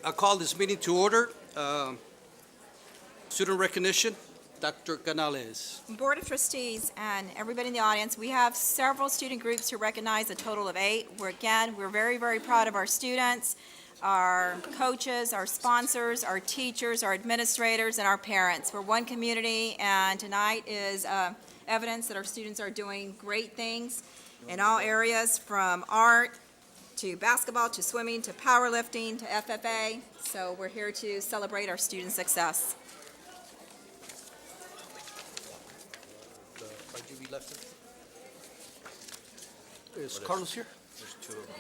I call this meeting to order. Student recognition, Dr. Canales. Board of Trustees and everybody in the audience, we have several student groups to recognize, a total of 8. We're very, very proud of our students, our coaches, our sponsors, our teachers, our administrators, and our parents. We're one community, and tonight is evidence that our students are doing great things in all areas, from art to basketball to swimming to powerlifting to FFA. So we're here to celebrate our student success. RGB left. Is Carlos here? There's 2 of them.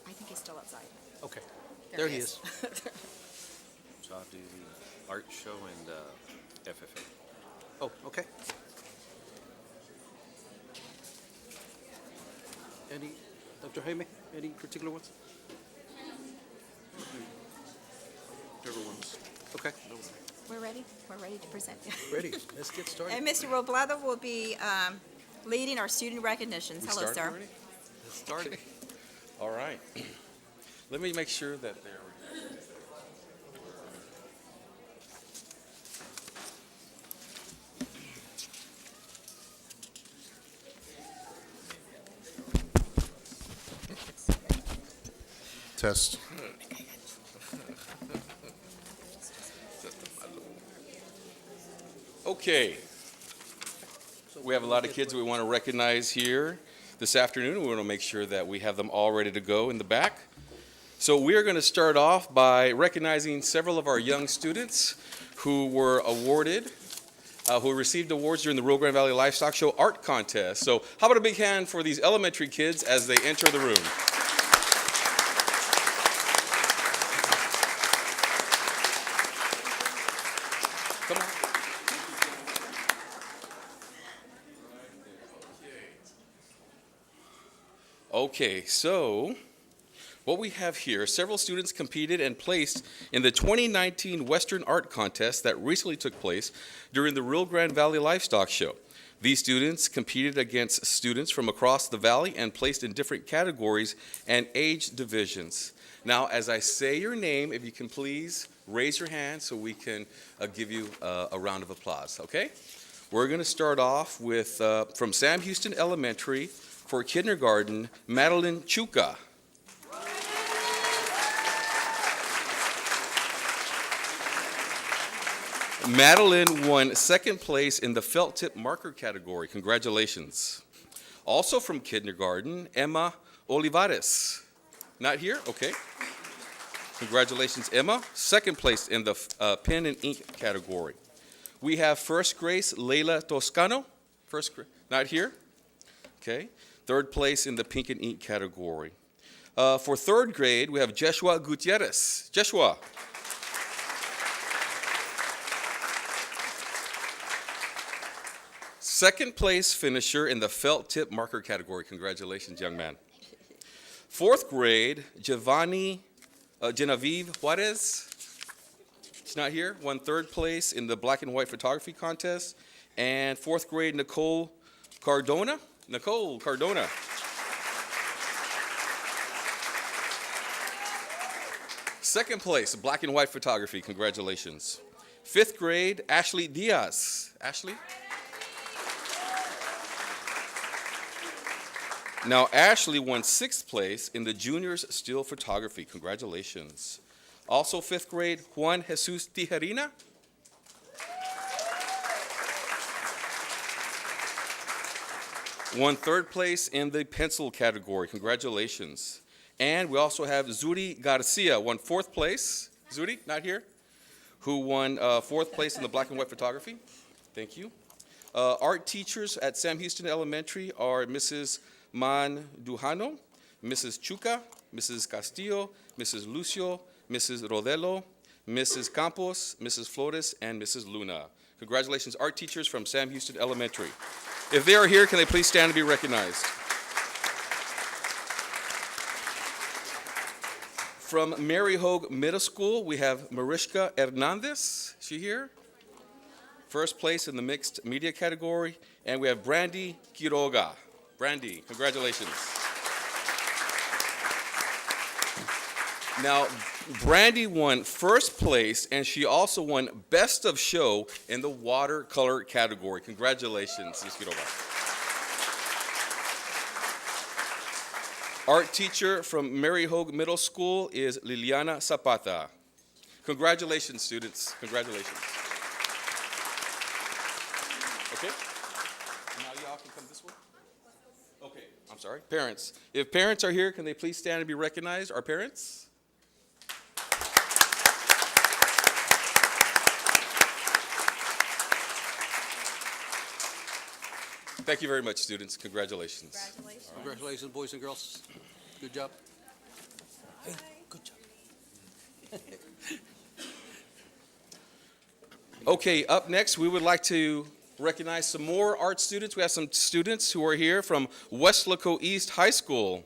I think he's still outside. Okay, there he is. So I'll do the art show and FFA. Oh, okay. Any, Dr. Jaime, any particular ones? Everyone's. Okay, We're ready. We're ready to present. ready. Let's get started. And Mr. Robledo will be leading our student recognitions. We Hello, started sir. already? Let's start it. All right. Let me make sure that they're. Test. Okay. We have a lot of kids we want to recognize here this afternoon. We want to make sure that we have them all ready to go in the back. So we are going to start off by recognizing several of our young students who were awarded, who received awards during the Rio Grande Valley Livestock Show Art Contest. So how about a big hand for these elementary kids as they enter the room? Come on. Okay, so what we have here, several students competed and placed in the 2019 Western Art Contest that recently took place during the Rio Grande Valley Livestock Show. These students competed against students from across the valley and placed in different categories and age divisions. Now, as I say your name, if you can please raise your hand so we can give you a round of applause, okay? We're going to start off with, from Sam Houston Elementary for kindergarten, Madeline Chuka. Madeline won second place in the felt tip marker category. Congratulations. Also from kindergarten, Emma Olivares. Not here? Okay. Congratulations, Emma. Second place in the pen and ink category. We have first grade, Leila Toscano. Not here? Okay. Third place in the pink and ink category. For third grade, we have Joshua Gutierrez. Joshua. Second place finisher in the felt tip marker category. Congratulations, young man. Fourth grade, Genevieve Juarez. She's not here. Won third place in the black and white photography contest. And fourth grade, Nicole Cardona. Second place, black and white photography. Congratulations. Fifth grade, Ashley Diaz. Ashley? Now, Ashley won sixth place in the juniors still photography. Congratulations. Also, fifth grade, Juan Jesus Tijerina. Won third place in the pencil category. Congratulations. And we also have Zuri Garcia, won fourth place. Zuri, not here? Who won fourth place in the black and white photography. Thank you. Art teachers at Sam Houston Elementary are Mrs. Mandujano, Mrs. Chuca, Mrs. Castillo, Mrs. Lucio, Mrs. Rodelo, Mrs. Campos, Mrs. Flores, and Mrs. Luna. Congratulations, art teachers from Sam Houston Elementary. If they are here, can they please stand and be recognized? From Mary Hogue Middle School, we have Mariska Hernandez. Is she here? First place in the mixed media category. And we have Brandy Quiroga. Brandy, congratulations. Now, Brandy won first place, and she also won Best of Show in the watercolor category. Congratulations, Ms. Quiroga. Art teacher from Mary Hogue Middle School is Liliana Zapata. Congratulations, students. Congratulations. Okay? Now y'all can come this way. Okay, I'm sorry. Parents. If parents are here, can they please stand and be recognized? Our parents? Thank you very much, students. Congratulations. Congratulations. Congratulations, boys and girls. Good job. Hey, good job. Okay, up next, we would like to recognize some more art students. We have some students who are here from Weslaco East High School.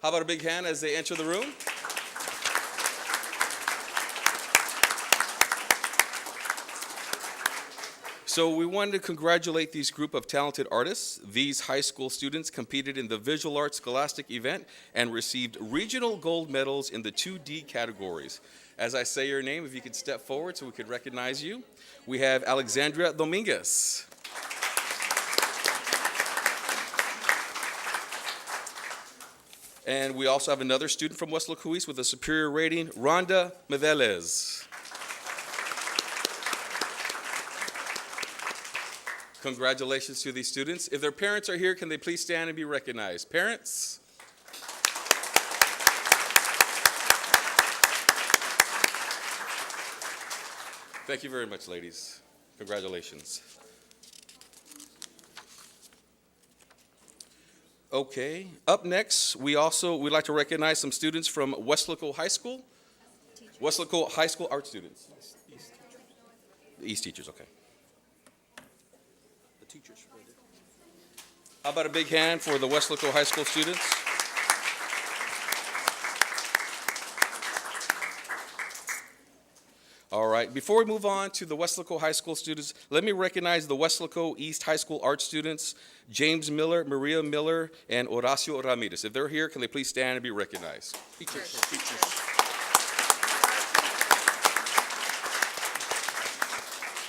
How about a big hand as they enter the room? So we wanted to congratulate these group of talented artists. These high school students competed in the Visual Arts Scholastic event and received regional gold medals in the 2D categories. As I say your name, if you could step forward so we could recognize you. We have Alexandria Dominguez. And we also have another student from Weslaco East with a superior rating, Rhonda Medeles. Congratulations to these students. If their parents are here, can they please stand and be recognized? Parents? Thank you very much, ladies. Congratulations. Okay, up next, we'd like to recognize some students from Weslaco High School. Weslaco High School art students. East teachers, okay. The teachers right there. How about a big hand for the Weslaco High School students? All right, before we move on to the Weslaco High School students, let me recognize the Weslaco East High School art students, James Miller, Maria Miller, and Horacio Ramirez. If they're here, can they please stand and be recognized? Teachers.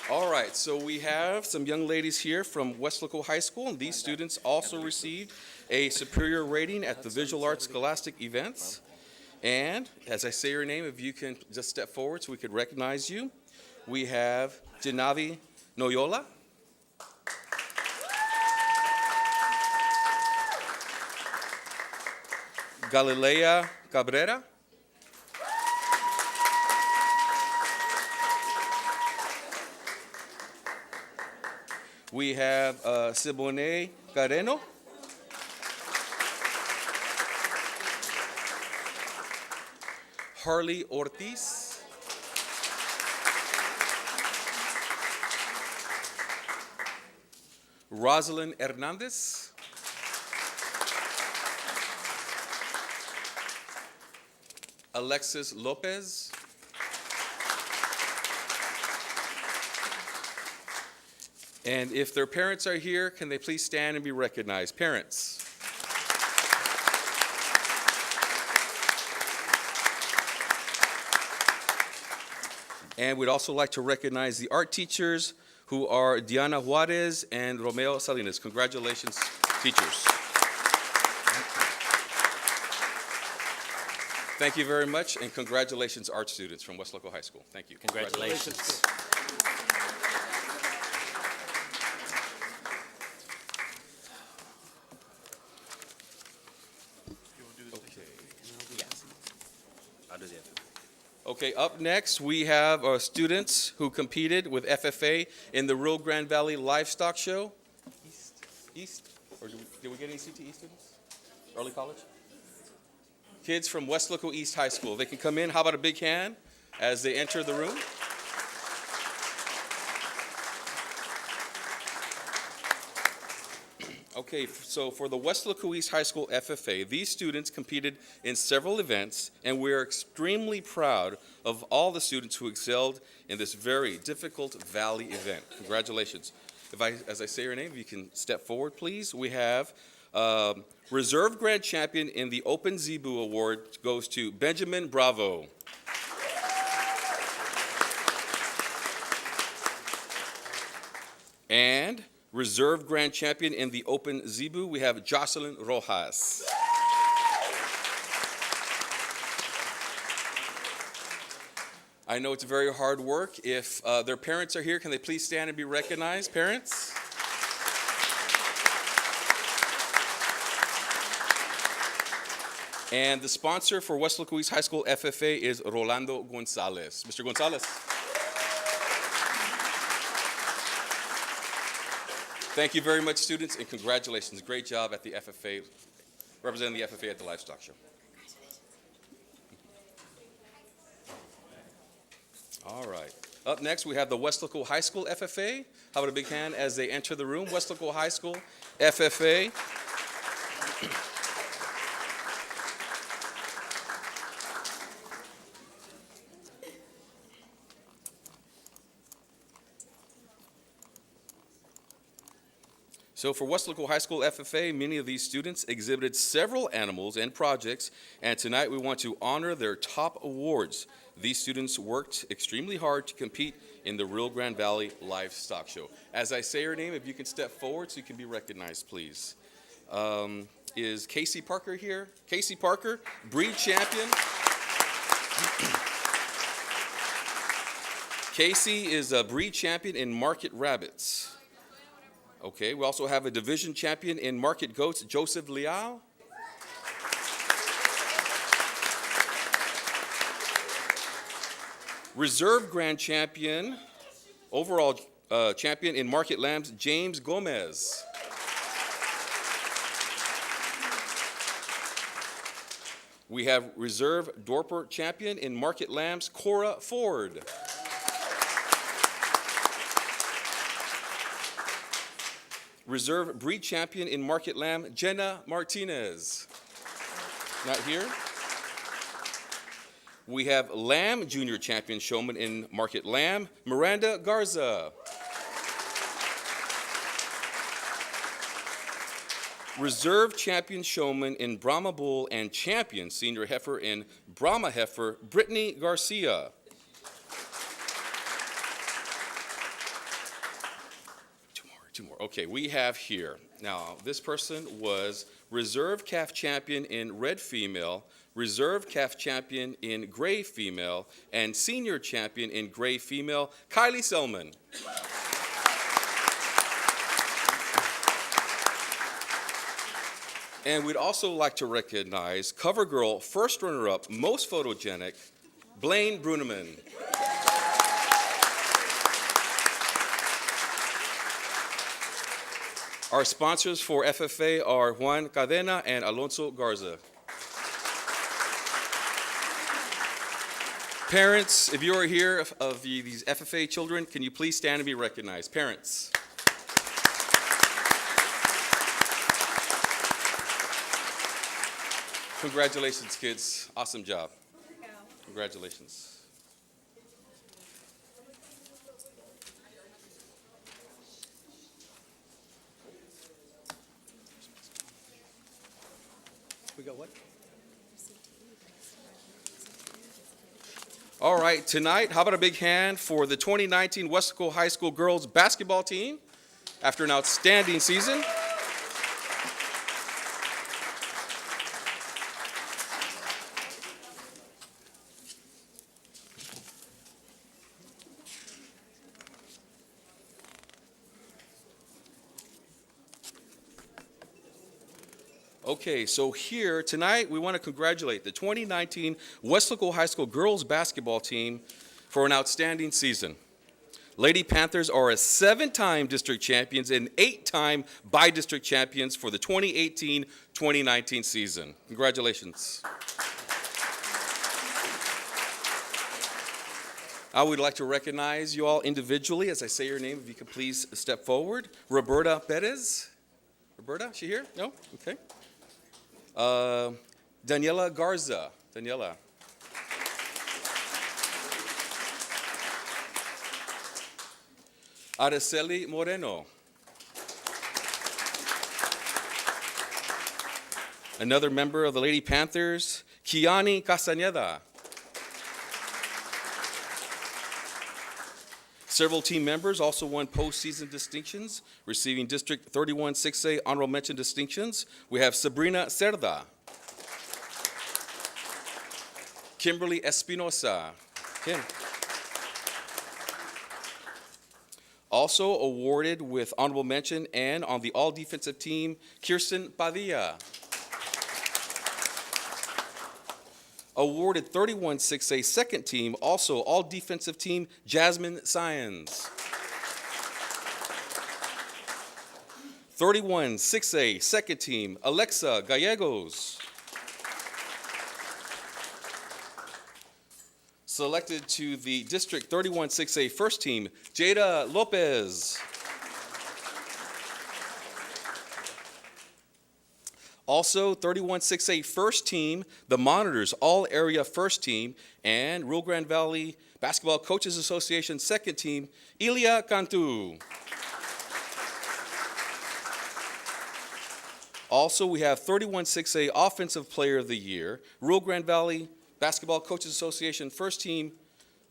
All right, so we have some young ladies here from Weslaco High School, and these students also received a superior rating at the Visual Arts Scholastic events. And as I say your name, if you can just step forward so we could recognize you. We have Janavi Noyola. Galilea Cabrera. We have Sibone Carreno. Harley Ortiz. Rosalind Hernandez. Alexis Lopez. And if their parents are here, can they please stand and be recognized? Parents. And we'd also like to recognize the art teachers who are Diana Juarez and Romeo Salinas. Congratulations, teachers. Thank you very much, and congratulations, art students from Weslaco High School. Thank you. Congratulations. I'll do the other. Okay, up next, we have our students who competed with FFA in the Rio Grande Valley Livestock Show. East? Or did we get any CTE students? Early college? Kids from Weslaco East High School. They can come in. How about a big hand as they enter the room? Okay, so for the Weslaco East High School FFA, these students competed in several events, and we are extremely proud of all the students who excelled in this very difficult Valley event. Congratulations. As I say your name, if you can step forward, please. We have Reserve Grand Champion in the Open Zebu Award goes to Benjamin Bravo. And Reserve Grand Champion in the Open Zebu, we have Jocelyn Rojas. I know it's very hard work. If their parents are here, can they please stand and be recognized? Parents? And the sponsor for Weslaco East High School FFA is Rolando Gonzalez. Mr. Gonzalez. Thank you very much, students, and congratulations. Great job at the FFA, representing the FFA at the Livestock Show. All right. Up next, we have the Weslaco High School FFA. How about a big hand as they enter the room? Weslaco High School FFA. So for Weslaco High School FFA, many of these students exhibited several animals and projects, and tonight we want to honor their top awards. These students worked extremely hard to compete in the Rio Grande Valley Livestock Show. As I say your name, if you can step forward so you can be recognized, please. Is Casey Parker here? Casey Parker, breed champion. Casey is a breed champion in market rabbits. Okay, we also have a division champion in market goats, Joseph Liao. Reserve grand champion, overall champion in market lambs, James Gomez. We have reserve Dorper champion in market lambs, Cora Ford. Reserve breed champion in market lamb, Jenna Martinez. Not here. We have lamb junior champion showman in market lamb, Miranda Garza. Reserve champion showman in Brahma bull and champion senior heifer in Brahma heifer, Brittany Garcia. Two more. Okay, we have here. Now, this person was reserve calf champion in red female, reserve calf champion in gray female, and senior champion in gray female, Kylie Selman. And we'd also like to recognize cover girl, first runner-up, most photogenic, Blaine Bruneman. Our sponsors for FFA are Juan Cadena and Alonso Garza. Parents, if you are here of these FFA children, can you please stand and be recognized? Parents. Congratulations, kids. Awesome job. Congratulations. We got what? All right, tonight, how about a big hand for the 2019 Weslaco High School girls basketball team after an outstanding season. Okay, so here tonight we want to congratulate the 2019 Weslaco High School girls basketball team for an outstanding season. Lady Panthers are a 7-time district champions and 8-time by-district champions for the 2018-2019 season. Congratulations. I would like to recognize you all individually as I say your name. If you could please step forward. Roberta Perez. Roberta, she here? No? Okay. Daniela Garza. Daniela. Araceli Moreno. Another member of the Lady Panthers, Kiani Castañeda. Several team members also won postseason distinctions, receiving District 31 6A honorable mention distinctions. We have Sabrina Cerda, Kimberly Espinosa, Kim. Also awarded with honorable mention and on the all-defensive team, Kirsten Padilla. Awarded 31 6A second team, also all-defensive team, Jasmine Syons. 31 6A second team, Alexa Gallegos. Selected to the District 31 6A first team, Jada Lopez. Also, 31 6A first team, the Monitors All-Area first team, and Rio Grande Valley Basketball Coaches Association second team, Ilia Cantu. Also, we have 31 6A Offensive Player of the Year, Rio Grande Valley Basketball Coaches Association first team,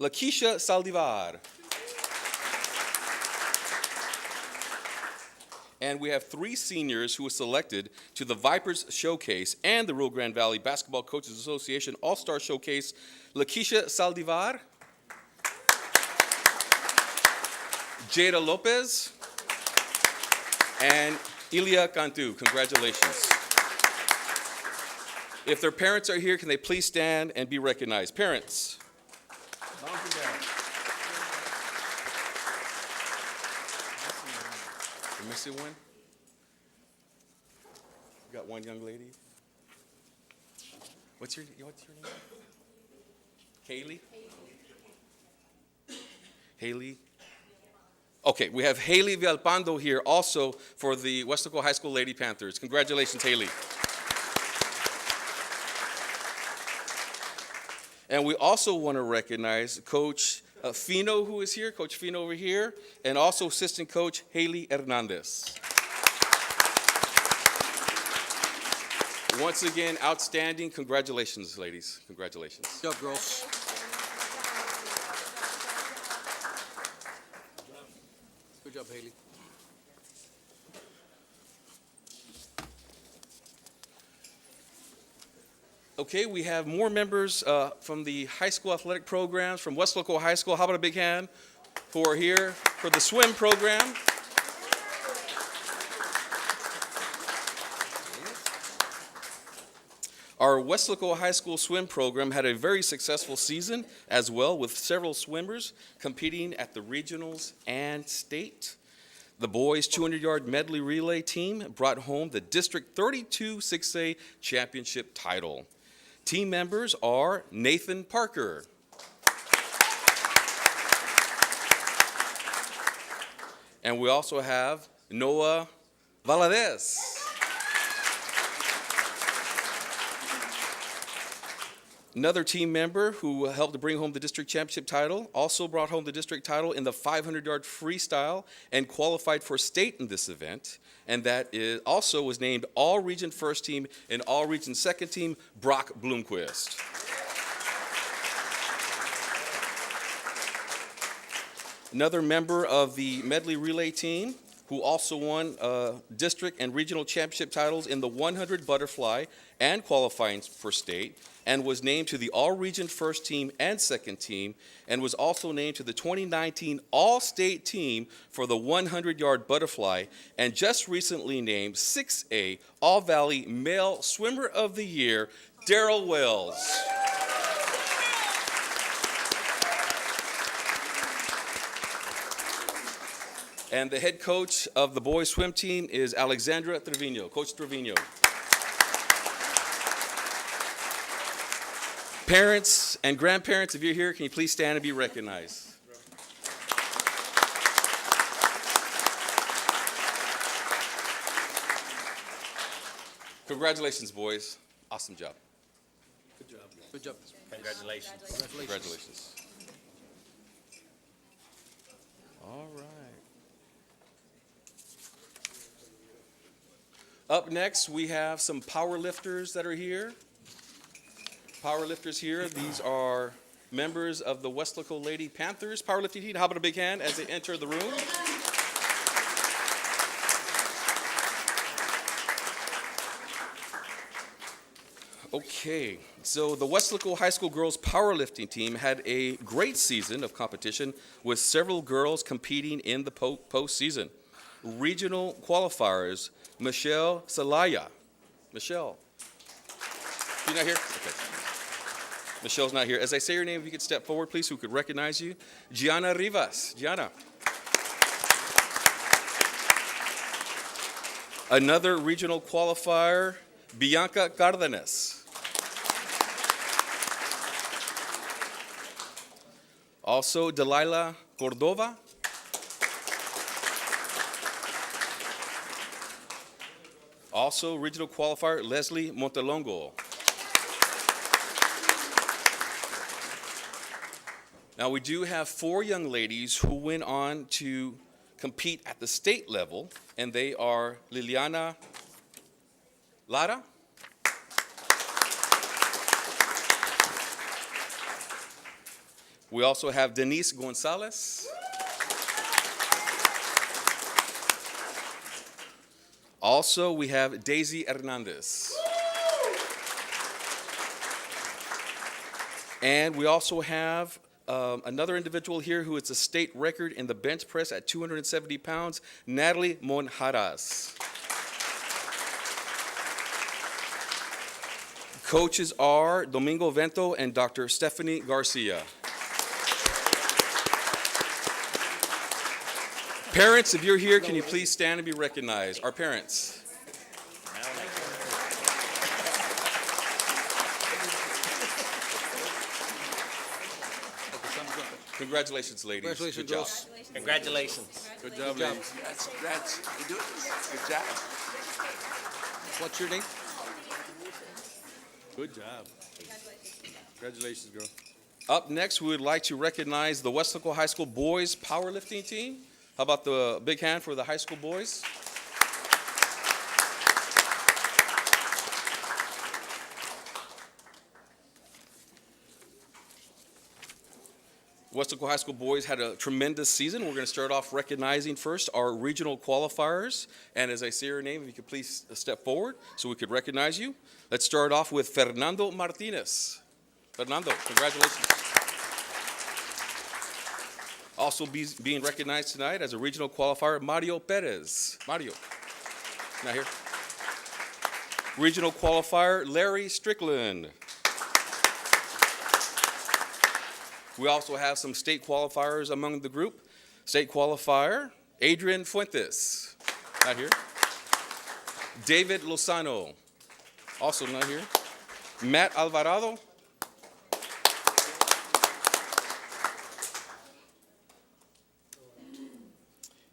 Lakeisha Saldivar. And we have 3 seniors who were selected to the Vipers Showcase and the Rio Grande Valley Basketball Coaches Association All-Star Showcase, Lakeisha Saldivar, Jada Lopez, and Ilia Cantu. Congratulations. If their parents are here, can they please stand and be recognized? Parents. You missing one? You got one young lady? What's your name? Haley? Haley? Okay, we have Haley Villalpando here also for the Weslaco High School Lady Panthers. Congratulations, Haley. And we also want to recognize Coach Fino, who is here, Coach Fino over here, and also assistant coach Haley Hernandez. Once again, outstanding. Congratulations, ladies. Congratulations. Good job, girls. Good job, Haley. Okay, we have more members from the high school athletic programs from Weslaco High School. How about a big hand who are here for the swim program? Our Weslaco High School swim program had a very successful season as well, with several swimmers competing at the regionals and state. The boys' 200-yard medley relay team brought home the District 32 6A championship title. Team members are Nathan Parker, and we also have Noah Valadez. Another team member who helped to bring home the district championship title also brought home the district title in the 500-yard freestyle and qualified for state in this event. And that is also was named All-Region First Team and All-Region Second Team, Brock Bloomquist. Another member of the medley relay team who also won district and regional championship titles in the 100 butterfly and qualifying for state, and was named to the All-Region First Team and Second Team, and was also named to the 2019 All-State Team for the 100-yard butterfly, and just recently named 6A All-Valley Male Swimmer of the Year, Darrell Wells. And the head coach of the boys swim team is Alexandra Trevino, Coach Trevino. Parents and grandparents, if you're here, can you please stand and be recognized? Congratulations, boys. Awesome job. Good job. Good job. Congratulations. Congratulations. All right. Up next, we have some power lifters that are here. Power lifters here. These are members of the Weslaco Lady Panthers powerlifting team. How about a big hand as they enter the room? Okay, so the Weslaco High School girls powerlifting team had a great season of competition with several girls competing in the postseason. Regional qualifiers, Michelle Salaya. Michelle. You not here? Okay. Michelle's not here. As I say your name, if you could step forward, please, who could recognize you. Gianna Rivas. Gianna. Another regional qualifier, Bianca Cardenas. Also, Delilah Cordova. Also, regional qualifier, Leslie Montelongo. Now, we do have 4 young ladies who went on to compete at the state level, and they are Liliana Lara, we also have Denise Gonzalez, also we have Daisy Hernandez, and we also have another individual here who is a state record in the bench press at 270 pounds, Natalie Monjaras. Coaches are Domingo Vento and Dr. Stephanie Garcia. Parents, if you're here, can you please stand and be recognized? Our parents. Congratulations, ladies. Congratulations, Good job. girls. Congratulations. Good job, Good job. ladies. Congrats. You doing this? Good job. What's your name? Good job. Congratulations, girl. Up next, we would like to recognize the Weslaco High School boys powerlifting team. How about the big hand for the high school boys? Weslaco High School boys had a tremendous season. We're going to start off recognizing first our regional qualifiers. And as I say your name, if you could please step forward so we could recognize you. Let's start off with Fernando Martinez. Fernando, congratulations. Also being recognized tonight as a regional qualifier, Mario Perez. Mario, not here. Regional qualifier, Larry Strickland. We also have some state qualifiers among the group. State qualifier, Adrian Fuentes, not here. David Lozano, also not here. Matt Alvarado.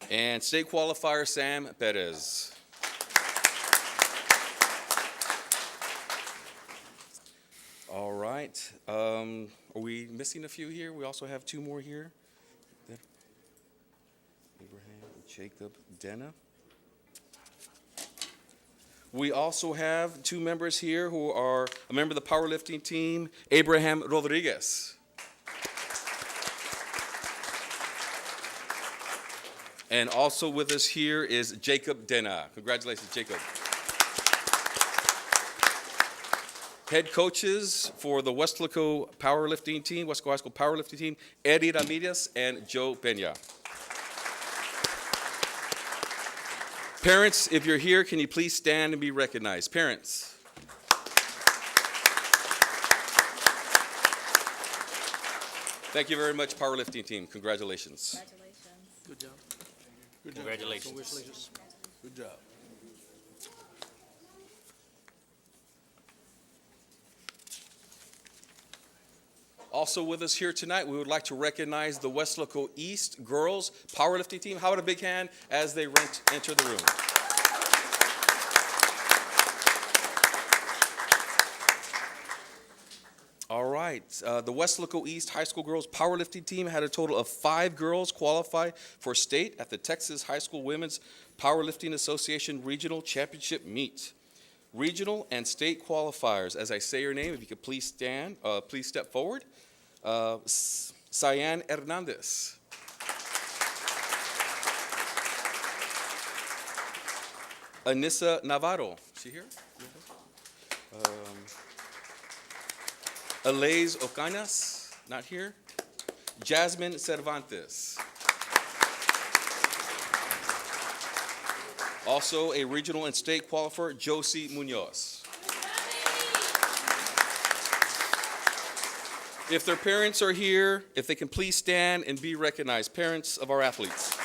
And state qualifier, Sam Perez. All right. Are we missing a few here? We also have 2 more here. Abraham Jacob Dena. We also have 2 members here who are a member of the powerlifting team, Abraham Rodriguez. And also with us here is Jacob Dena. Congratulations, Jacob. Head coaches for the Weslaco powerlifting team, Weslaco High School powerlifting team, Eddie Ramirez and Joe Pena. Parents, if you're here, can you please stand and be recognized? Parents. Thank you very much, powerlifting team. Congratulations. Good job. Good job. Congratulations. Congratulations. Good job. Also with us here tonight, we would like to recognize the Weslaco East girls powerlifting team. How about a big hand as they enter the room? All right. right. The Weslaco East High School girls powerlifting team had a total of 5 girls qualify for state at the Texas High School Women's Powerlifting Association Regional Championship Meet. Regional and state qualifiers. As I say your name, if you could please stand, please step forward. Cyan Hernandez. Anissa Navarro. Is she here? Alaise Ocañas, not here. Jasmine Cervantes. Also a regional and state qualifier, Josie Munoz. If their parents are here, if they can please stand and be recognized, parents of our athletes.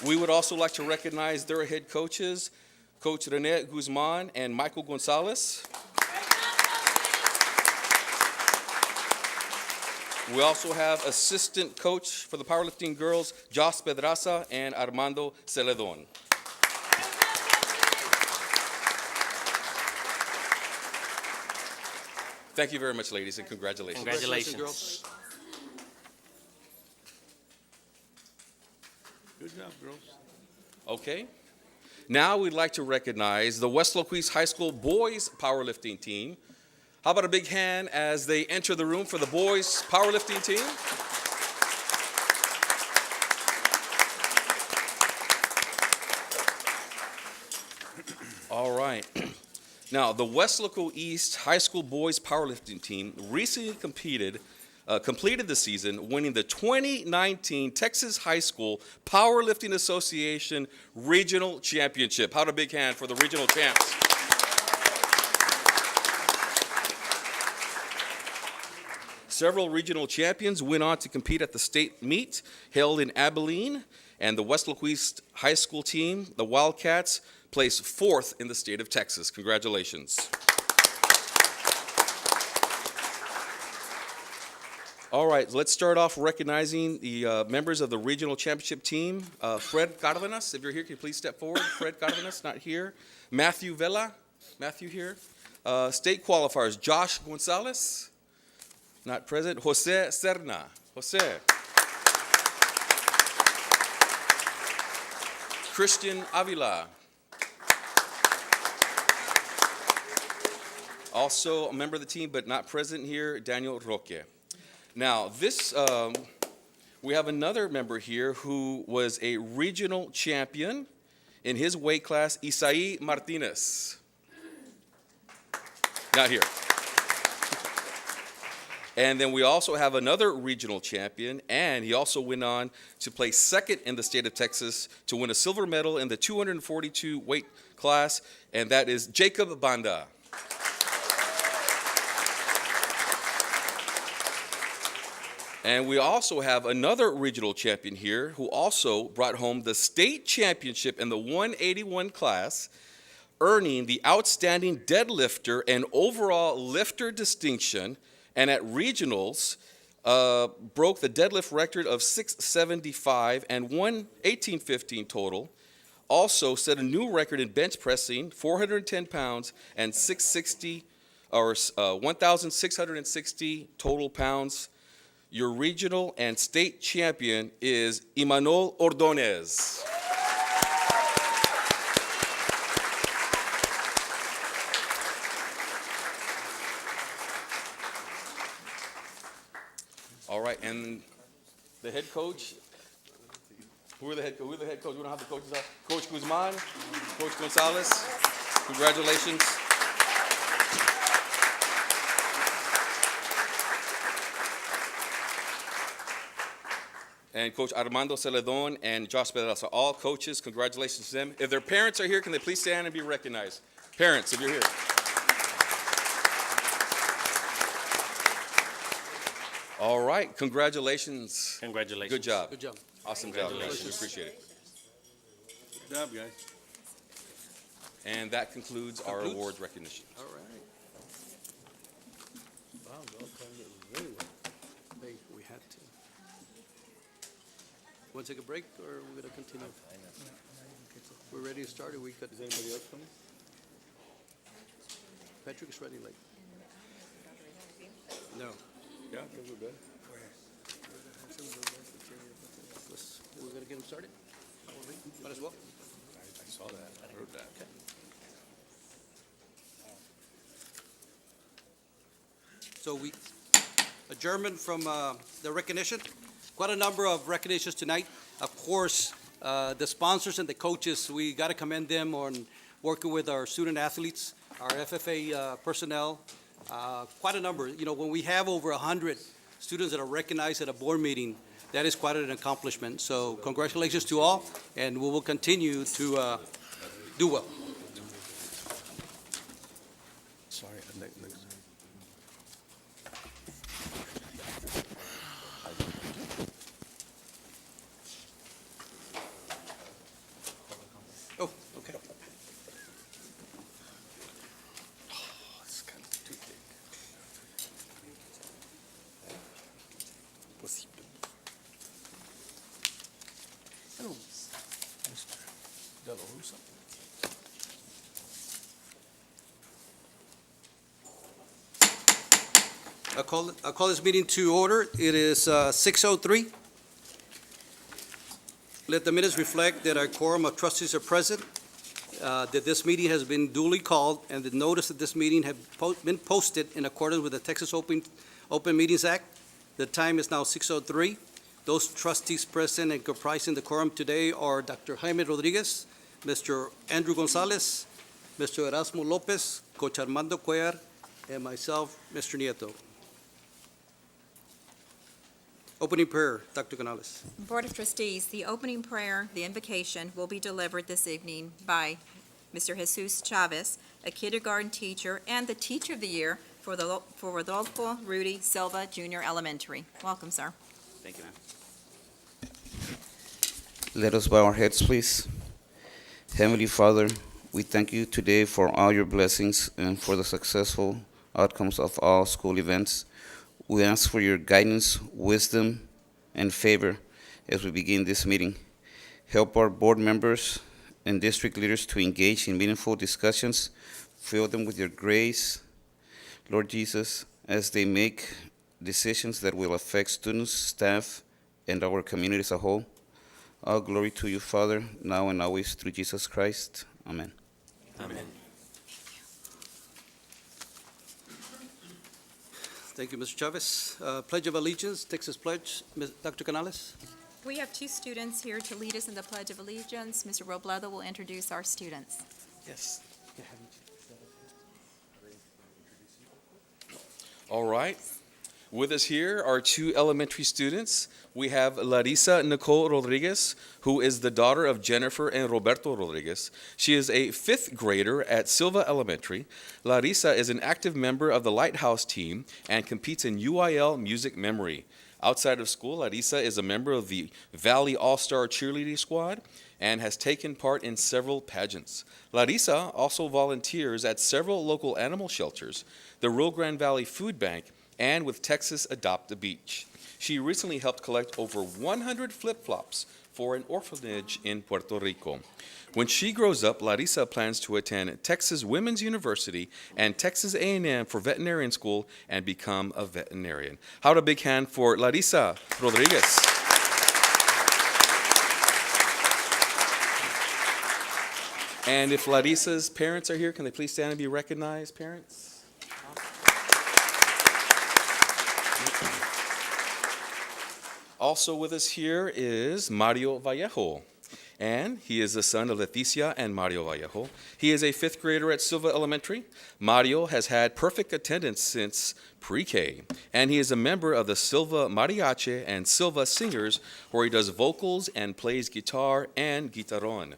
We would also like to recognize their head coaches, Coach Rene Guzman and Michael Gonzalez. We also have assistant coach for the powerlifting girls, Jos Pedraza and Armando Celedon. Thank you very much, ladies, and congratulations. Congratulations. girls. Good job, girls. Okay. Now we'd like to recognize the Weslaco East High School boys powerlifting team. How about a big hand as they enter the room for the boys powerlifting team? All right. Now, the Weslaco East High School boys powerlifting team recently completed the season, winning the 2019 Texas High School Powerlifting Association Regional Championship. How about a big hand for the regional champs? Several regional champions went on to compete at the state meet held in Abilene, and the Weslaco East High School team, the Wildcats, placed 4th in the state of Texas. Congratulations. All right, let's start off recognizing the members of the regional championship team. Fred Cardenas, if you're here, can you please step forward? Fred Cardenas, not here. Matthew Vela, Matthew here. State qualifiers, Josh Gonzalez, not present. Jose Serna, Jose. Christian Avila. Also a member of the team, but not present here, Daniel Roque. Now, we have another member here who was a regional champion in his weight class, Isai Martinez. Not here. And then we also have another regional champion, and he also went on to place 2nd in the state of Texas to win a silver medal in the 242 weight class, and that is Jacob Banda. And we also have another regional champion here who also brought home the state championship in the 181 class, earning the outstanding deadlifter and overall lifter distinction, and at regionals broke the deadlift record of 675 and won 1815 total. Also set a new record in bench pressing, 410 pounds and 1,660 total pounds. Your regional and state champion is Imanol Ordonez. All right, and the head coach. Who are the head coach? We don't have the coaches out. Coach Guzman, Coach Gonzalez. Congratulations. And Coach Armando Celedon and Josh Pedraza, all coaches, congratulations to them. If their parents are here, can they please stand and be recognized? Parents, if you're here. All right, congratulations. Congratulations. Good job. Good job. Awesome job, guys. We Congratulations. appreciate it. Good job, guys. And that concludes our Concludes? awards recognition. All right. Wow, you all timed it very well. Hey, we had to. Want to take a break, or are we going to continue? We're ready to start, or we could. Is anybody else coming? Patrick is running late. No. Yeah, I think we're good. We're gonna get him started? Might as well. I saw that, I heard that. So we adjournment from the recognition. Quite a number of recognitions tonight. Of course, the sponsors and the coaches, we got to commend them on working with our student athletes, our FFA personnel. Quite a number. You know, when we have over 100 students that are recognized at a board meeting, that is quite an accomplishment. So congratulations to all, and we will continue to do well. Sorry, next. Oh, okay. It's kind of too big. Hello, Mr. De La Russa. I'll call this meeting to order. It is 6:03. Let the minutes reflect that our quorum of trustees are present, that this meeting has been duly called, and the notice of this meeting have been posted in accordance with the Texas Open Meetings Act. The time is now 6:03. Those trustees present and comprising the quorum today are Dr. Jaime Rodriguez, Mr. Andrew Gonzalez, Mr. Erasmo Lopez, Coach Armando Cuellar, and myself, Mr. Nieto. Opening prayer, Dr. Canales. Board of Trustees, the opening prayer, the invocation, will be delivered this evening by Mr. Jesus Chavez, a kindergarten teacher and the Teacher of the Year for Rodolfo Rudy Silva Junior Elementary. Welcome, sir. Thank you, ma'am. Let us bow our heads, please. Heavenly Father, we thank you today for all your blessings and for the successful outcomes of all school events. We ask for your guidance, wisdom, and favor as we begin this meeting. Help our board members and district leaders to engage in meaningful discussions. Fill them with your grace, Lord Jesus, as they make decisions that will affect students, staff, and our community as a whole. All glory to you, Father, now and always, through Jesus Christ. Amen. Amen. Thank you, Mr. Chavez. Pledge of Allegiance, Texas Pledge, Dr. Canales. We have two students here to lead us in the Pledge of Allegiance. Mr. Robledo will introduce our students. Yes. All right. With us here are two elementary students. We have Larissa Nicole Rodriguez, who is the daughter of Jennifer and Roberto Rodriguez. She is a fifth grader at Silva Elementary. Larissa is an active member of the Lighthouse team and competes in UIL Music Memory. Outside of school, Larissa is a member of the Valley All-Star Cheerleading Squad and has taken part in several pageants. Larissa also volunteers at several local animal shelters, the Rio Grande Valley Food Bank, and with Texas Adopt a Beach. She recently helped collect over 100 flip-flops for an orphanage in Puerto Rico. When she grows up, Larissa plans to attend Texas Women's University and Texas A&M for veterinarian school and become a veterinarian. How about a big hand for Larissa Rodriguez? And if Larissa's parents are here, can they please stand and be recognized, parents? Also with us here is Mario Vallejo, and he is the son of Leticia and Mario Vallejo. He is a fifth grader at Silva Elementary. Mario has had perfect attendance since pre-K, and he is a member of the Silva Mariachi and Silva Singers, where he does vocals and plays guitar and guitarron.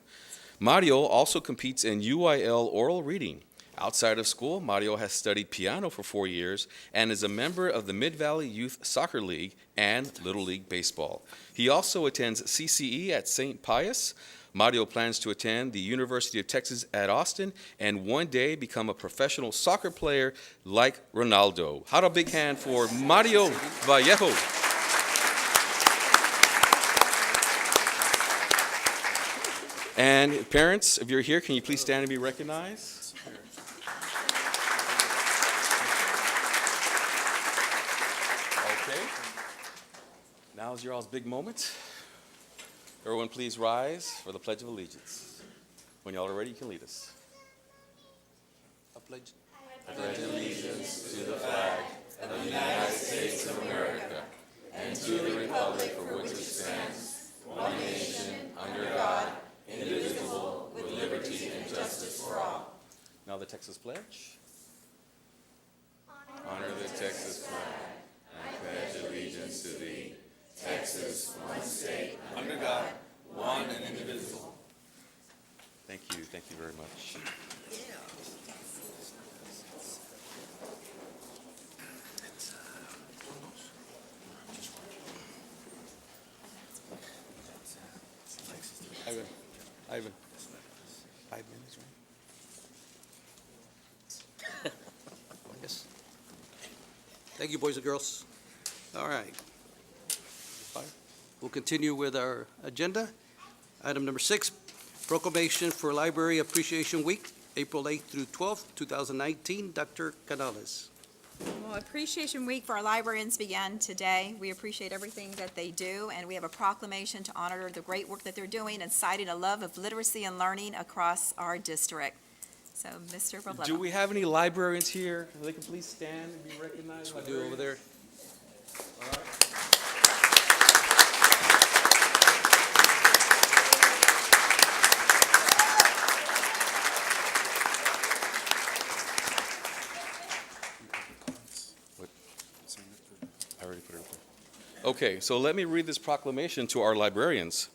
Mario also competes in UIL oral reading. Outside of school, Mario has studied piano for 4 years and is a member of the Mid-Valley Youth Soccer League and Little League Baseball. He also attends CCE at St. Pius. Mario plans to attend the University of Texas at Austin and one day become a professional soccer player like Ronaldo. How about a big hand for Mario Vallejo? And parents, if you're here, can you please stand and be recognized? Now's your all's big moment. Everyone please rise for the Pledge of Allegiance. When y'all are ready, you can lead us. I pledge. Now the Texas Pledge. Honor the Texas flag. I pledge allegiance to thee, Texas, one state, under God, one and indivisible. Thank you very much. Ivan, 5 minutes, right? Yes. Thank you, boys and girls. All right. We'll continue with our agenda. Item number 6, Proclamation for Library Appreciation Week, April 8th through 12th, 2019. Dr. Canales. Well, Appreciation Week for our librarians began today. We appreciate everything that they do, and we have a proclamation to honor the great work that they're doing and citing a love of literacy and learning across our district. So, Mr. Robledo. Do we have any librarians here? They can please stand and be recognized. We do over there. I already put it up there. Okay, so let me read this proclamation to our librarians.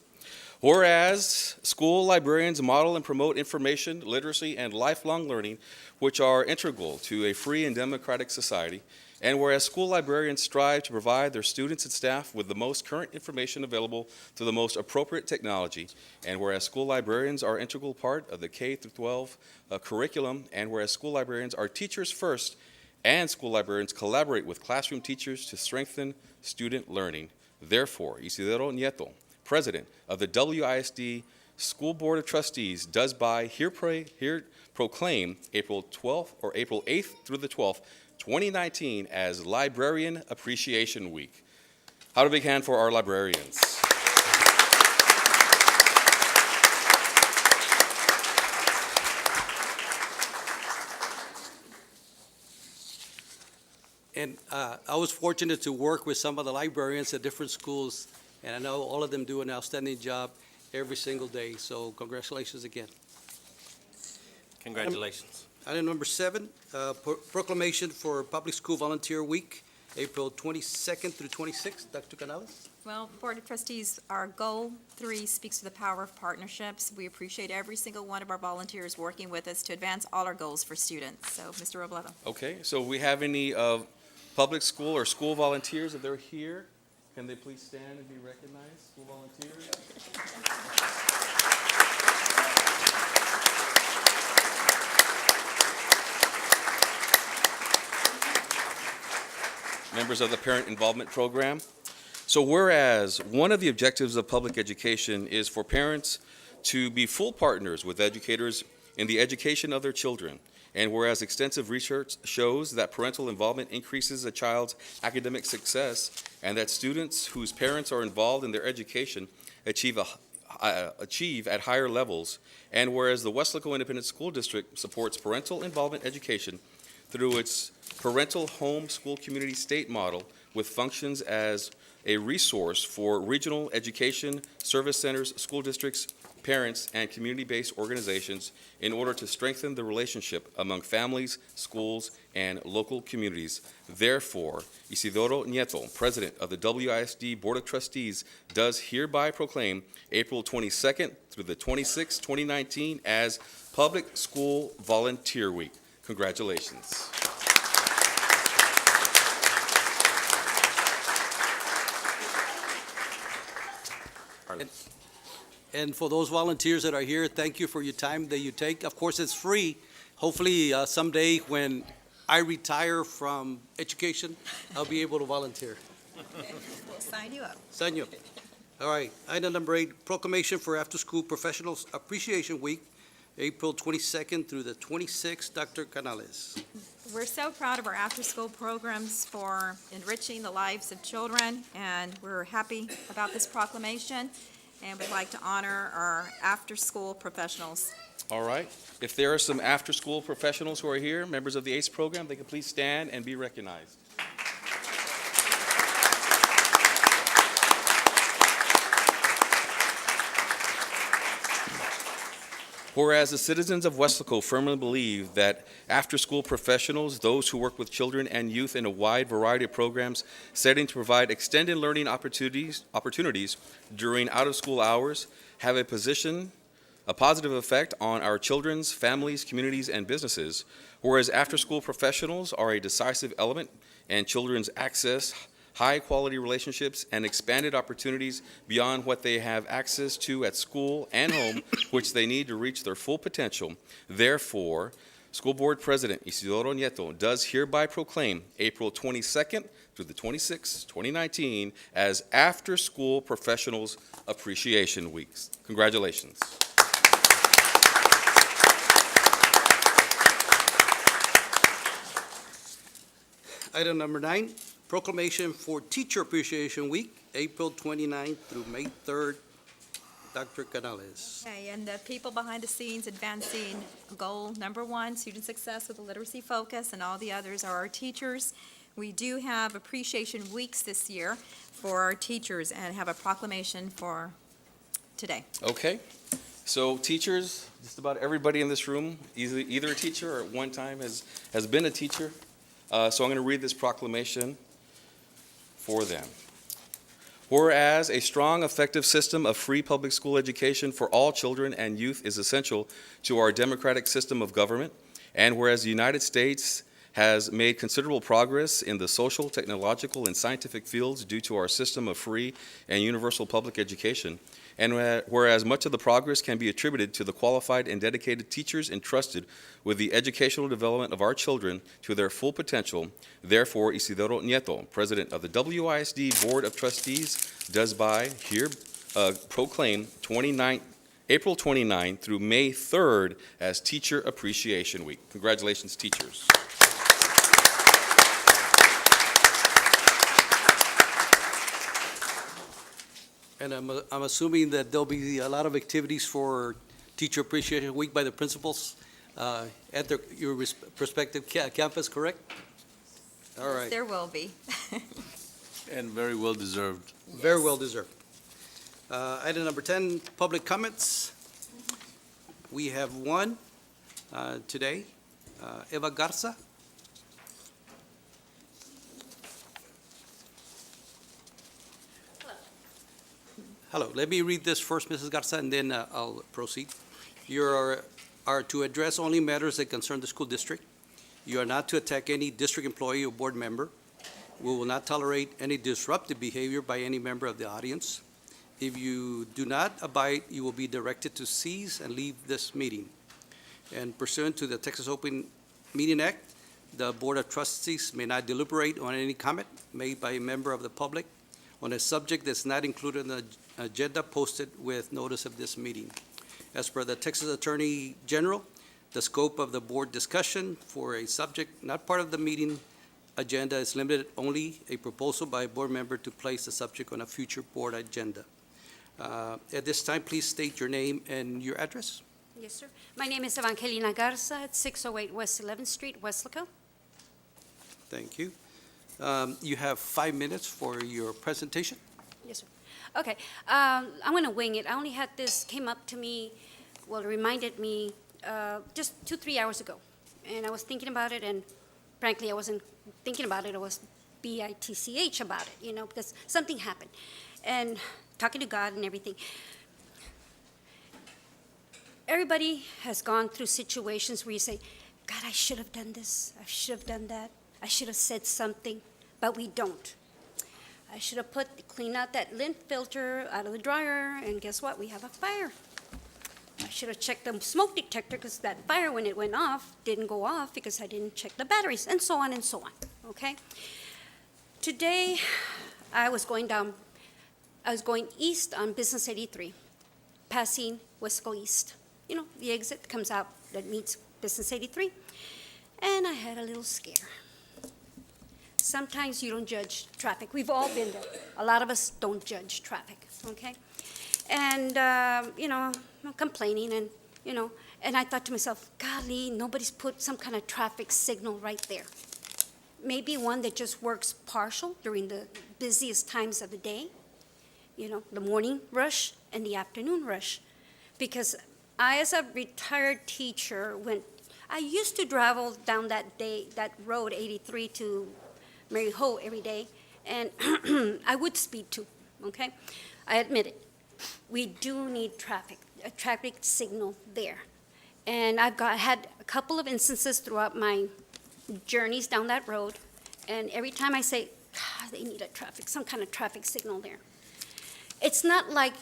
Whereas school librarians model and promote information, literacy, and lifelong learning, which are integral to a free and democratic society, and whereas school librarians strive to provide their students and staff with the most current information available through the most appropriate technology, and whereas school librarians are an integral part of the K-12 curriculum, and whereas school librarians are teachers first, and school librarians collaborate with classroom teachers to strengthen student learning. Therefore, Isidro Nieto, President of the WISD School Board of Trustees, does by here proclaim April 12th or April 8th through the 12th, 2019 as Librarian Appreciation Week. How to big hand for our librarians. And I was fortunate to work with some of the librarians at different schools, and I know all of them do an outstanding job every single day. So congratulations again. Congratulations. Item number 7, Proclamation for Public School Volunteer Week, April 22nd through 26th. Dr. Canales? Well, Board of Trustees, our goal 3 speaks to the power of partnerships. We appreciate every single one of our volunteers working with us to advance all our goals for students. So, Mr. Robledo. Okay, so we have any public school or school volunteers? If they're here, can they please stand and be recognized? School volunteers? Members of the Parent Involvement Program. So whereas one of the objectives of public education is for parents to be full partners with educators in the education of their children, and whereas extensive research shows that parental involvement increases a child's academic success and that students whose parents are involved in their education achieve at higher levels, and whereas the Weslaco Independent School District supports parental involvement education through its parental home school community state model with functions as a resource for regional education, service centers, school districts, parents, and community-based organizations in order to strengthen the relationship among families, schools, and local communities. Therefore, Isidro Nieto, President of the WISD Board of Trustees, does hereby proclaim April 22nd through the 26th, 2019 as Public School Volunteer Week. Congratulations. And for those volunteers that are here, thank you for your time that you take. Of course, it's free. Hopefully, someday when I retire from education, I'll be able to volunteer. We'll sign you up. Sign you up. All right. Item number 8, Proclamation for After-School Professionals Appreciation Week, April 22nd through the 26th. Dr. Canales. We're so proud of our after-school programs for enriching the lives of children, and we're happy about this proclamation, and we'd like to honor our after-school professionals. All right. If there are some after-school professionals who are here, members of the ACE program, they can please stand and be recognized. Whereas the citizens of Weslaco firmly believe that after-school professionals, those who work with children and youth in a wide variety of programs, setting to provide extended learning opportunities during out-of-school hours, have a positive effect on our children's, families, communities, and businesses. Whereas after-school professionals are a decisive element in children's access, high-quality relationships, and expanded opportunities beyond what they have access to at school and home, which they need to reach their full potential. Therefore, School Board President Isidoro Nieto does hereby proclaim April 22nd through the 26th, 2019, as After School Professionals Appreciation Weeks. Congratulations. Item number 9, proclamation for Teacher Appreciation Week, April 29th through May 3rd. Dr. Canales. Okay, and the people behind the scenes advancing goal number 1, student success with a literacy focus, and all the others are our teachers. We do have appreciation weeks this year for our teachers and have a proclamation for today. Okay. So teachers, just about everybody in this room, either a teacher or at one time has been a teacher. So I'm going to read this proclamation for them. Whereas a strong, effective system of free public school education for all children and youth is essential to our democratic system of government, and whereas the United States has made considerable progress in the social, technological, and scientific fields due to our system of free and universal public education, and whereas much of the progress can be attributed to the qualified and dedicated teachers entrusted with the educational development of our children to their full potential, therefore Isidoro Nieto, President of the WISD Board of Trustees, does by here proclaim April 29 through May 3rd as Teacher Appreciation Week. Congratulations, teachers. And I'm assuming that there'll be a lot of activities for Teacher Appreciation Week by the principals at your respective campus, correct? All right, There will be. And very well deserved. very well deserved. Item number 10, public comments. We have one today, Eva Garza. Hello, let me read this first, Mrs. Garza, and then I'll proceed. You are to address only matters that concern the school district. You are not to attack any district employee or board member. We will not tolerate any disruptive behavior by any member of the audience. If you do not abide, you will be directed to cease and leave this meeting. And pursuant to the Texas Open Meeting Act, the Board of Trustees may not deliberate on any comment made by a member of the public on a subject that's not included in the agenda posted with notice of this meeting. As per the Texas Attorney General, the scope of the board discussion for a subject not part of the meeting agenda is limited only a proposal by a board member to place the subject on a future board agenda. At this time, please state your name and your address. Yes, sir. My name is Evangelina Garza at 608 West 11th Street, Weslaco. Thank you. You have 5 minutes for your presentation. Yes, sir. Okay, I'm going to wing it. I only had this, came up to me, well, reminded me just 2-3 hours ago. And I was thinking about it, and frankly, I wasn't thinking about it. I was BITCH about it, you know, because something happened. And talking to God and everything. Everybody has gone through situations where you say, God, I should have done this. I should have done that. I should have said something, but we don't. I should have cleaned out that lint filter out of the dryer, and guess what? We have a fire. I should have checked the smoke detector because that fire, when it went off, didn't go off because I didn't check the batteries, and so on, okay? Today, I was going east on Business 83, passing Weslaco East. You know, the exit comes out that meets Business 83. and I had a little scare. Sometimes you don't judge traffic. We've all been there. A lot of us don't judge traffic, okay? And, I'm complaining and I thought to myself, golly, nobody's put some kind of traffic signal right there. Maybe one that just works partial during the busiest times of the day, the morning rush and the afternoon rush. Because I, as a retired teacher, I used to travel down that road, 83 to Mary Ho every day, and I would speed too, okay? I admit it. We do need a traffic signal there. And I've had a couple of instances throughout my journeys down that road, and every time I say, God, they need some kind of traffic signal there. It's not like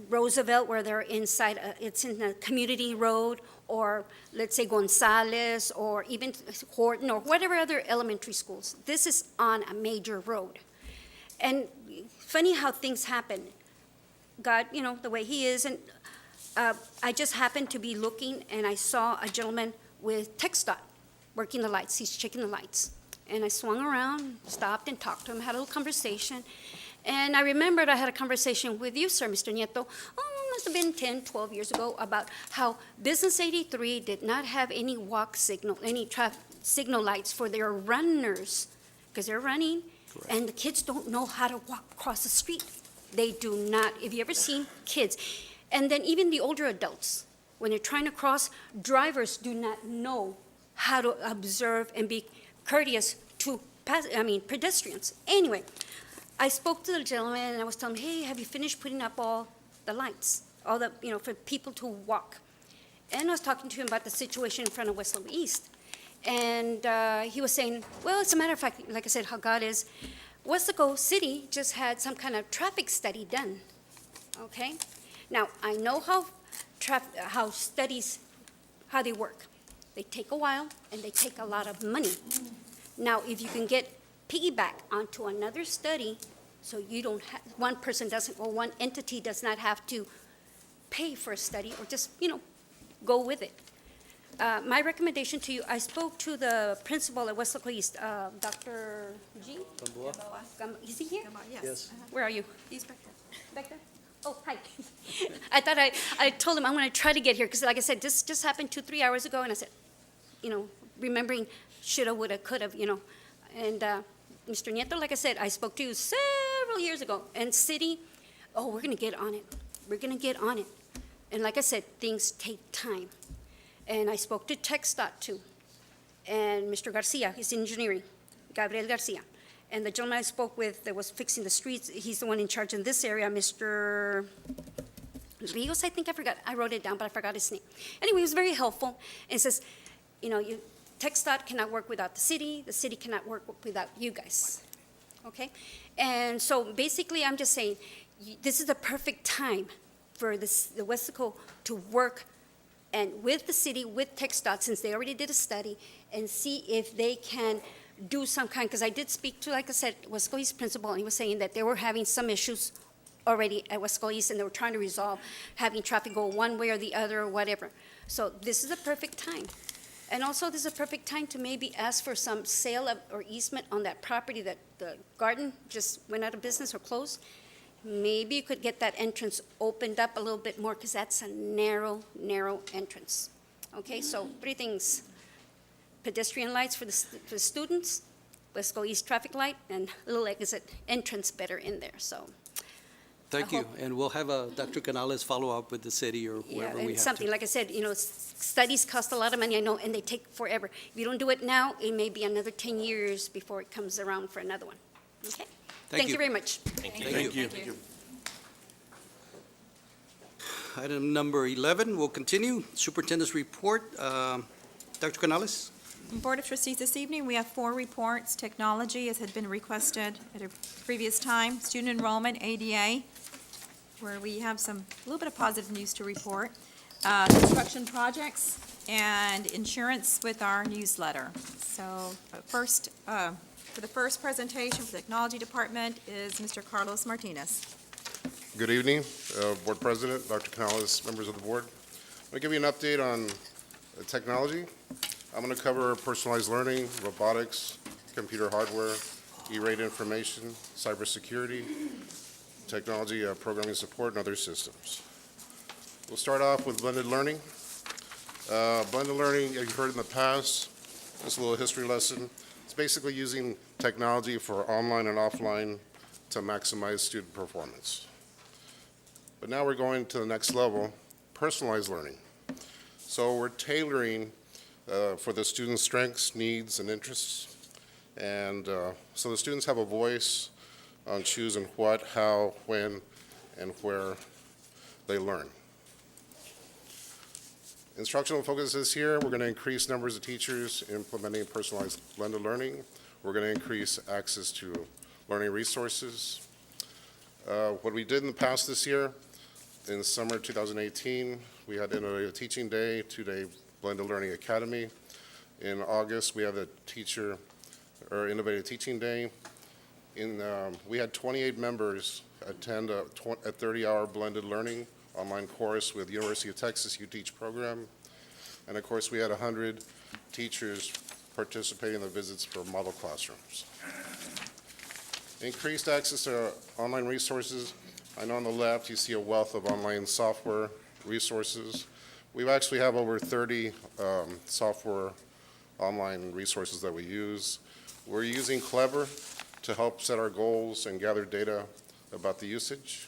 Roosevelt where they're inside, it's in a community road, or let's say Gonzales, or even Horton, or whatever other elementary schools. This is on a major road. And funny how things happen. God, the way he is, and I just happened to be looking, and I saw a gentleman with TxDOT working the lights. He's checking the lights. And I swung around, stopped and talked to him, had a little conversation. And I remembered I had a conversation with you, sir, Mr. Nieto, must have been 10, 12 years ago, about how Business 83 did not have any walk signal, any traffic signal lights for their runners, because they're running, and the kids don't know how to walk across the street. They do not. Have you ever seen kids? And then even the older adults, when they're trying to cross, drivers do not know how to observe and be courteous to pedestrians. Anyway, I spoke to the gentleman and I was telling him, hey, have you finished putting up all the lights, for people to walk? And I was talking to him about the situation in front of Weslaco East. And he was saying, well, as a matter of fact, like I said, how God is, Weslaco City just had some kind of traffic study done, okay? Now, I know how studies, how they work. They take a while and they take a lot of money. Now, if you can get piggyback onto another study, so you don't have, one person doesn't, or one entity does not have to pay for a study, or just, go with it. My recommendation to you, I spoke to the principal at Weslaco East, Dr. G. Is he here? Yes. Where are you? He's back there. Back there? Oh, hi. I thought I told him I'm going to try to get here, because like I said, this just happened 2-3 hours ago, and I said, remembering shoulda, woulda, coulda, and Mr. Nieto, like I said, I spoke to you several years ago, and city, we're going to get on it. We're going to get on it. And like I said, things take time. And I spoke to TxDOT too, and Mr. Garcia, he's engineering, Gabriel Garcia. And the gentleman I spoke with that was fixing the streets, he's the one in charge in this area, Mr. Rios, I think, I wrote it down, but I forgot his name. Anyway, he was very helpful, and says, TxDOT cannot work without the city cannot work without you guys, okay? And so basically, I'm just saying, this is the perfect time for the Weslaco to work and with the city, with TxDOT, since they already did a study, and see if they can do some kind, because I did speak to, like I said, Weslaco East principal, and he was saying that they were having some issues already at Weslaco East, and they were trying to resolve having traffic go one way or the other or whatever. So this is a perfect time. And also, this is a perfect time to maybe ask for some sale or easement on that property that the garden just went out of business or closed. Maybe you could get that entrance opened up a little bit more, because that's a narrow entrance. Okay, so 3 things. Pedestrian lights for the students, Weslaco East traffic light, and a little exit entrance better in there, so. Thank you, and we'll have Dr. Canales follow up with the city or whoever we and have something, to. like I said, studies cost a lot of money, I know, and they take forever. If you don't do it now, it may be another 10 years before it comes around for another one, okay? Thank you very much. Thank you. Item number 11, we'll continue. Superintendent's report. Dr. Canales? Board of Trustees, this evening, we have 4 reports. Technology, as had been requested at a previous time. Student enrollment, ADA, where we have a little bit of positive news to report. Construction projects, and insurance with our newsletter. So first, for the first presentation for the Technology Department is Mr. Carlos Martinez. Good evening, Board President, Dr. Canales, members of the board. I'm going to give you an update on technology. I'm going to cover personalized learning, robotics, computer hardware, E-rate information, cybersecurity, technology, programming support, and other systems. We'll start off with blended learning. Blended learning, you've heard in the past, just a little history lesson. It's basically using technology for online and offline to maximize student performance. But now we're going to the next level, personalized learning. So we're tailoring for the students' strengths, needs, and interests. And so the students have a voice on choosing what, how, when, and where they learn. Instructional focus this year, we're going to increase numbers of teachers implementing personalized blended learning. We're going to increase access to learning resources. What we did in the past this year, in summer 2018, we had Innovative Teaching Day, 2-day Blended Learning Academy. In August, we have a Innovative Teaching Day. We had 28 members attend a 30-hour blended learning online course with University of Texas UTeach program. And of course, we had 100 teachers participating in the visits for model classrooms. Increased access to online resources. I know on the left you see a wealth of online software resources. We actually have over 30 software online resources that we use. We're using Clever to help set our goals and gather data about the usage.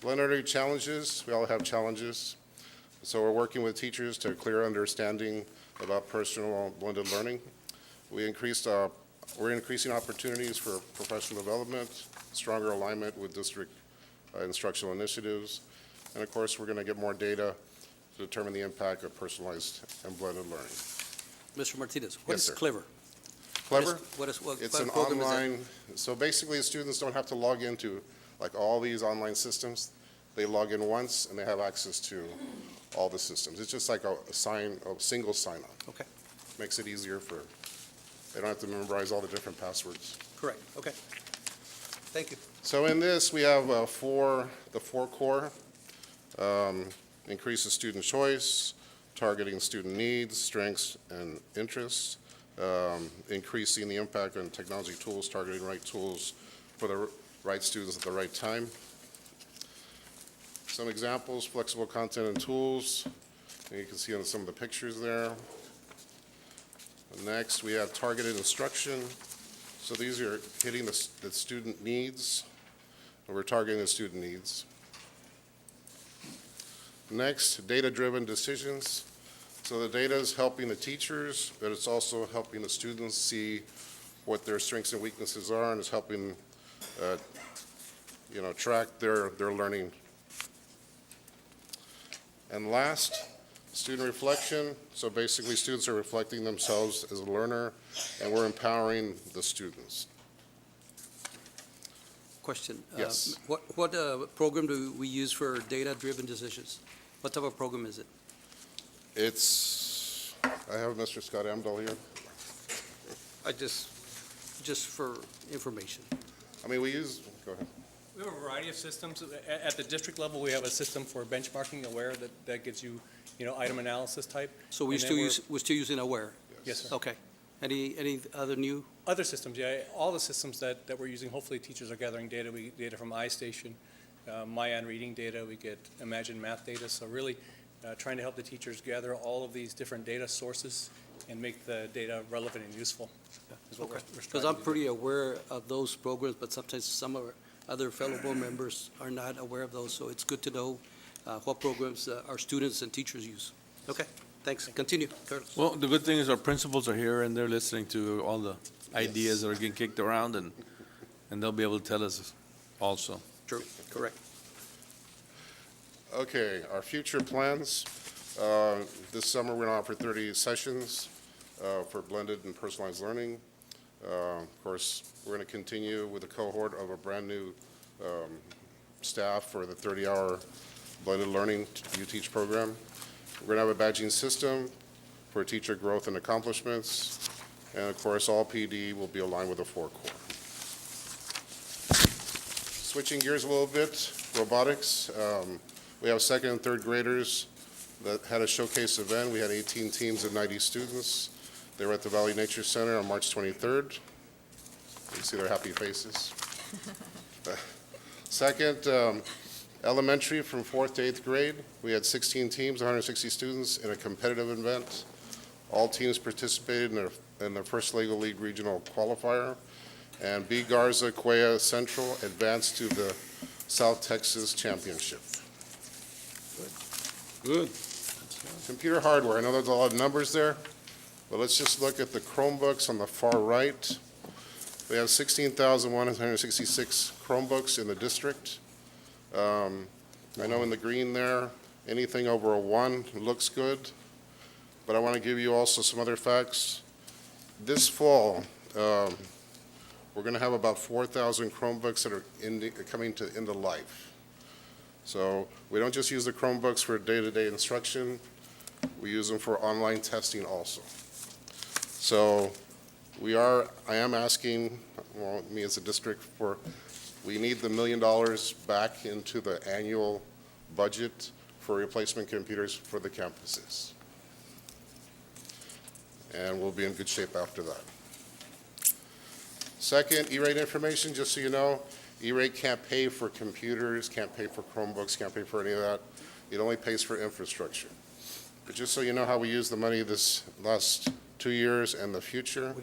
Blended learning challenges, we all have challenges. So we're working with teachers to clear understanding about personal blended learning. We're increasing opportunities for professional development, stronger alignment with district instructional initiatives, and of course, we're going to get more data to determine the impact of personalized and blended learning. Mr. Martinez, what Yes, is sir. Clever? Clever? What It's an program is that? online, so basically students don't have to log into like all these online systems. They log in once and they have access to all the systems. It's just like a single sign-on. Okay, Makes it easier they don't have to memorize all the different passwords. correct, okay. Thank you. So in this, we have the four core, increase the student choice, targeting student needs, strengths, and interests, increasing the impact on technology tools, targeting right tools for the right students at the right time. Some examples, flexible content and tools, and you can see on some of the pictures there. Next, we have targeted instruction. So these are hitting the student needs, and we're targeting the student needs. Next, data-driven decisions. So the data is helping the teachers, but it's also helping the students see what their strengths and weaknesses are, and it's helping, track their learning. And last, student reflection. So basically, students are reflecting themselves as a learner, and we're empowering the students. Question. Yes. What program do we use for data-driven decisions? What type of program is it? I have Mr. Scott Amdahl here. Just for information. Go ahead. We have a variety of systems. At the district level, we have a system for benchmarking, Aware, that gives you, item analysis type. So we're And then still using Aware? Yes, sir. Okay. Any other new? Other systems, yeah. All the systems that we're using, hopefully teachers are gathering data. We get data from iStation, Mayan reading data, we get Imagine Math data. So really trying to help the teachers gather all of these different data sources and make the data relevant and useful. Is what we're Because striving I'm to do. pretty aware of those programs, but sometimes some of our other fellow board members are not aware of those, so it's good to know what programs our students and teachers use. Okay, thanks. Continue, Carlos. Well, the good thing is our principals are here and they're listening to all the ideas that are getting kicked around and they'll be able to tell us also. True, correct. Okay, our future plans. This summer, we're going to offer 30 sessions for blended and personalized learning. Of course, we're going to continue with a cohort of a brand-new staff for the 30-hour blended learning UTeach program. We're going to have a badging system for teacher growth and accomplishments. And of course, all PD will be aligned with the 4 core. Switching gears a little bit, robotics. We have 2nd and 3rd graders that had a showcase event. We had 18 teams of 90 students. They were at the Valley Nature Center on March 23rd. You can see their happy faces. Second, elementary from 4th to 8th grade. We had 16 teams, 160 students in a competitive event. All teams participated in their first Lego League regional qualifier. And B. Garza Cuella Central advanced to the South Texas Championship. Good. Computer hardware, I know there's a lot of numbers there, but let's just look at the Chromebooks on the far right. We have 16,166 Chromebooks in the district. I know in the green there, anything over a 1 looks good, but I want to give you also some other facts. This fall, we're going to have about 4,000 Chromebooks that are coming to end of life. So we don't just use the Chromebooks for day-to-day instruction, we use them for online testing also. So I am asking, well, me as a district, we need the $1 million back into the annual budget for replacement computers for the campuses. And we'll be in good shape after that. Second, E-rate information, just so you know, E-rate can't pay for computers, can't pay for Chromebooks, can't pay for any of that. It only pays for infrastructure. But just so you know how we use the money this last 2 years and the future,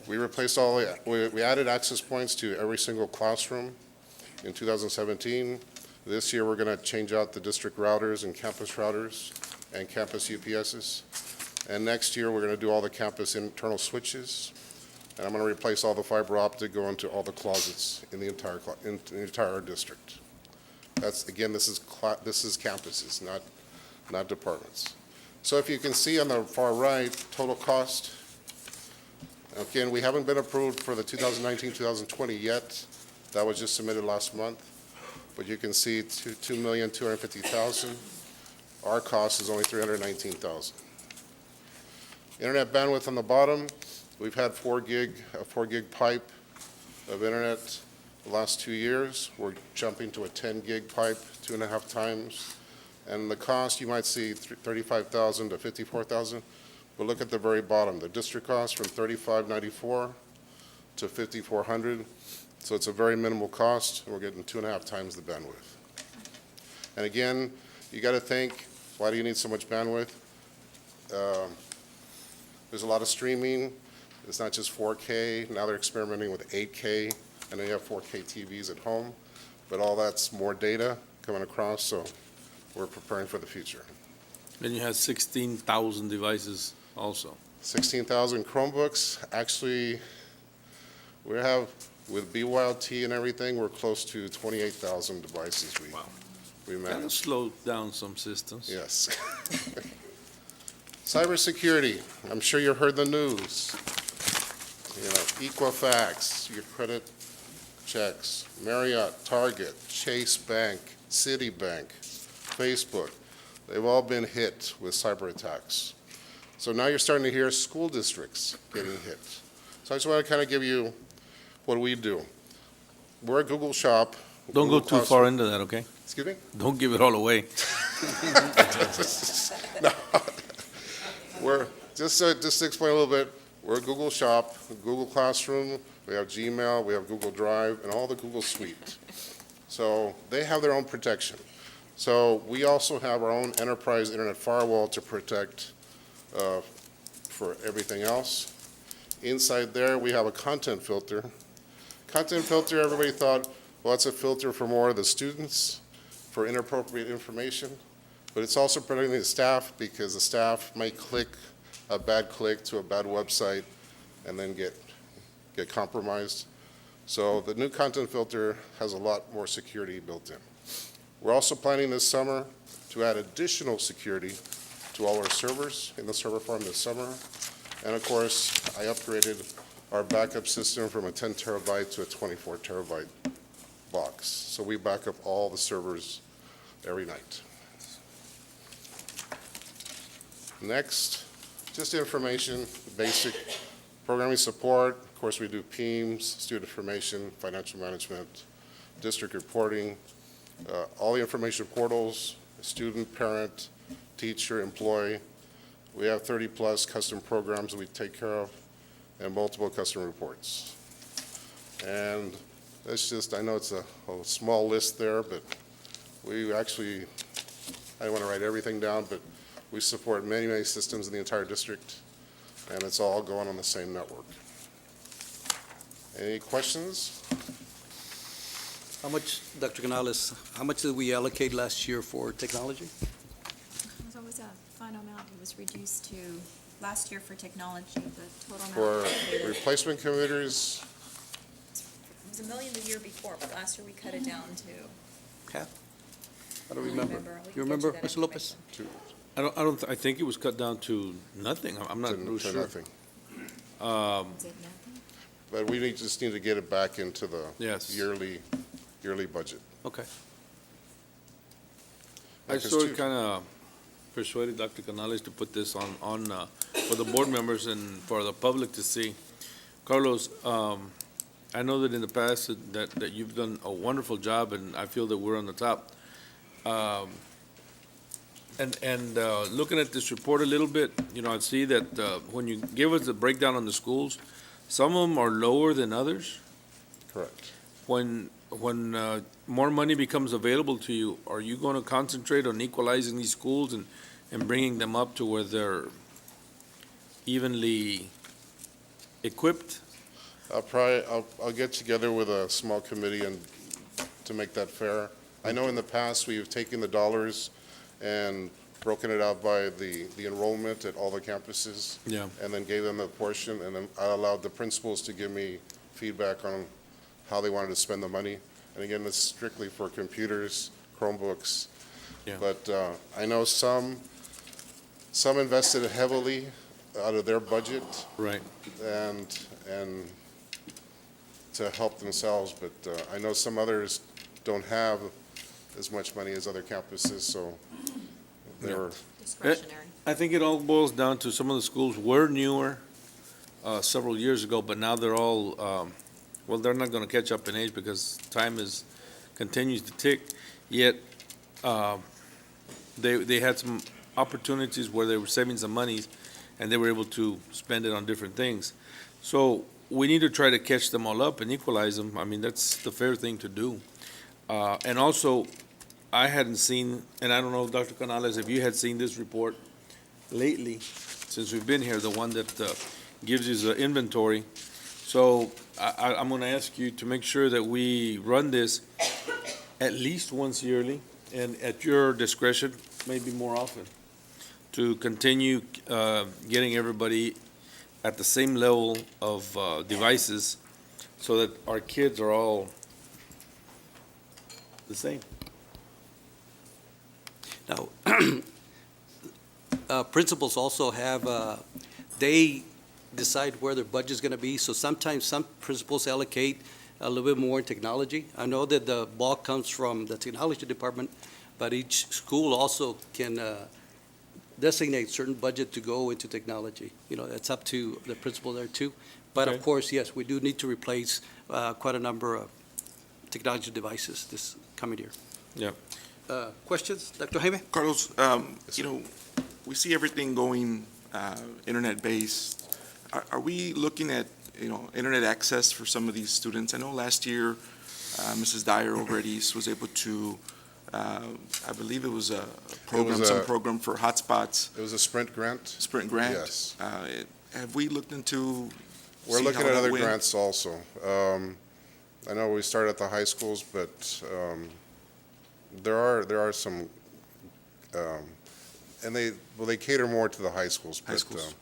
we replaced we added access points to every single classroom in 2017. This year, we're going to change out the district routers and campus routers and campus UPSs. And next year, we're going to do all the campus internal switches. And I'm going to replace all the fiber optic, go into all the closets in the entire district. That's, again, this is campuses, not departments. So if you can see on the far right, total cost. Again, we haven't been approved for the 2019-2020 yet. That was just submitted last month. But you can see $2,250,000. Our cost is only $319,000. Internet bandwidth on the bottom. We've had a 4 gig pipe of internet the last 2 years. We're jumping to a 10 gig pipe 2.5 times. And the cost, you might see $35,000 to $54,000. But look at the very bottom. The district cost from $3,594 to $5,400. So it's a very minimal cost. And we're getting 2.5 times the bandwidth. And again, you got to think, why do you need so much bandwidth? There's a lot of streaming. It's not just 4K. Now they're experimenting with 8K. I know you have 4K TVs at home, but all that's more data coming across, so we're preparing for the future. Then you have 16,000 devices also. 16,000 Chromebooks. Actually, we have, with BYLT and everything, we're close to 28,000 devices we Kind of manage. slowed down some systems. Yes. Cybersecurity. I'm sure you heard the news. You know, Equifax, your credit checks, Marriott, Target, Chase Bank, Citibank, Facebook. They've all been hit with cyber attacks. So now you're starting to hear school districts getting hit. So I just want to kind of give you what we do. We're a Google shop. Don't go Google too far into that, okay? Excuse me? Don't give it all away. No. We're, just to explain a little bit, we're a Google shop, Google Classroom, we have Gmail, we have Google Drive, and all the Google Suite. So they have their own protection. So we also have our own enterprise internet firewall to protect for everything else. Inside there, we have a content filter. Content filter, everybody thought, well, that's a filter for more of the students, for inappropriate information. But it's also protecting the staff because the staff might click a bad click to a bad website and then get compromised. So the new content filter has a lot more security built in. We're also planning this summer to add additional security to all our servers in the server farm this summer. And of course, I upgraded our backup system from a 10 terabyte to a 24 terabyte box. So we back up all the servers every night. Next, just information, basic programming support. Of course, we do PEAMS, student information, financial management, district reporting, all the information portals, student, parent, teacher, employee. We have 30-plus custom programs we take care of and multiple custom reports. And that's just, I know it's a small list there, but we actually, I don't want to write everything down, but we support many, many systems in the entire district, and it's all going on the same network. Any questions? How much, Dr. Canales, how much did we allocate last year for technology? What was that final amount? It was reduced to, last year for technology, the total amount. For allocated- replacement computers, It was $1 million the year before, but last year we cut it down to. Half? I don't remember. We can You get you remember, that Mr. Lopez? information. I think it was cut down to nothing. I'm not real to sure. nothing. Is it nothing? But we just need to get it back into the Yes. yearly budget. Okay. I Like it's sort of two- kind of persuaded Dr. Canales to put this on for the board members and for the public to see. Carlos, I know that in the past that you've done a wonderful job, and I feel that we're on the top. And looking at this report a little bit, I see that when you give us the breakdown on the schools, some of them are lower than others. Correct. When more money becomes available to you, are you going to concentrate on equalizing these schools and bringing them up to where they're evenly equipped? I'll get together with a small committee and to make that fair. I know in the past, we've taken the dollars and broken it out by the enrollment at all the campuses. Yeah. And then gave them a portion, and then I allowed the principals to give me feedback on how they wanted to spend the money. And again, this is strictly for computers, Chromebooks. Yeah. But I know some invested heavily out of their budget Right. and to help themselves, but I know some others don't have as much money as other campuses, so they're, Discretionary. I think it all boils down to some of the schools were newer several years ago, but now they're all, well, they're not going to catch up in age because time continues to tick. Yet, they had some opportunities where they were saving some money and they were able to spend it on different things. So we need to try to catch them all up and equalize them. I mean, that's the fair thing to do. And also, I hadn't seen, and I don't know, Dr. Canales, if you had seen this report lately, since we've been here, the one that gives you the inventory. So I'm going to ask you to make sure that we run this at least once yearly, and at your discretion, maybe more often, to continue getting everybody at the same level of devices so that our kids are all the same. Now, principals also have, they decide where their budget's going to be, so sometimes some principals allocate a little bit more in technology. I know that the bulk comes from the technology department, but each school also can designate certain budget to go into technology. It's up to the principal there too. But of Okay. course, yes, we do need to replace quite a number of technology devices this coming year. Yeah. Questions, Dr. Jaime? Carlos, we see everything going internet-based. Are we looking at, internet access for some of these students? I know last year, Mrs. Dyer over at East was able to, I believe it was a program, some program for hotspots, it was a Sprint grant. Sprint grant. Yes. Have we looked into? We're see looking how at that other went? grants also. I know we started at the high schools, but there are some, and they cater more to the high schools. High but, schools.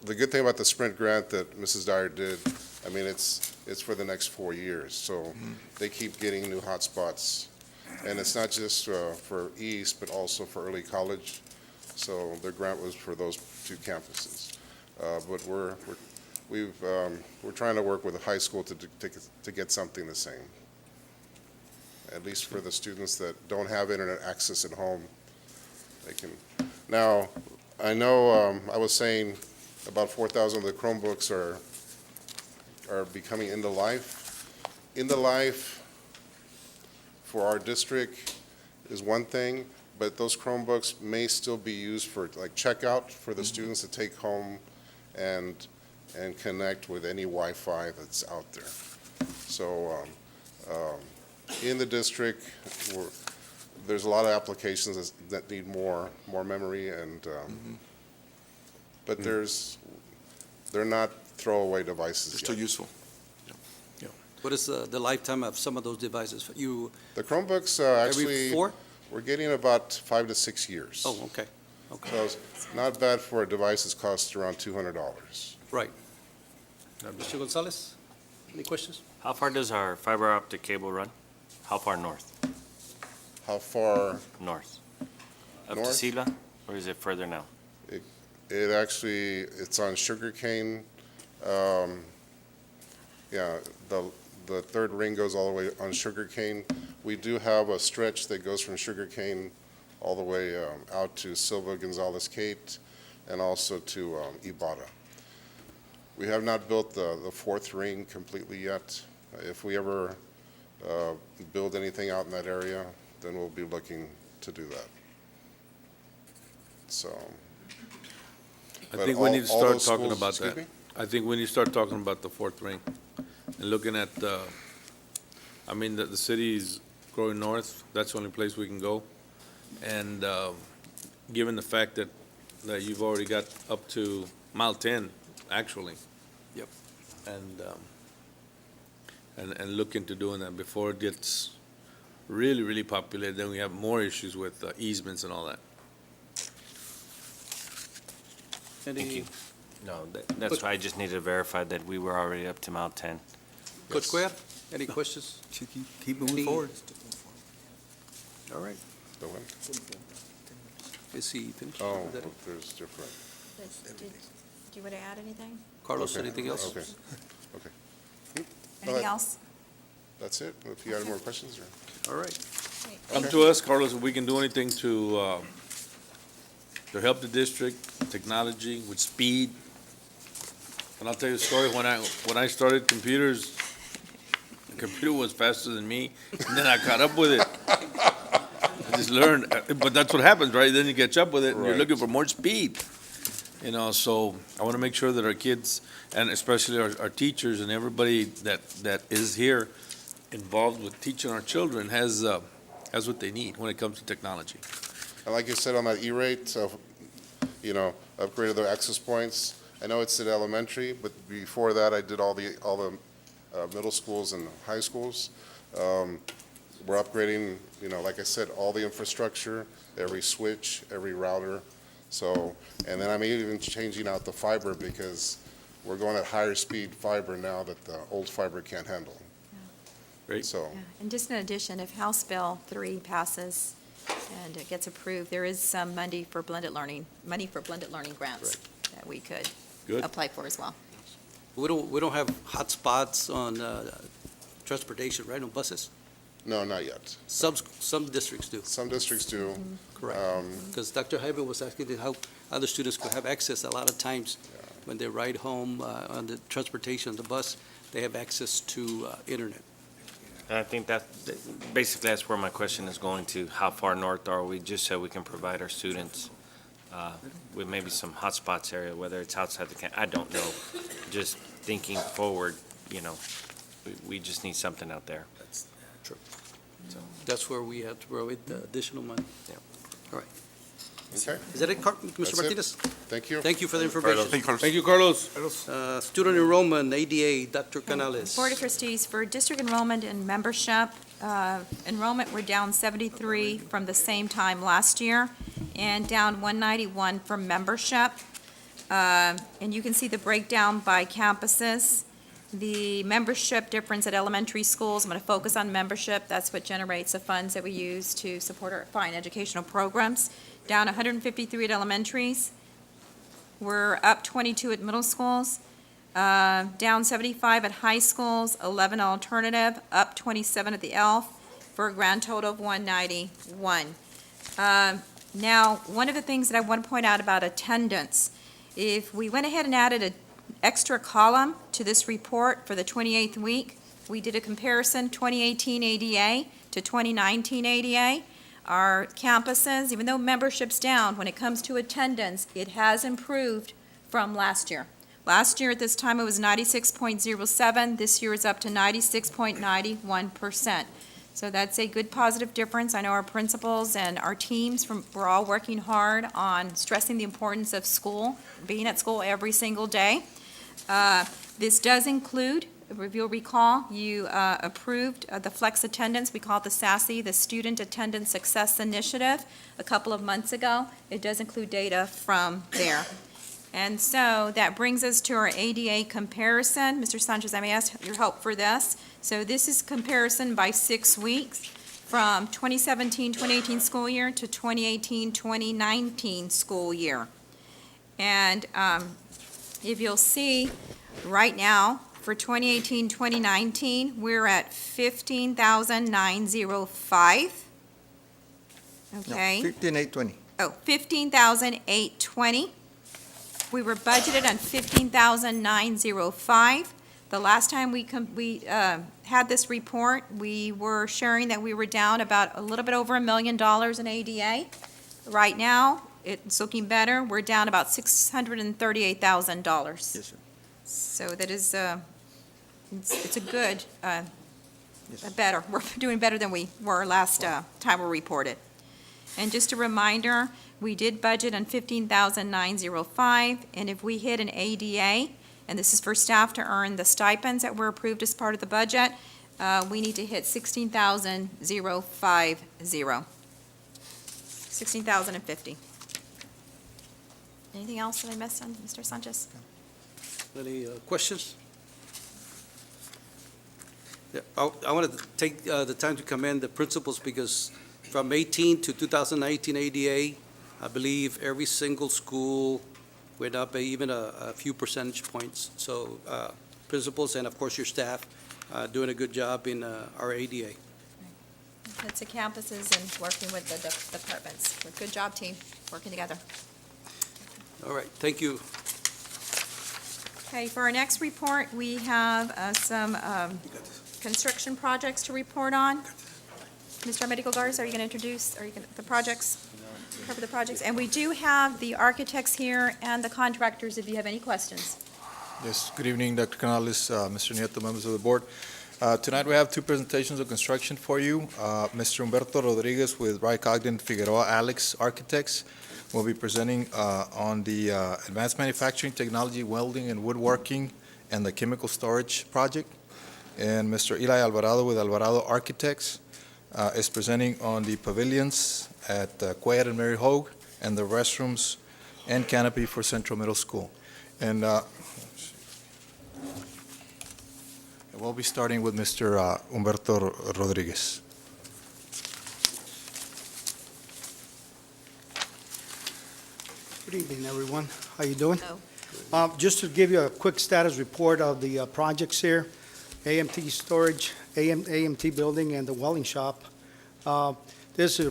The good thing about the Sprint grant that Mrs. Dyer did, I mean, it's for the next 4 years, so they keep getting new hotspots. And it's not just for East, but also for early college. So the grant was for those 2 campuses. But we're trying to work with the high school to get something the same. At least for the students that don't have internet access at home, they can. Now, I know I was saying about 4,000 of the Chromebooks are becoming end of life. End of life for our district is one thing, but those Chromebooks may still be used for like checkout for the students to take home and connect with any Wi-Fi that's out there. So in the district, there's a lot of applications that need more memory, and but they're not throwaway devices They're still yet. useful. What is the lifetime of some of those devices? You, The Chromebooks every actually, 4? we're getting about 5 to 6 years. Oh, okay, okay, So it's not bad for a device that costs around $200. right. Mr. Gonzalez, any questions? How far does our fiber optic cable run? How far north? How far? North? Up to North? Sila, or is it further now? It actually, it's on sugarcane. Yeah, the third ring goes all the way on sugarcane. We do have a stretch that goes from sugarcane all the way out to Silva Gonzalez Kate and also to Ibarra. We have not built the fourth ring completely yet. If we ever build anything out in that area, then we'll be looking to do that. So. I but think we need to all start those talking schools- about excuse that. me? I think we need to start talking about the fourth ring and looking at, I mean, the city's growing north, that's the only place we can go. And given the fact that you've already got up to mile 10, actually. Yep. And look into doing that before it gets really, really populated, then we have more issues with easements and all that. Any, No, that's why I just needed to verify that we were already up to Mount 10. Coach Cuellar, any questions? Keep Any- moving forward. All right, The one? is he finished? Oh, Is that it? there's different. Do you want to add anything? Carlos, Okay, anything else? Okay, okay. Anything ahead. else? That's it. If you have more questions, or? All right. Come to us, Carlos, if we can do anything to help the district, technology, with speed. And I'll tell you a story, when I started computers, the computer was faster than me, and then I caught up with it. I just learned, but that's what happens, right? Then you catch up with it, and you're Right. looking for more speed. You know, so I want to make sure that our kids, and especially our teachers and everybody that is here involved with teaching our children has what they need when it comes to technology. And like you said on that E-rate, upgraded their access points. I know it's at elementary, but before that, I did all the middle schools and high schools. We're upgrading, like I said, all the infrastructure, every switch, every router. So, and then I'm even changing out the fiber because we're going at higher speed fiber now that the old fiber can't handle. Great. So, Yeah. And just in addition, if House Bill 3 passes and it gets approved, there is some money for blended learning grants that we could Good. apply for as well. We don't have hot spots on transportation, right, on buses? no, not yet. Some districts do, Some districts do. correct. Because Dr. Hyman was asking how other students could have access. A lot of times, when they ride home on the transportation, the bus, they have access to internet. And I think basically that's where my question is going to. How far north are we, just so we can provide our students with maybe some hotspots area, whether it's outside the I don't know. Just thinking forward, we just need something out there. That's where we have to provide the additional money. Okay, Is that it, That's Mr. it. Martinez? thank you. Thank you for the information. Thank you, Carlos. Student enrollment, ADA, Dr. Canales. Board of Trustees, for district enrollment and membership, enrollment, we're down 73 from the same time last year, and down 191 from membership. And you can see the breakdown by campuses. The membership difference at elementary schools, I'm going to focus on membership. That's what generates the funds that we use to support our fine educational programs. Down 153 at elementaries. We're up 22 at middle schools. Down 75 at high schools, 11 alternative, up 27 at the ELF, for a grand total of 191. Now, one of the things that I want to point out about attendance, if we went ahead and added an extra column to this report for the 28th week, we did a comparison, 2018 ADA to 2019 ADA. Our campuses, even though membership's down, when it comes to attendance, it has improved from last year. Last year at this time, it was 96.07. This year it's up to 96.91%. So that's a good positive difference. I know our principals and our teams we're all working hard on stressing the importance of school, being at school every single day. This does include, if you'll recall, you approved the flex attendance. We call it the SASE, the Student Attendance Success Initiative, a couple of months ago. It does include data from there. And so that brings us to our ADA comparison. Mr. Sanchez, I may ask your help for this. So this is comparison by 6 weeks from 2017-2018 school year to 2018-2019 school year. And if you'll see, right now, for 2018-2019, we're at 15,905. Okay? 15,820. Oh, 15,820. We were budgeted on 15,905. The last time we had this report, we were sharing that we were down about a little bit over $1 million in ADA. Right now, it's looking better. We're down about $638,000. Yes, sir. So that is, it's a good, better. We're doing better than we were last time we reported. And just a reminder, we did budget on 15,905, and if we hit an ADA, and this is for staff to earn the stipends that were approved as part of the budget, we need to hit 16,050. 16,050. Anything else that I missed on, Mr. Sanchez? Any questions? Yeah, I want to take the time to commend the principals because from 18 to 2019 ADA, I believe every single school went up even a few percentage points. So principals and, of course, your staff doing a good job in our ADA. It's the campuses and working with the departments. Good job, team, working together. All right, thank you. Okay, for our next report, we have some construction projects to report on. Mr. Medical Guards, are you going to introduce, the projects, cover the projects? And we do have the architects here and the contractors if you have any questions. Yes, good evening, Dr. Canales, Mr. Nieto, members of the board. Tonight we have two presentations of construction for you. Mr. Humberto Rodriguez with Wright Ogden Figueroa Alex Architects will be presenting on the advanced manufacturing technology, welding and woodworking, and the chemical storage project. And Mr. Eli Alvarado with Alvarado Architects is presenting on the pavilions at Cuellar and Mary Hogue and the restrooms and canopy for Central Middle School. And we'll be starting with Mr. Humberto Rodriguez. Good evening, everyone. How you doing? Hello. Just to give you a quick status report of the projects here, AMT storage, AMT building, and the welding shop. This is a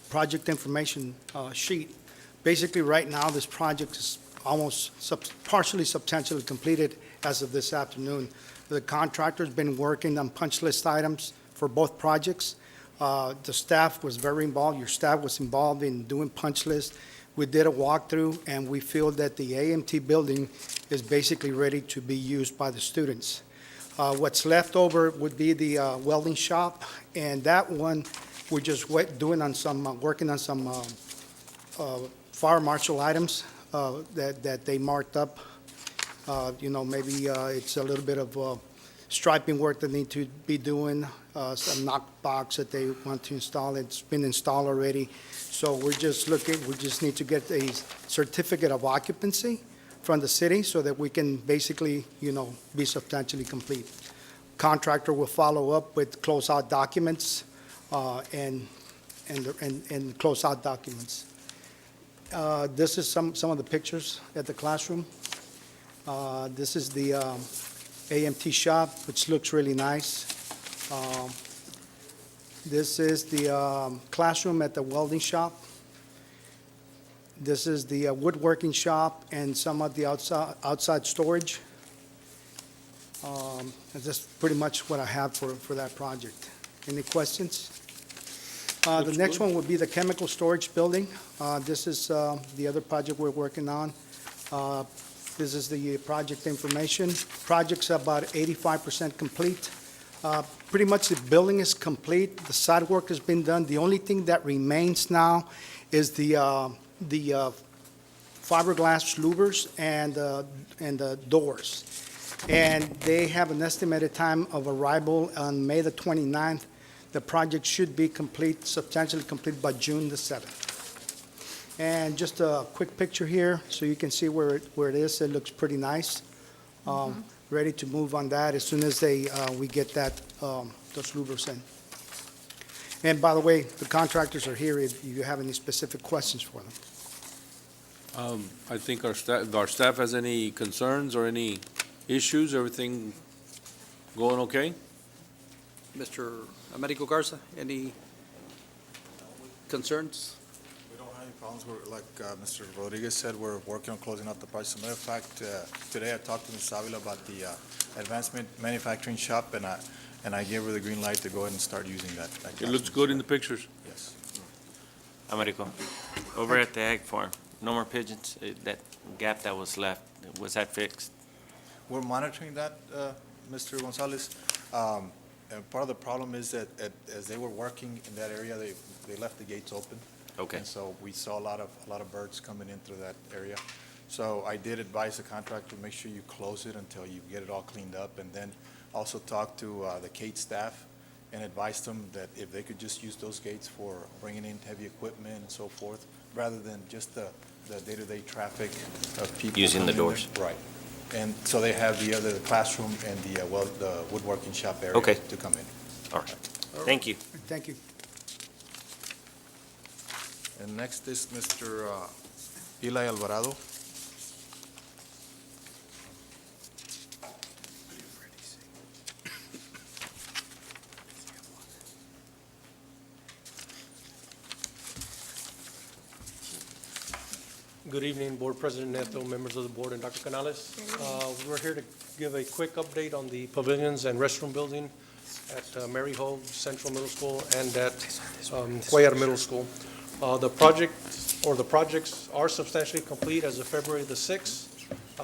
project information sheet. Basically, right now, this project is almost partially substantially completed as of this afternoon. The contractor's been working on punch list items for both projects. The staff was very involved. Your staff was involved in doing punch lists. We did a walkthrough, and we feel that the AMT building is basically ready to be used by the students. What's left over would be the welding shop, and that one, we're just working on some fire marshal items that they marked up. Maybe it's a little bit of striping work that need to be doing, some knock box that they want to install. It's been installed already. So we just need to get a certificate of occupancy from the city so that we can basically, be substantially complete. Contractor will follow up with closeout documents and closeout documents. This is some of the pictures at the classroom. This is the AMT shop, which looks really nice. This is the classroom at the welding shop. This is the woodworking shop and some of the outside storage. And that's pretty much what I have for that project. Any questions? The Looks next good. one would be the chemical storage building. This is the other project we're working on. This is the project information. Project's about 85% complete. Pretty much the building is complete. The side work has been done. The only thing that remains now is the fiberglass louvers and the doors. And they have an estimated time of arrival on May the 29th. The project should be complete, substantially complete by June the 7th. And just a quick picture here, so you can see where it is. It looks pretty nice. Ready to move on that as soon as we get those louvers in. And by the way, the contractors are here if you have any specific questions for them. I think our staff has any concerns or any issues? Everything going okay? Mr. Americo Garza, any concerns? We don't have any problems. We're, like Mr. Rodriguez said, we're working on closing out the project. As a matter of fact, today I talked to Ms. Avila about the advanced manufacturing shop, and I gave her the green light to go ahead and start using that. It looks good in the pictures. Yes. Americo, over at the ag farm, no more pigeons? That gap that was left, was that fixed? We're monitoring that, Mr. Gonzalez. And part of the problem is that as they were working in that area, they left the gates open. Okay. And so we saw a lot of birds coming in through that area. So I did advise the contractor, make sure you close it until you get it all cleaned up, and then also talk to the Kate staff and advise them that if they could just use those gates for bringing in heavy equipment and so forth, rather than just the day-to-day traffic of people. Using the coming in doors. there. Right. And so they have the classroom and the woodworking shop area Okay. to come in. All right. Thank you. Thank you. And next is Mr. Eli Alvarado. Good evening, Board President Neto, members of the board, and Dr. Canales. We're here to give a quick update on the pavilions and restroom building at Mary Hogue Central Middle School and at Cuellar Middle School. The projects are substantially complete as of February the 6th.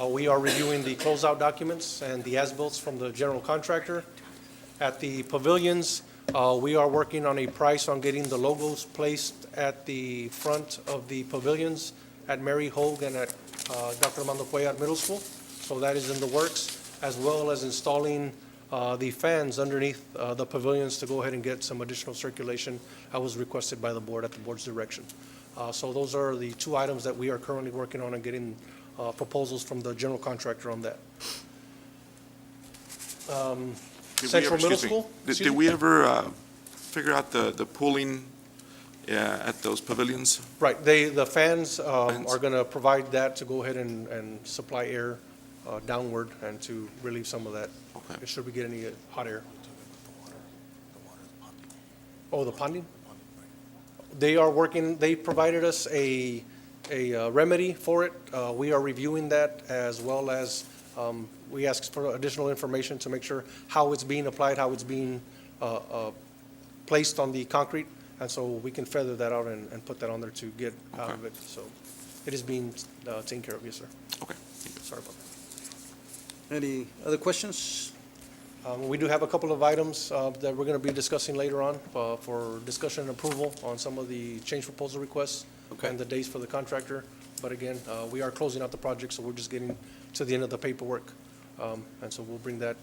We are reviewing the closeout documents and the as-bills from the general contractor. At the pavilions, we are working on a price on getting the logos placed at the front of the pavilions at Mary Hogue and at Dr. Armando Cuellar Middle School. So that is in the works, as well as installing the fans underneath the pavilions to go ahead and get some additional circulation. That was requested by the board at the board's direction. So those are the two items that we are currently working on and getting proposals from the general contractor on that. Central Middle School? Did we ever figure out the pooling at those pavilions? Right, the fans are going to provide that to go ahead and supply air downward and to relieve some of that. Okay. Should we get any hot air? Oh, the ponding? They are working, they provided us a remedy for it. We are reviewing that, as well as we asked for additional information to make sure how it's being applied, how it's being placed on the concrete. And so we can feather that out and put that on there to get out of it. So it is being taken care of, yes, sir. Okay. Sorry about that. Any other questions? We do have a couple of items that we're going to be discussing later on for discussion and approval on some of the change proposal requests and the dates for the contractor. But again, we are closing out the project, so we're just getting to the end of the paperwork. And so we'll bring that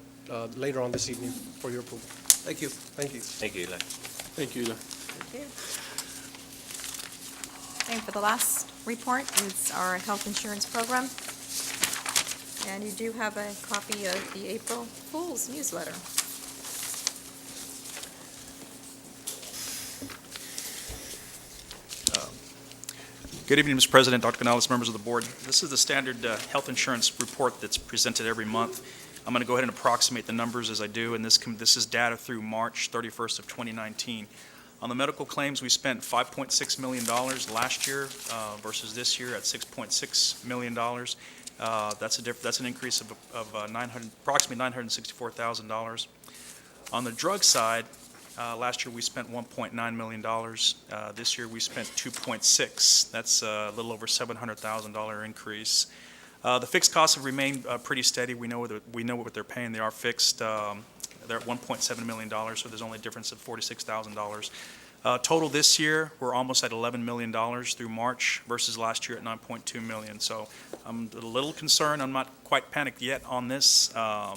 later on this evening for your approval. Thank you. Thank you. Thank you, Eli. Thank you, Eli. And for the last report is our health insurance program. And you do have a copy of the April Fool's newsletter. Good evening, Mr. President, Dr. Canales, members of the board. This is the standard health insurance report that's presented every month. I'm going to go ahead and approximate the numbers as I do, and this is data through March 31st of 2019. On the medical claims, we spent $5.6 million last year versus this year at $6.6 million. That's an increase of approximately $964,000. On the drug side, Last year, we spent $1.9 million. This year, we spent 2.6. That's a little over $700,000 increase. The fixed costs have remained pretty steady. We know what they're paying. They are fixed. They're at $1.7 million, so there's only a difference of $46,000. Total this year, we're almost at $11 million through March versus last year at $9.2 million. So I'm a little concerned. I'm not quite panicked yet on this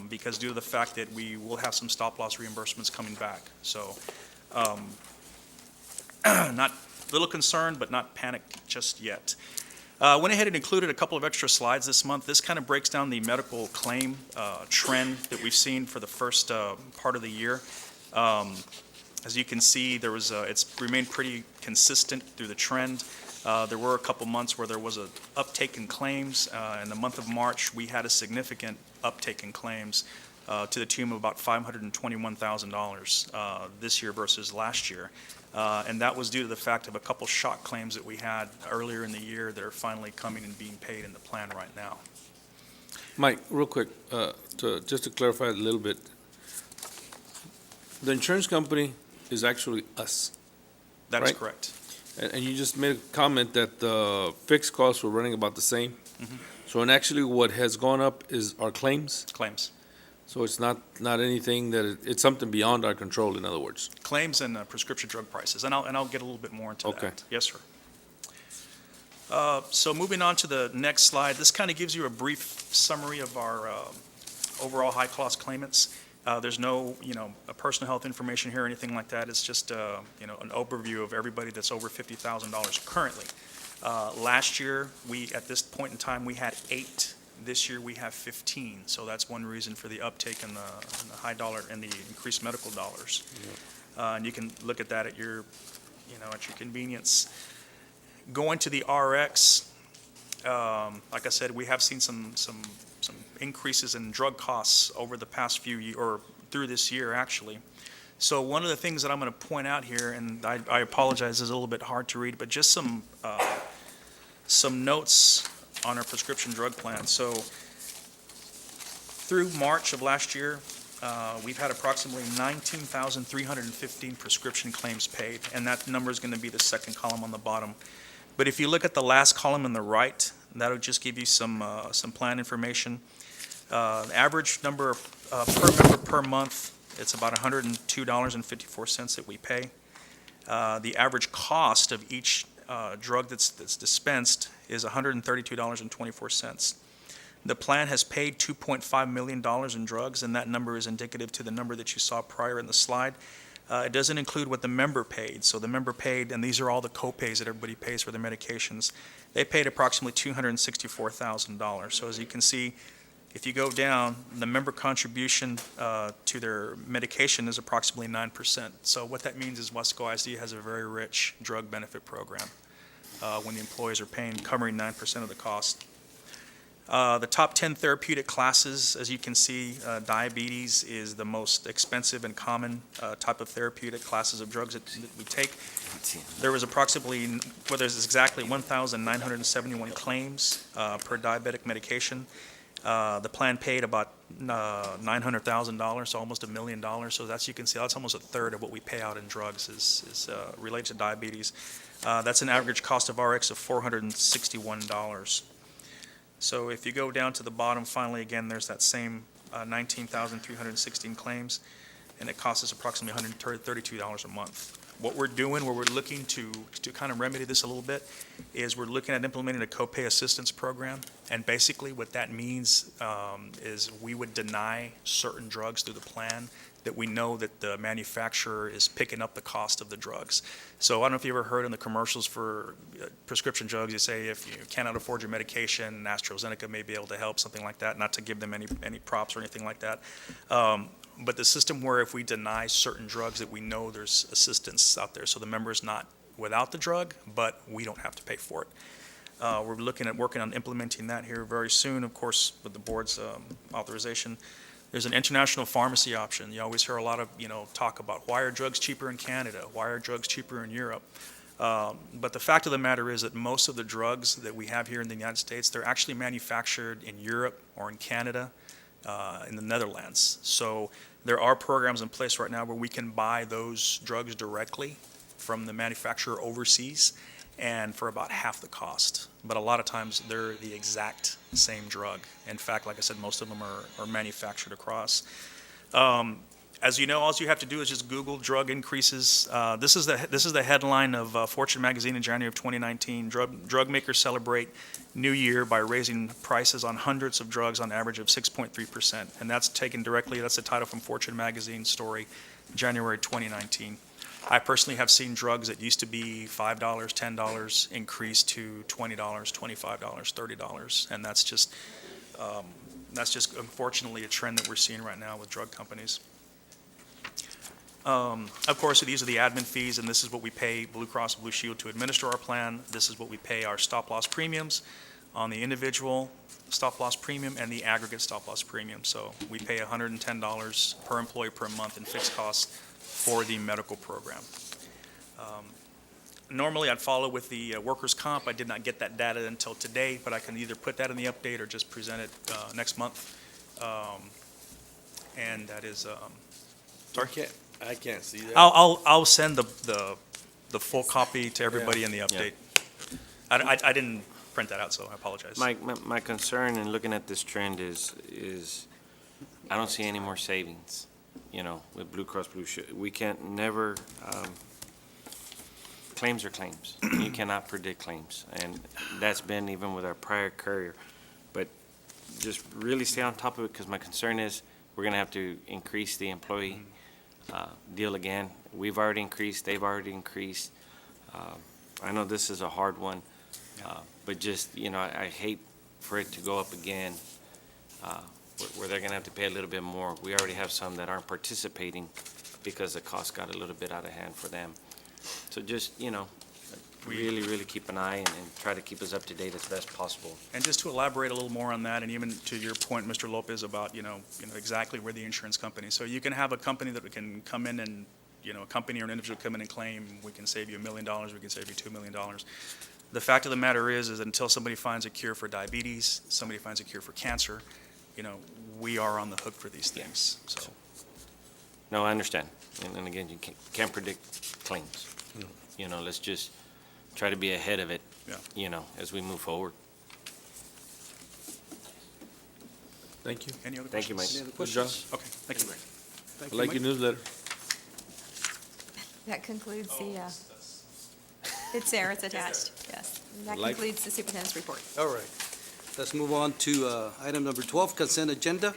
because due to the fact that we will have some stop-loss reimbursements coming back. So not a little concerned, but not panicked just yet. Went ahead and included a couple of extra slides this month. This kind of breaks down the medical claim trend that we've seen for the first part of the year. As you can see, it's remained pretty consistent through the trend. There were a couple months where there was an uptake in claims. In the month of March, we had a significant uptake in claims to the tune of about $521,000 this year versus last year. And that was due to the fact of a couple shock claims that we had earlier in the year that are finally coming and being paid in the plan right now. Mike, real quick, just to clarify a little bit, the insurance company is actually us. That is Right. correct. And you just made a comment that the fixed costs were running about the same. Mhm. So, and actually what has gone up is our claims. Claims. So it's not anything it's something beyond our control, in other words. Claims and prescription drug prices, and I'll get a little bit more into Okay. that. Yes, sir. So moving on to the next slide, this kind of gives you a brief summary of our overall high-cost claimants. There's no, a personal health information here or anything like that. It's just, an overview of everybody that's over $50,000 currently. Last year, at this point in time, we had 8. This year, we have 15. So that's one reason for the uptake in the high dollar and the increased medical dollars. And you can look at that at your convenience. Going to the RX, like I said, we have seen some increases in drug costs over the past few years, or through this year, actually. So one of the things that I'm going to point out here, and I apologize, it's a little bit hard to read, but just some notes on our prescription drug plan. So through March of last year, we've had approximately 19,315 prescription claims paid, and that number is going to be the second column on the bottom. But if you look at the last column on the right, that'll just give you some plan information. Average number per member per month, it's about $102.54 that we pay. The average cost of each drug that's dispensed is $132.24. The plan has paid $2.5 million in drugs, and that number is indicative to the number that you saw prior in the slide. It doesn't include what the member paid. So the member paid, and these are all the co-pays that everybody pays for their medications. They paid approximately $264,000. So as you can see, if you go down, the member contribution to their medication is approximately 9%. So what that means is Weslaco ISD has a very rich drug benefit program when the employees are covering 9% of the cost. The top 10 therapeutic classes, as you can see, diabetes is the most expensive and common type of therapeutic classes of drugs that we take. There was approximately, there's exactly 1,971 claims per diabetic medication. The plan paid about $900,000, so almost $1 million. So that's, you can see, that's almost a third of what we pay out in drugs is related to diabetes. That's an average cost of RX of $461. So if you go down to the bottom, finally, again, there's that same 19,316 claims, and it costs us approximately $132 a month. What we're doing, where we're looking to kind of remedy this a little bit, is we're looking at implementing a copay assistance program. And basically what that means is we would deny certain drugs through the plan that we know that the manufacturer is picking up the cost of the drugs. So I don't know if you ever heard in the commercials for prescription drugs, you say if you cannot afford your medication, AstraZeneca may be able to help, something like that, not to give them any props or anything like that. But the system where if we deny certain drugs that we know there's assistance out there, so the member is not without the drug, but we don't have to pay for it. We're looking at working on implementing that here very soon, of course, with the board's authorization. There's an international pharmacy option. You always hear a lot of, talk about why are drugs cheaper in Canada? Why are drugs cheaper in Europe? But the fact of the matter is that most of the drugs that we have here in the United States, they're actually manufactured in Europe or in Canada. in the Netherlands. So there are programs in place right now where we can buy those drugs directly from the manufacturer overseas and for about half the cost. But a lot of times they're the exact same drug. In fact, like I said, most of them are manufactured across. As you know, all you have to do is just Google drug increases. This is the headline of Fortune magazine in January of 2019. Drug makers celebrate New Year by raising prices on hundreds of drugs on average of 6.3%. And that's taken directly, that's the title from Fortune magazine story, January 2019. I personally have seen drugs that used to be $5, $10 increase to $20, $25, $30. And that's just unfortunately a trend that we're seeing right now with drug companies. Of course, these are the admin fees, and this is what we pay Blue Cross Blue Shield to administer our plan. This is what we pay our stop-loss premiums on the individual stop-loss premium and the aggregate stop-loss premium. So we pay $110 per employee per month in fixed costs for the medical program. Normally, I'd follow with the workers' comp. I did not get that data until today, but I can either put that in the update or just present it next month. And that is, sorry? I can't see that. I'll send the full copy to everybody in the update. I didn't print that out, so I apologize. My concern in looking at this trend is I don't see any more savings, with Blue Cross Blue Shield. We can't never, claims are claims. You cannot predict claims, and that's been even with our prior carrier. But just really stay on top of it, because my concern is we're gonna have to increase the employee deal again. We've already increased, they've already increased. I know this is a hard one, but just, I hate for it to go up again, where they're gonna have to pay a little bit more. We already have some that aren't participating because the cost got a little bit out of hand for them. So just, really, really keep an eye and try to keep us up to date as best possible. And just to elaborate a little more on that, and even to your point, Mr. Lopez, about, exactly where the insurance company. So you can have a company that can come in and, a company or an individual come in and claim, we can save you $1 million, we can save you $2 million. The fact of the matter is that until somebody finds a cure for diabetes, somebody finds a cure for cancer, we are on the hook for these things, so. No, I understand. And again, you can't predict claims. Let's just try to be ahead of it, as we move forward. Thank you. Any other Thank you, questions? Mike. Any other Good job. questions? Okay, thank you. Thank I you, like Mike. your newsletter. That concludes it's there, it's attached, yes. That Like- concludes the superintendent's report. All right. Let's move on to item number 12, consent agenda.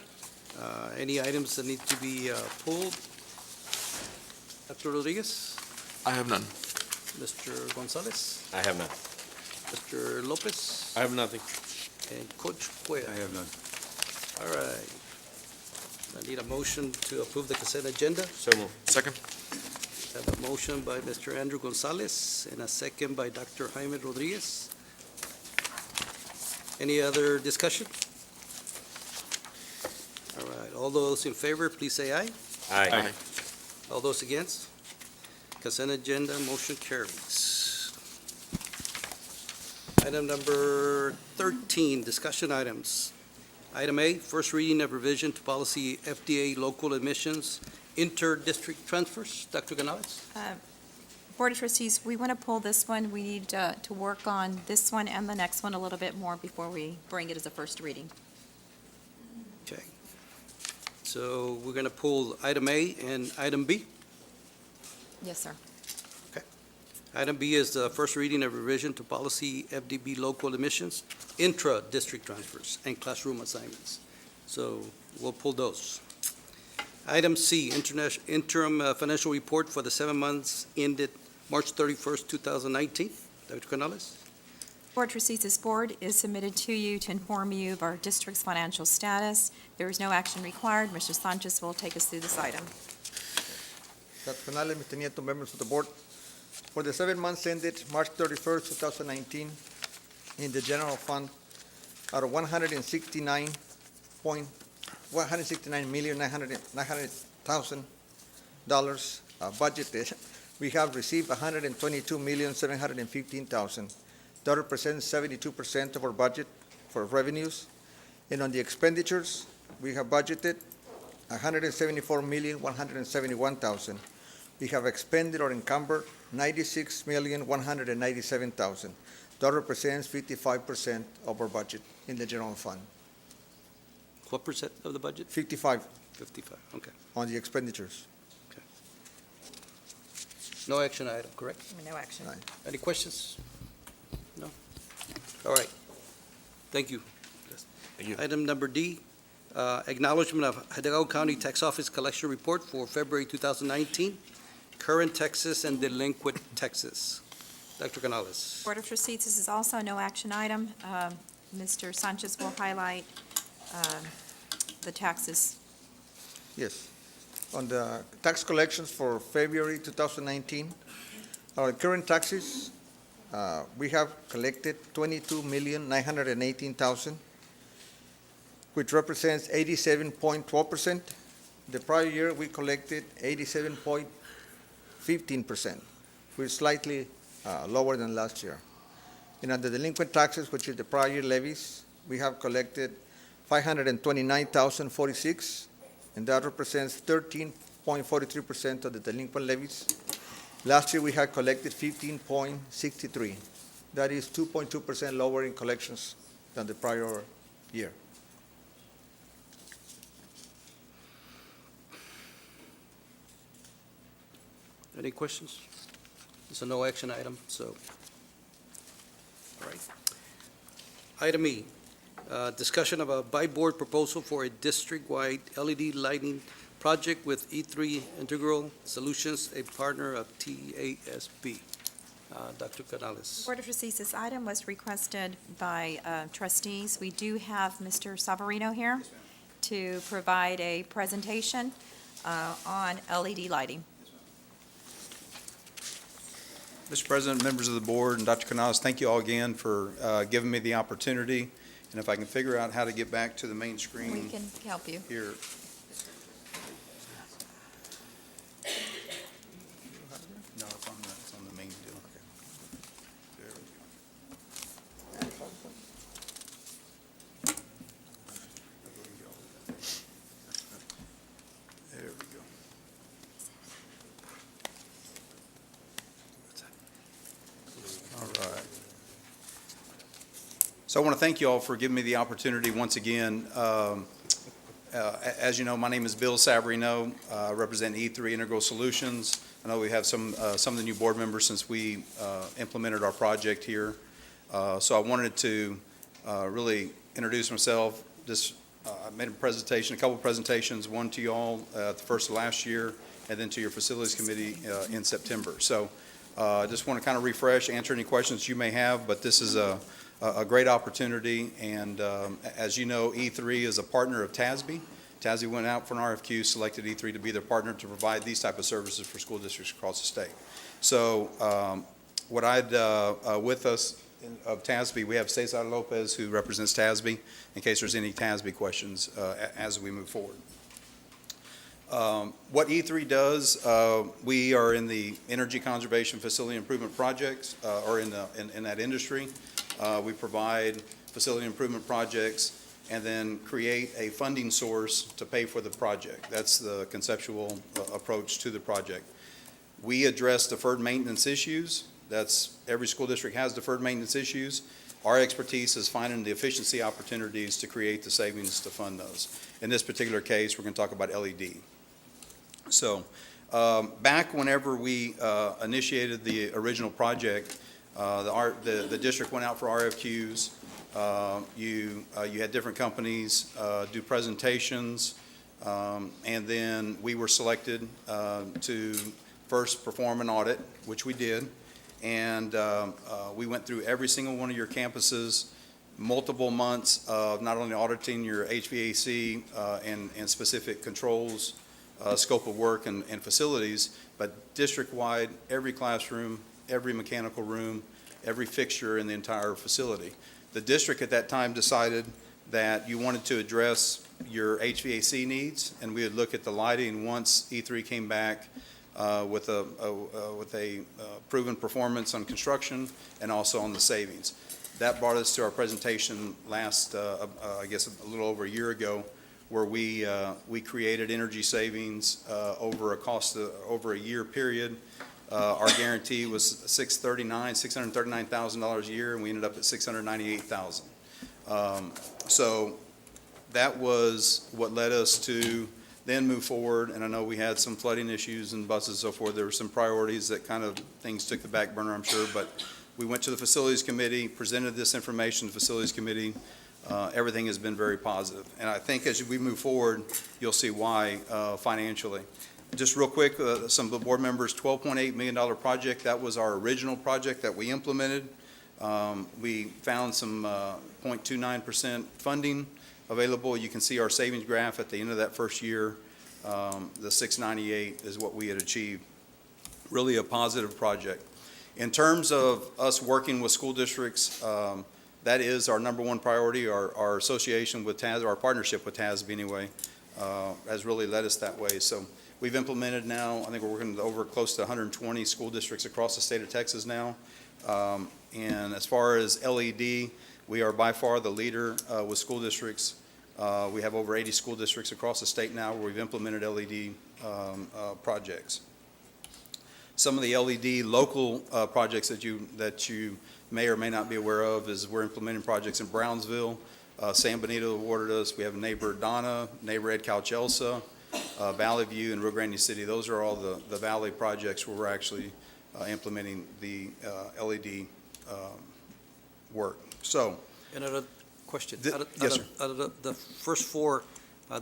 Any items that need to be pulled? Dr. Rodriguez? I have none. Mr. Gonzalez? I have none. Mr. Lopez? I have nothing. And Coach Cuellar? I have none. All right. I need a motion to approve the consent agenda. So moved. Second? I have a motion by Mr. Andrew Gonzalez and a second by Dr. Jaime Rodriguez. Any other discussion? All right, all those in favor, please say aye. Aye. All those against? Consent agenda, motion carries. Item number 13, discussion items. Item A, first reading of revision to policy FDA local admissions, inter-district transfers. Dr. Canales? Board of Trustees, we want to pull this one. We need to work on this one and the next one a little bit more before we bring it as a first reading. Okay. So we're going to pull item A and item B. Yes, sir. Item B is the first reading of revision to policy FDB local admissions, intra-district transfers, and classroom assignments. So we'll pull those. Item C, interim financial report for the 7 months ended March 31st, 2019. Dr. Canales? Board of Trustees, this board is submitted to you to inform you of our district's financial status. There is no action required. Mr. Sanchez will take us through this item. Dr. Canales, Mr. Nieto, members of the board. For the 7 months ended March 31st, 2019, in the general fund, out of $169,900,000 budgeted, we have received $122,715,000. That represents 72% of our budget for revenues. And on the expenditures, we have budgeted $174,171,000. We have expended or encumbered $96,197,000. That represents 55% of our budget in the general fund. What percent of the budget? 55 55, okay. on the expenditures. No action item, correct? No action. Right. Any questions? No? All right. Thank you. Thank you. Item number D, acknowledgement of Hidalgo County Tax Office Collection Report for February 2019, current taxes and delinquent taxes. Dr. Canales. Board of Trustees, this is also no action item. Mr. Sanchez will highlight the taxes. Yes. On the tax collections for February 2019, our current taxes, we have collected $22,918,000, which represents 87.12%. The prior year, we collected 87.15%, which is slightly lower than last year. And on the delinquent taxes, which is the prior year levies, we have collected $529,046, and that represents 13.43% of the delinquent levies. Last year, we had collected 15.63. That is 2.2% lower in collections than the prior year. Any questions? It's a no action item, so. All right. Item E, discussion of a by-board proposal for a district-wide LED lighting project with E3 Integral Solutions, a partner of TASB. Dr. Canales. Board of Trustees, this item was requested by trustees. We do have Mr. Savarino here to provide a presentation on LED lighting. Mr. President, members of the board, and Dr. Canales, thank you all again for giving me the opportunity. And if I can figure out how to get back to the main screen. We can help you. Here. No, it's on the main deal. There we go. There we go. All right. So I want to thank you all for giving me the opportunity once again. As you know, my name is Bill Savarino. I represent E3 Integral Solutions. I know we have some of the new board members since we implemented our project here. So I wanted to really introduce myself. I made a couple of presentations, one to you all at the first of last year, and then to your facilities committee in September. So I just want to kind of refresh, answer any questions you may have, but this is a great opportunity, and as you know, E3 is a partner of TASB. TASB went out for an RFQ, selected E3 to be their partner to provide these type of services for school districts across the state. So what with us of TASB, we have Cesar Lopez, who represents TASB, in case there's any TASB questions as we move forward. What E3 does, we are in the energy conservation facility improvement projects, or in that industry. We provide facility improvement projects and then create a funding source to pay for the project. That's the conceptual approach to the project. We address deferred maintenance issues. Every school district has deferred maintenance issues. Our expertise is finding the efficiency opportunities to create the savings to fund those. In this particular case, we're going to talk about LED. So back whenever we initiated the original project, the district went out for RFQs. You had different companies do presentations, and then we were selected to first perform an audit, which we did. And we went through every single one of your campuses, multiple months of not only auditing your HVAC and specific controls, scope of work and facilities, but district-wide, every classroom, every mechanical room, every fixture in the entire facility. The district at that time decided that you wanted to address your HVAC needs, and we would look at the lighting once E3 came back with a proven performance on construction and also on the savings. That brought us to our presentation last, I guess, a little over a year ago, where we created energy savings over a year period. Our guarantee was $639,000 a year, and we ended up at $698,000. So that was what led us to then move forward, and I know we had some flooding issues and buses and so forth. There were some priorities that kind of things took the back burner, I'm sure, but we went to the Facilities Committee, presented this information to the Facilities Committee. Everything has been very positive, and I think as we move forward, you'll see why financially. Just real quick, some of the board members, $12.8 million project, that was our original project that we implemented. We found some 0.29% funding available. You can see our savings graph at the end of that first year. The 698 is what we had achieved. Really a positive project. In terms of us working with school districts, that is our number one priority. Our association with TASB, our partnership with TASB anyway, has really led us that way. So we've implemented now, I think we're working over close to 120 school districts across the state of Texas now. And as far as LED, we are by far the leader with school districts. We have over 80 school districts across the state now where we've implemented LED projects. Some of the LED local projects that you may or may not be aware of is we're implementing projects in Brownsville. San Benito awarded us. We have neighbor Donna, neighbor Ed Couch Elsa, Valley View, and Rio Grande City. Those are all the Valley projects where we're actually implementing the LED work. So. Another question. Yes, sir. Out of the first four,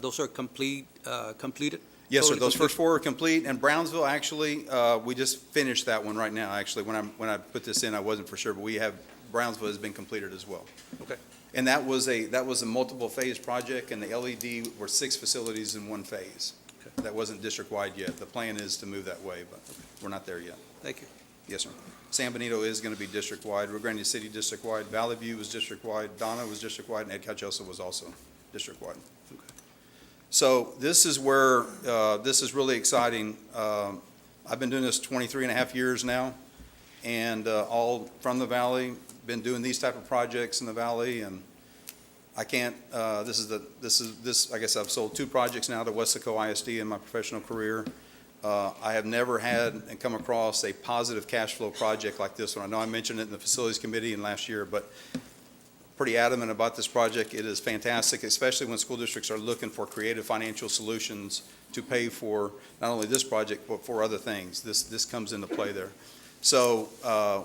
those are completed? Yes, sir. Totally Those complete? first four are complete. And Brownsville, actually, we just finished that one right now. Actually, when I put this in, I wasn't for sure, but Brownsville has been completed as well. Okay. And that was a multiple phase project, and the LED were 6 facilities in one phase. Okay. That wasn't district-wide yet. The plan is to move that way, but we're not there yet. Thank you. Yes, sir. San Benito is going to be district-wide. Rio Grande City district-wide. Valley View was district-wide. Donna was district-wide, and Ed Cachosa was also district-wide. Okay. So this is where this is really exciting. I've been doing this 23 and a half years now, and all from the Valley. Been doing these type of projects in the Valley, and I can't. I guess I've sold 2 projects now to Weslaco ISD in my professional career. I have never had and come across a positive cash flow project like this one. I know I mentioned it in the Facilities Committee and last year, but pretty adamant about this project. It is fantastic, especially when school districts are looking for creative financial solutions to pay for not only this project, but for other things. This comes into play there. So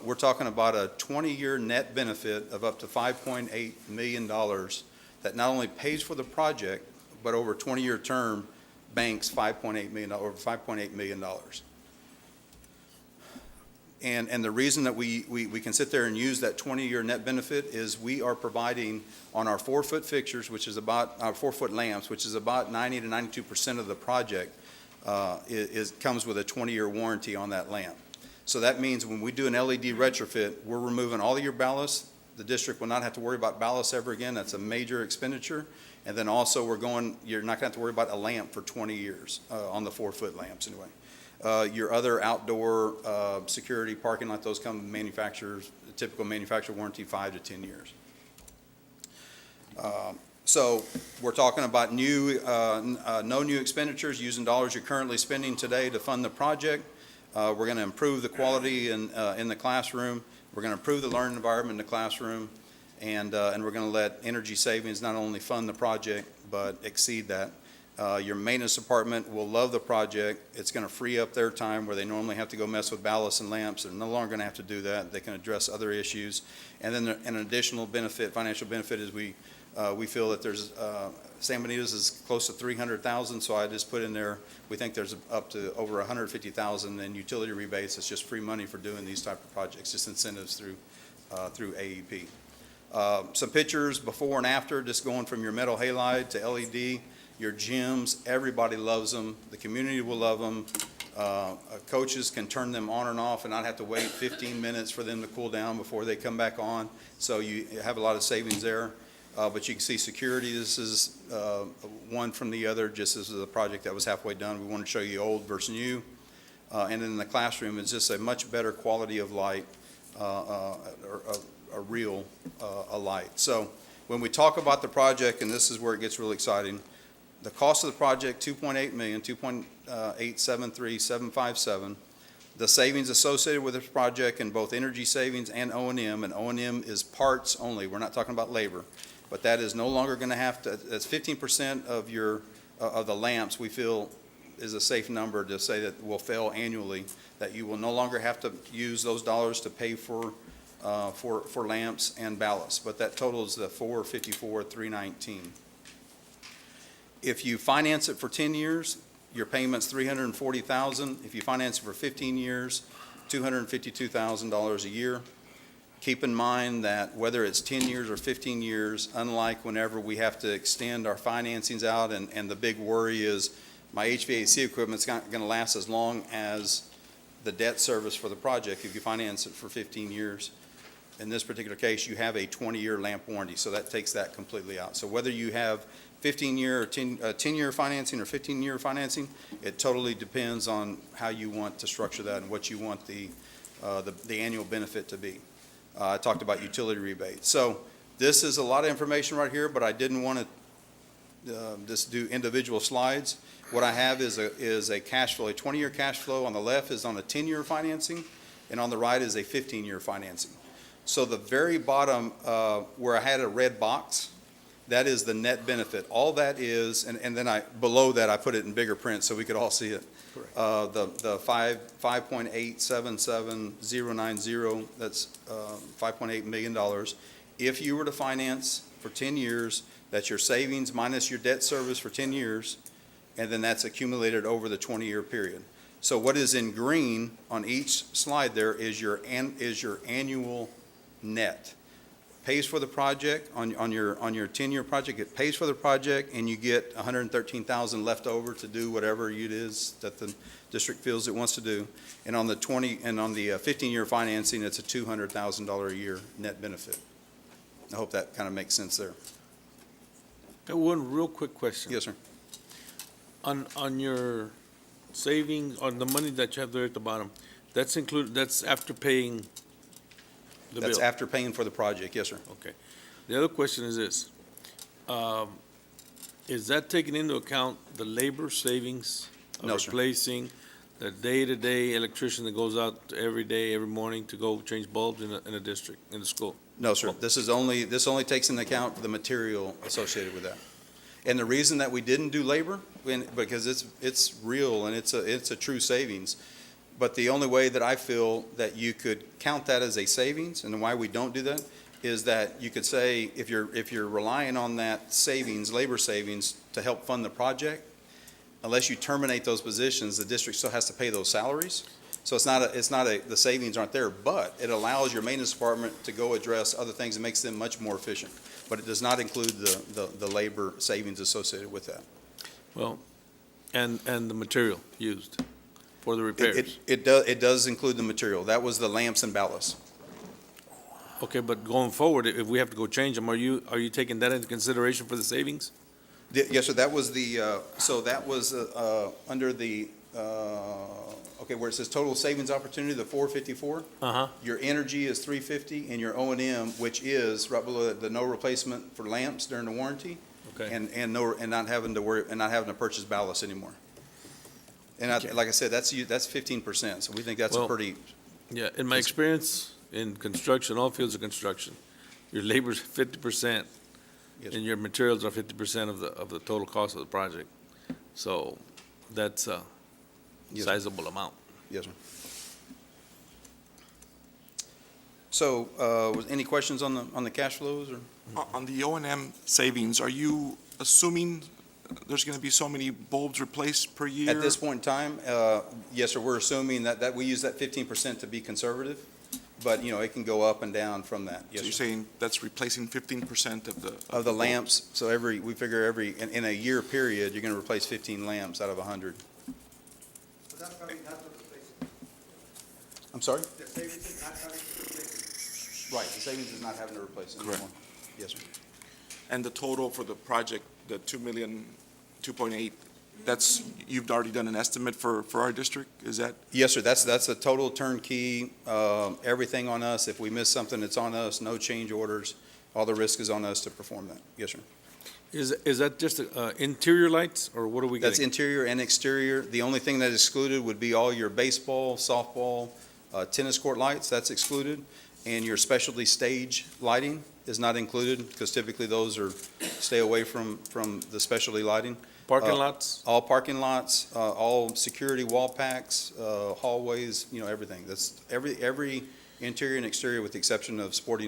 we're talking about a 20-year net benefit of up to $5.8 million that not only pays for the project, but over a 20-year term banks $5.8 million, over $5.8 million. And the reason that we can sit there and use that 20-year net benefit is we are providing on our 4-foot fixtures, which is about our 4-foot lamps, which is about 90 to 92% of the project, comes with a 20-year warranty on that lamp. So that means when we do an LED retrofit, we're removing all of your ballast. The district will not have to worry about ballast ever again. That's a major expenditure. And then also you're not going to have to worry about a lamp for 20 years on the 4-foot lamps anyway. Your other outdoor security parking lot, those come manufacturers, typical manufacturer warranty 5 to 10 years. So we're talking about no new expenditures, using dollars you're currently spending today to fund the project. We're going to improve the quality in the classroom. We're going to improve the learning environment in the classroom, and we're going to let energy savings not only fund the project, but exceed that. Your maintenance department will love the project. It's going to free up their time where they normally have to go mess with ballasts and lamps. They're no longer going to have to do that. They can address other issues. And then an additional benefit, financial benefit, is we feel that there's San Benito's is close to $300,000, so I just put in there, we think there's up to over $150,000 in utility rebates. It's just free money for doing these type of projects, just incentives through AEP. Some pictures before and after, just going from your metal halide to LED. Your gyms, everybody loves them. The community will love them. Coaches can turn them on and off and not have to wait 15 minutes for them to cool down before they come back on. So you have a lot of savings there. But you can see security. This is one from the other, just as a project that was halfway done. We want to show you old versus new. And in the classroom, it's just a much better quality of light, a light. So when we talk about the project, and this is where it gets really exciting, The cost of the project, 2.8 million, 2.873757. The savings associated with this project in both energy savings and O&M, and O&M is parts only. We're not talking about labor. But that is no longer going to have to, that's 15% of your, of the lamps we feel is a safe number to say that will fail annually, that you will no longer have to use those dollars to pay for lamps and ballast. But that totals the 454,319. If you finance it for 10 years, your payment's $340,000. If you finance it for 15 years, $252,000 a year. Keep in mind that whether it's 10 years or 15 years, unlike whenever we have to extend our financings out, and the big worry is my HVAC equipment's not going to last as long as the debt service for the project if you finance it for 15 years. In this particular case, you have a 20-year lamp warranty, so that takes that completely out. So whether you have 15-year or 10-year financing or 15-year financing, it totally depends on how you want to structure that and what you want the annual benefit to be. I talked about utility rebates. So this is a lot of information right here, but I didn't want to just do individual slides. What I have is a cash flow, a 20-year cash flow. On the left is on a 10-year financing, and on the right is a 15-year financing. So the very bottom where I had a red box, that is the net benefit. All that is, and then below that I put it in bigger print so we could all see it. The 5.877090, that's $5.8 million. If you were to finance for 10 years, that's your savings minus your debt service for 10 years, and then that's accumulated over the 20-year period. So what is in green on each slide there is your annual net. Pays for the project on your 10-year project. It pays for the project, and you get $113,000 left over to do whatever it is that the district feels it wants to do. And on the 15-year financing, it's a $200,000 a year net benefit. I hope that kind of makes sense there. Got one real quick question. Yes, sir. On your savings, on the money that you have there at the bottom, that's included. That's after paying the bill. That's after paying for the project, yes, sir. Okay. The other question is this. Is that taking into account the labor savings of No, sir. replacing the day-to-day electrician that goes out every day, every morning to go change bulbs in a district, in the school? No, sir. This only takes into account the material associated with that. And the reason that we didn't do labor, because it's real and it's a true savings. But the only way that I feel that you could count that as a savings, and why we don't do that, is that you could say if you're relying on that savings, labor savings, to help fund the project, unless you terminate those positions, the district still has to pay those salaries. So the savings aren't there, but it allows your maintenance department to go address other things and makes them much more efficient. But it does not include the labor savings associated with that. Well, and the material used for the repairs. It does include the material. That was the lamps and ballast. Okay, but going forward, if we have to go change them, are you taking that into consideration for the savings? Yes, sir. That was under the, okay, where it says total savings opportunity, the 454. Your energy is 350, and your O&M, which is right below the no replacement for lamps during the warranty. Okay. And not having to purchase ballast anymore. And like I said, that's 15%, so we think that's a pretty. Yeah, in my experience in construction, all fields of construction, your labor's 50%, Yes. and your materials are 50% of the total cost of the project. So that's a Yes. sizable amount. Yes, sir. So, was any questions on the cash flows or? On the O&M savings, are you assuming there's going to be so many bulbs replaced per year? At this point in time, yes, sir, we're assuming that we use that 15% to be conservative, but, it can go up and down from that. Yes, So you're sir. saying that's replacing 15% of the. Of the lamps, so we figure in a year period, you're gonna replace 15 lamps out of 100. But that's probably not the replacement. I'm sorry? The savings is not having to replace. Right, the savings is not having to replace it Correct. anymore. Yes, sir. And the total for the project, the 2.8, that's, you've already done an estimate for our district? Is that? Yes, sir, that's a total turnkey, everything on us. If we miss something, it's on us, no change orders. All the risk is on us to perform that. Yes, sir. Is that just interior lights, or what are we That's getting? interior and exterior. The only thing that is excluded would be all your baseball, softball, tennis court lights, that's excluded. And your specialty stage lighting is not included, because typically those are, stay away from the specialty lighting. Parking lots? All parking lots, all security wall packs, hallways, everything. That's every interior and exterior with the exception of sport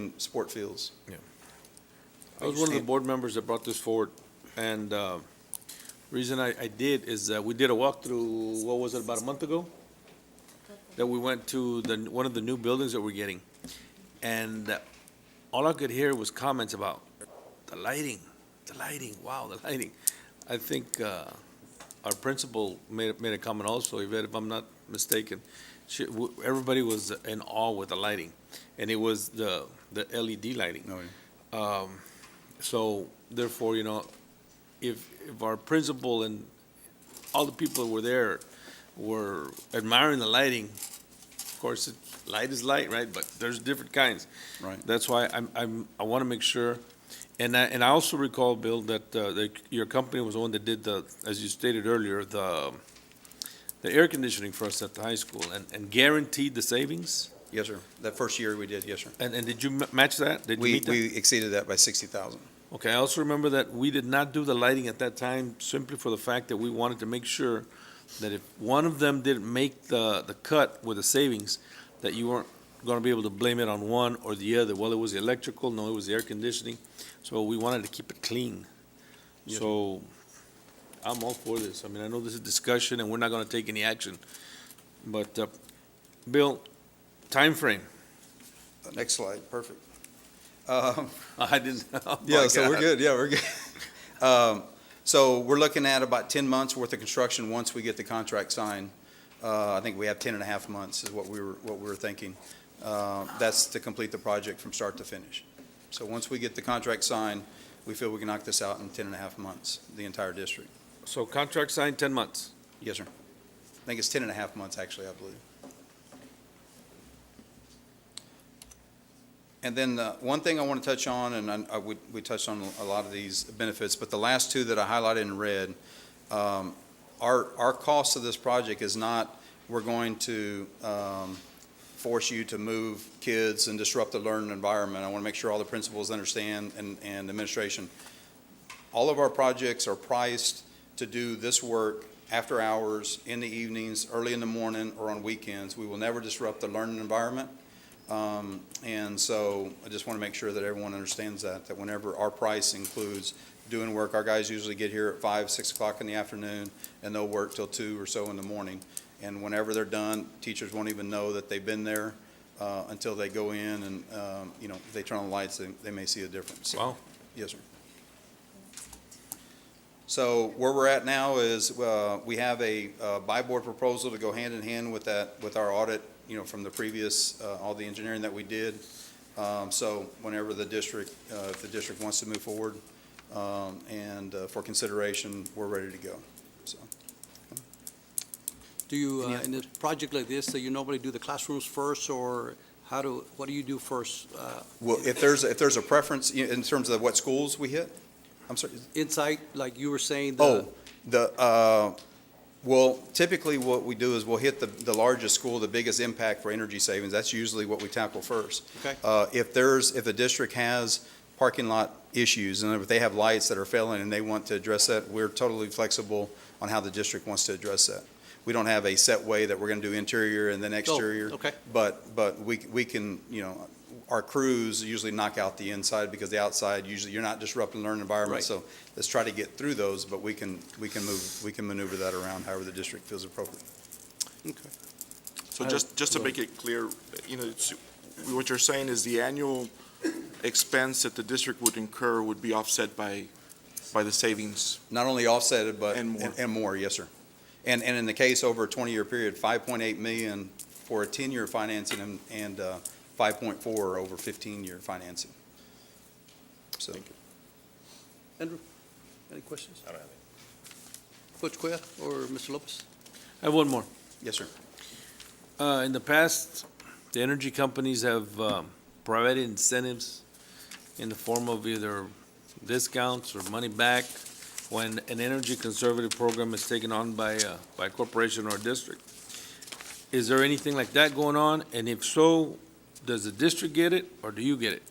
fields. I was one of the board members that brought this forward, and reason I did is that we did a walkthrough, what was it, about a month ago? That we went to one of the new buildings that we're getting, and all I could hear was comments about the lighting, wow, the lighting. I think our principal made a comment also, Yvette, if I'm not mistaken. Everybody was in awe with the lighting, and it was the LED lighting. Oh, yeah. So therefore, if our principal and all the people who were there were admiring the lighting, of course, light is light, right? But there's different kinds. Right. That's why I want to make sure. And I also recall, Bill, that your company was the one that did as you stated earlier, the air conditioning for us at the high school and guaranteed the savings. Yes, sir. That first year we did, yes, sir. And did you match that? Did you meet that? We exceeded that by 60,000. Okay, I also remember that we did not do the lighting at that time simply for the fact that we wanted to make sure that if one of them didn't make the cut with the savings, that you weren't going to be able to blame it on one or the other. Well, it was the electrical, no, it was the air conditioning. So we wanted to keep it clean. Yes. So I'm all for this. I mean, I know this is discussion and we're not going to take any action. But, Bill, time frame. Next slide, perfect. I didn't. Oh my Yeah, so we're God. good. Yeah, we're good. So we're looking at about 10 months worth of construction once we get the contract signed. I think we have 10 and a half months is what we were thinking. That's to complete the project from start to finish. So once we get the contract signed, we feel we can knock this out in 10 and a half months, the entire district. So contract signed 10 months. Yes, sir. I think it's 10 and a half months, actually, I believe. And then one thing I want to touch on, and we touched on a lot of these benefits, but the last two that I highlighted in red, our cost of this project is not, we're going to force you to move kids and disrupt the learning environment. I want to make sure all the principals understand and administration. All of our projects are priced to do this work after hours, in the evenings, early in the morning, or on weekends. We will never disrupt the learning environment. And so I just want to make sure that everyone understands that whenever our price includes doing work, our guys usually get here at 5, 6 o'clock in the afternoon, and they'll work till 2 or so in the morning. And whenever they're done, teachers won't even know that they've been there until they go in and, if they turn on the lights, they may see a difference. Wow. Yes, sir. So where we're at now is we have a buy-board proposal to go hand in hand with our audit, from the previous, all the engineering that we did. So whenever if the district wants to move forward and for consideration, we're ready to go. So. Do you, in a project like this, do you normally do the classrooms first, or what do you do first? Well, if there's a preference in terms of what schools we hit, I'm sorry. Inside, like you were saying? Well, typically what we do is we'll hit the largest school, the biggest impact for energy savings. That's usually what we tackle first. Okay. If the district has parking lot issues and if they have lights that are failing and they want to address that, we're totally flexible on how the district wants to address that. We don't have a set way that we're going to do interior and then exterior. Oh, okay. But we can, our crews usually knock out the inside because the outside, usually you're not disrupting the learning environment. Right. So let's try to get through those, but we can maneuver that around however the district feels appropriate. Okay. So just to make it clear, what you're saying is the annual expense that the district would incur would be offset by the savings. Not only offset it, but And more. and more, yes, sir. And in the case over a 20-year period, 5.8 million for a 10-year financing and 5.4 over 15-year financing. So. Andrew, any questions? I don't have any. Coach Cuellar or Mr. Lopez? I have one more. Yes, sir. In the past, the energy companies have provided incentives in the form of either discounts or money back when an energy conservative program is taken on by a corporation or a district. Is there anything like that going on? And if so, does the district get it or do you get it?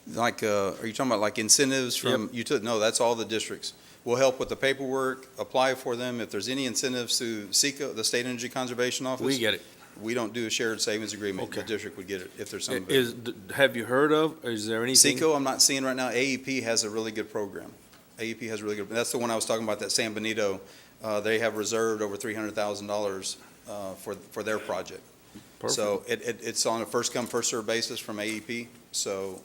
Like, are you talking about like incentives from utility? No, that's all the districts. We'll help with the paperwork, apply for them. If there's any incentives to SECO, the State Energy Conservation Office. We get it. We don't do a shared savings agreement. Okay. The district would get it if there's some. Have you heard of, or is there anything? SECO, I'm not seeing right now. AEP has a really good program. AEP has a really good, that's the one I was talking about, that San Benito. They have reserved over $300,000 for their project. Perfect. So it's on a first come, first served basis from AEP. So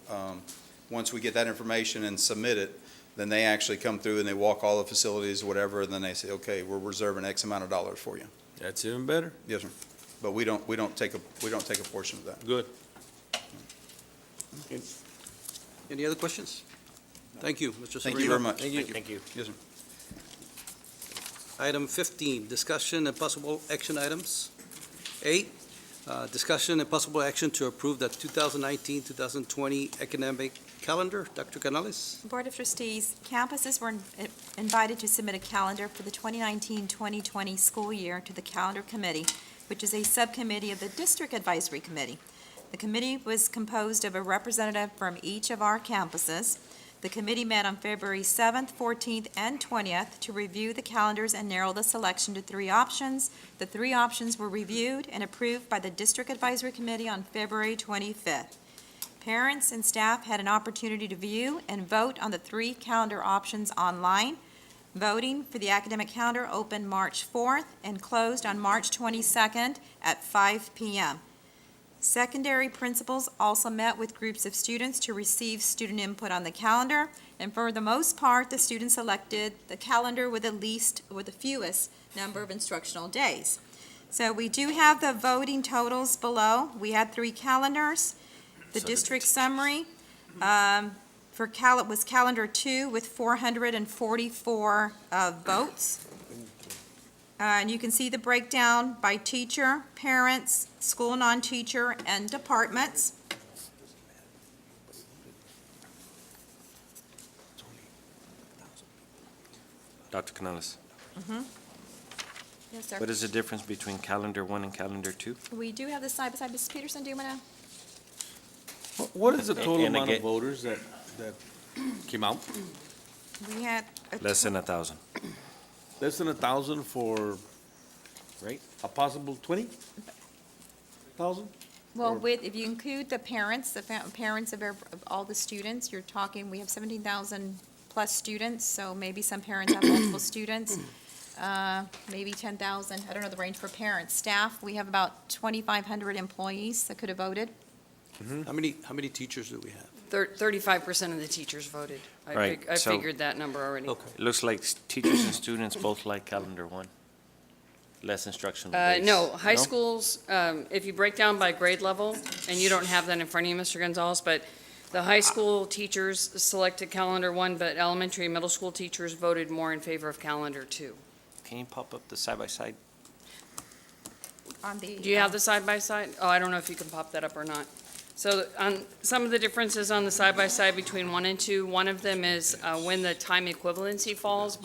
once we get that information and submit it, then they actually come through and they walk all the facilities, whatever, and then they say, okay, we're reserving X amount of dollars for you. That's even better. Yes, sir. But we don't take a portion of that. Good. Any other questions? Thank you, Mr. Severino. Thank you very much. Thank you. Yes, sir. Item 15, discussion and possible action items. 8, discussion and possible action to approve the 2019-2020 academic calendar. Dr. Canales? Board of Trustees, campuses were invited to submit a calendar for the 2019-2020 school year to the Calendar Committee, which is a subcommittee of the District Advisory Committee. The committee was composed of a representative from each of our campuses. The committee met on February 7th, 14th, and 20th to review the calendars and narrow the selection to 3 options. The 3 options were reviewed and approved by the District Advisory Committee on February 25th. Parents and staff had an opportunity to view and vote on the 3 calendar options online. Voting for the academic calendar opened March 4th and closed on March 22nd at 5 p.m. Secondary principals also met with groups of students to receive student input on the calendar, and for the most part, the students selected the calendar with the fewest number of instructional days. So we do have the voting totals below. We had 3 calendars. The district summary was calendar 2 with 444 votes. And you can see the breakdown by teacher, parents, school non-teacher, and departments. Dr. Canales, Yes, sir. what is the difference between calendar 1 and calendar 2? We do have this side by side. Mrs. Peterson, do you want to? What is the total And amount of again- voters that came out? We had. Less than 1,000. Less than 1,000 for, Right. a possible 20,000? Well, if you include the parents, parents of all the students, you're talking, we have 17,000 plus students, so maybe some parents have multiple students, maybe 10,000, I don't know the range for parents. Staff, we have about 2,500 employees that could have voted. How many teachers do we have? 35% of the teachers voted. Right, I so- figured that number already. Okay. It looks like teachers and students both like calendar 1. Less instructional days. No, high schools, if you break down by grade level, and you don't have that in front of you, Mr. Gonzalez, but the high school teachers selected calendar 1, but elementary and middle school teachers voted more in favor of calendar 2. Can you pop up the side-by-side? On the. Do you have the side-by-side? Oh, I don't know if you can pop that up or not. So on some of the differences on the side-by-side between 1 and 2, one of them is when the time equivalency falls.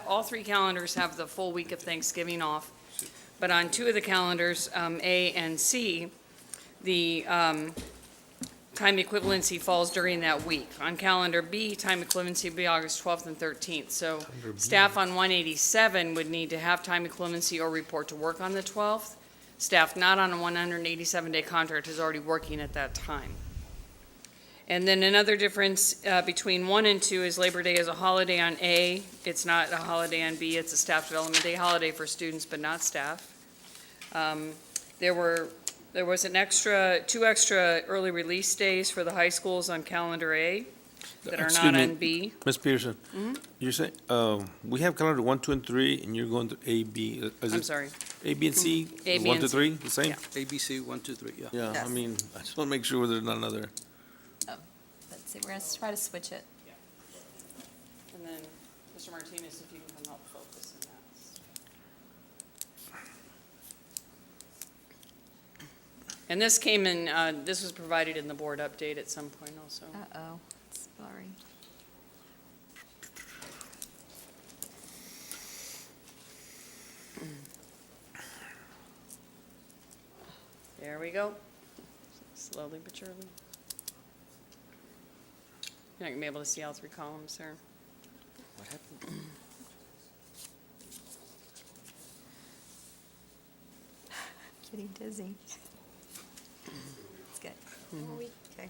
All 3 calendars have the full week of Thanksgiving off. But on 2 of the calendars, A and C, the time equivalency falls during that week. On calendar B, time equivalency would be August 12th and 13th. So staff on 187 would need to have time equivalency or report to work on the 12th. Staff not on a 187-day contract is already working at that time. And then another difference between 1 and 2 is Labor Day is a holiday on A. It's not a holiday on B. It's a staff development day holiday for students, but not staff. There was two extra early release days for the high schools on calendar A that are not on B. Ms. Peterson, you're saying, we have calendar 1, 2, and 3, and you're going to A, B. I'm sorry. A, B, and C? A, B, 1 and to C. 3, the same? Yeah. ABC, 1, 2, 3, yeah. Yeah, I Yes. mean, I just want to make sure there's not another. Let's see, we're going to try to switch it. And then, Mr. Martinez, if you can come help focus in that. And this came in, this was provided in the board update at some point also. Uh-oh, sorry. There we go. Slowly but surely. You're not gonna be able to see all three columns, sir. What happened? Getting dizzy. It's good. Okay.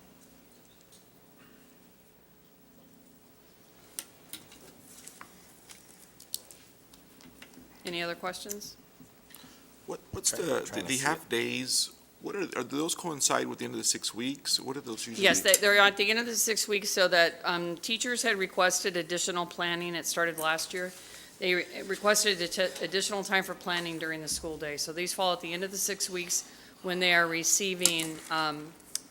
Any other questions? What's Trying to the see half days, what are do those coincide with the end of the 6 weeks? What are those usually? Yes, they're at the end of the 6 weeks so that teachers had requested additional planning. It started last year. They requested additional time for planning during the school day. So these fall at the end of the 6 weeks when they are receiving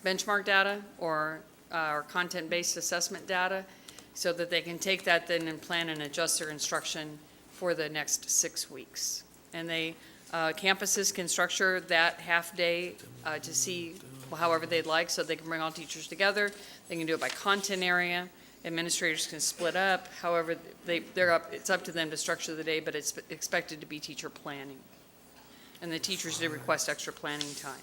benchmark data or content-based assessment data so that they can take that then and plan and adjust their instruction for the next 6 weeks. And they, campuses can structure that half day to see however they'd like, so they can bring all teachers together. They can do it by content area. Administrators can split up. However, it's up to them to structure the day, but it's expected to be teacher planning. And the teachers did request extra planning time.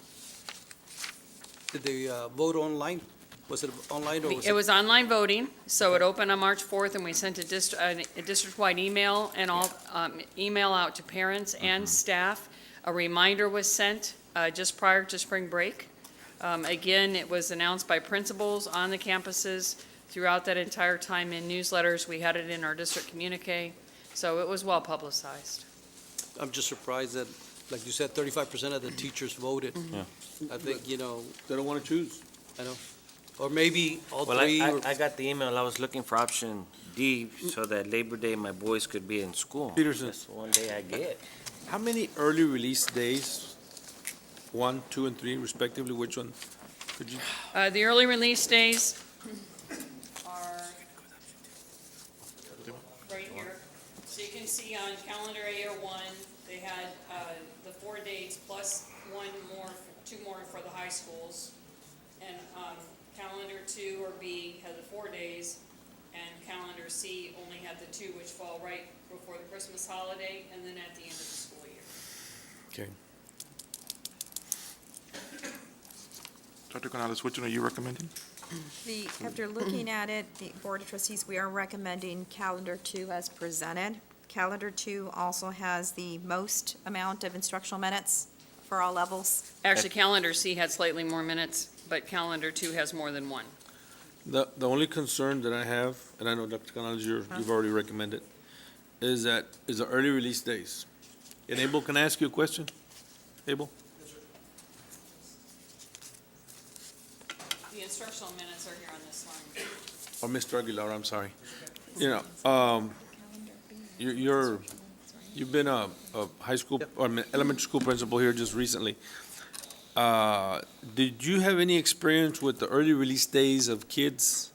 Did they vote online? Was it online or was It was online voting, so it opened on March 4th, and we sent a district-wide email and all, email out to parents and staff. A reminder was sent just prior to spring break. Again, it was announced by principals on the campuses throughout that entire time in newsletters. We had it in our district communique, so it was well publicized. I'm just surprised that, like you said, 35% of the teachers voted. Yeah. I think, They don't want to choose. I know. Or maybe all Well, three. I got the email. I was looking for option D so that Labor Day my boys could be in school. Peterson. That's the one day I get. How many early release days? 1, 2, and 3 respectively, which one? Could you? The early release days are right here. So you can see on calendar A or 1, they had the 4 dates plus 2 more for the high schools. And calendar 2 or B had the 4 days, and calendar C only had the 2, which fall right before the Christmas holiday and then at the end of the school year. Okay. Dr. Canales, which one are you recommending? After looking at it, the Board of Trustees, we are recommending calendar 2 as presented. Calendar 2 also has the most amount of instructional minutes for all levels. Actually, calendar C had slightly more minutes, but calendar 2 has more than 1. The only concern that I have, and I know Dr. Canales, you've already recommended, is the early release days. And Abel, can I ask you a question? Abel? The instructional minutes are here on this line. Or Mr. Aguilar, I'm sorry. You've been a high school, or elementary school principal here just recently. Did you have any experience with the early release days of kids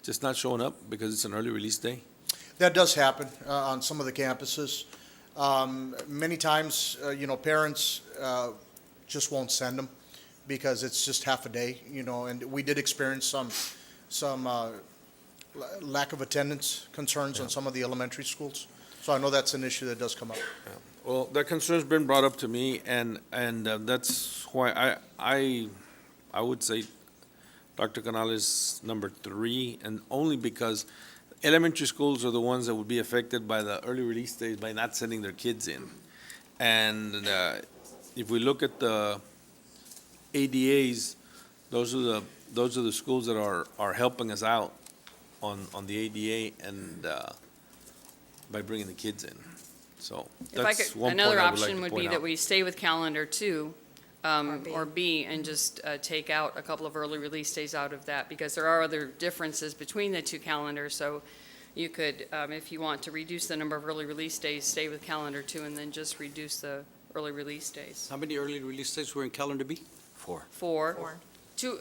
just not showing up because it's an early release day? That does happen on some of the campuses. Many times, parents just won't send them because it's just half a day, and we did experience some lack of attendance concerns on some of the elementary schools. So I know that's an issue that does come up. Well, that concern's been brought up to me, and that's why I would say Dr. Canales number 3, and only because elementary schools are the ones that would be affected by the early release days by not sending their kids in. And if we look at the ADAs, those are the schools that are helping us out on the ADA and by bringing the kids in. So that's one point I would another like option to would point be that out. we stay with calendar 2 B. or B and just take out a couple of early release days out of that, because there are other differences between the 2 calendars. So you could, if you want to reduce the number of early release days, stay with calendar 2 and then just reduce the early release days. How many early release days were in calendar B? 4. 4. Two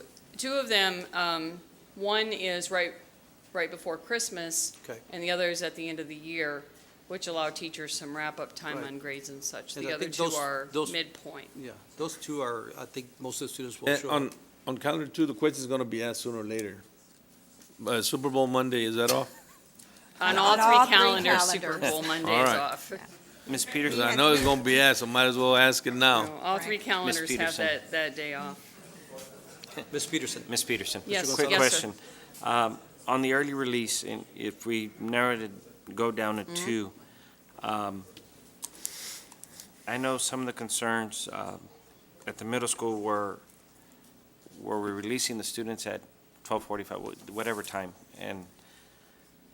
of them, one is right before Christmas. Okay. And the other is at the end of the year, which allow teachers some wrap-up time Right. on grades and such. And The I other think 2 are those- midpoint. Yeah, those 2 are, I think most of the students will And show up. on calendar 2, the question is going to be asked sooner or later. Super Bowl Monday, is that off? On On all all 3 three calendars, Super calendars. Bowl Monday All is right. off. Ms. 'Cause Peterson, I know it's gonna be asked, so might as well ask it now. No, all three calendars have Peterson. that day off. Ms. Peterson. Ms. Peterson. Yes, Quick yes, question. On the early release, and if we narrowed it, go down to two, I know some of the concerns at the middle school were we're releasing the students at 12:45, whatever time, and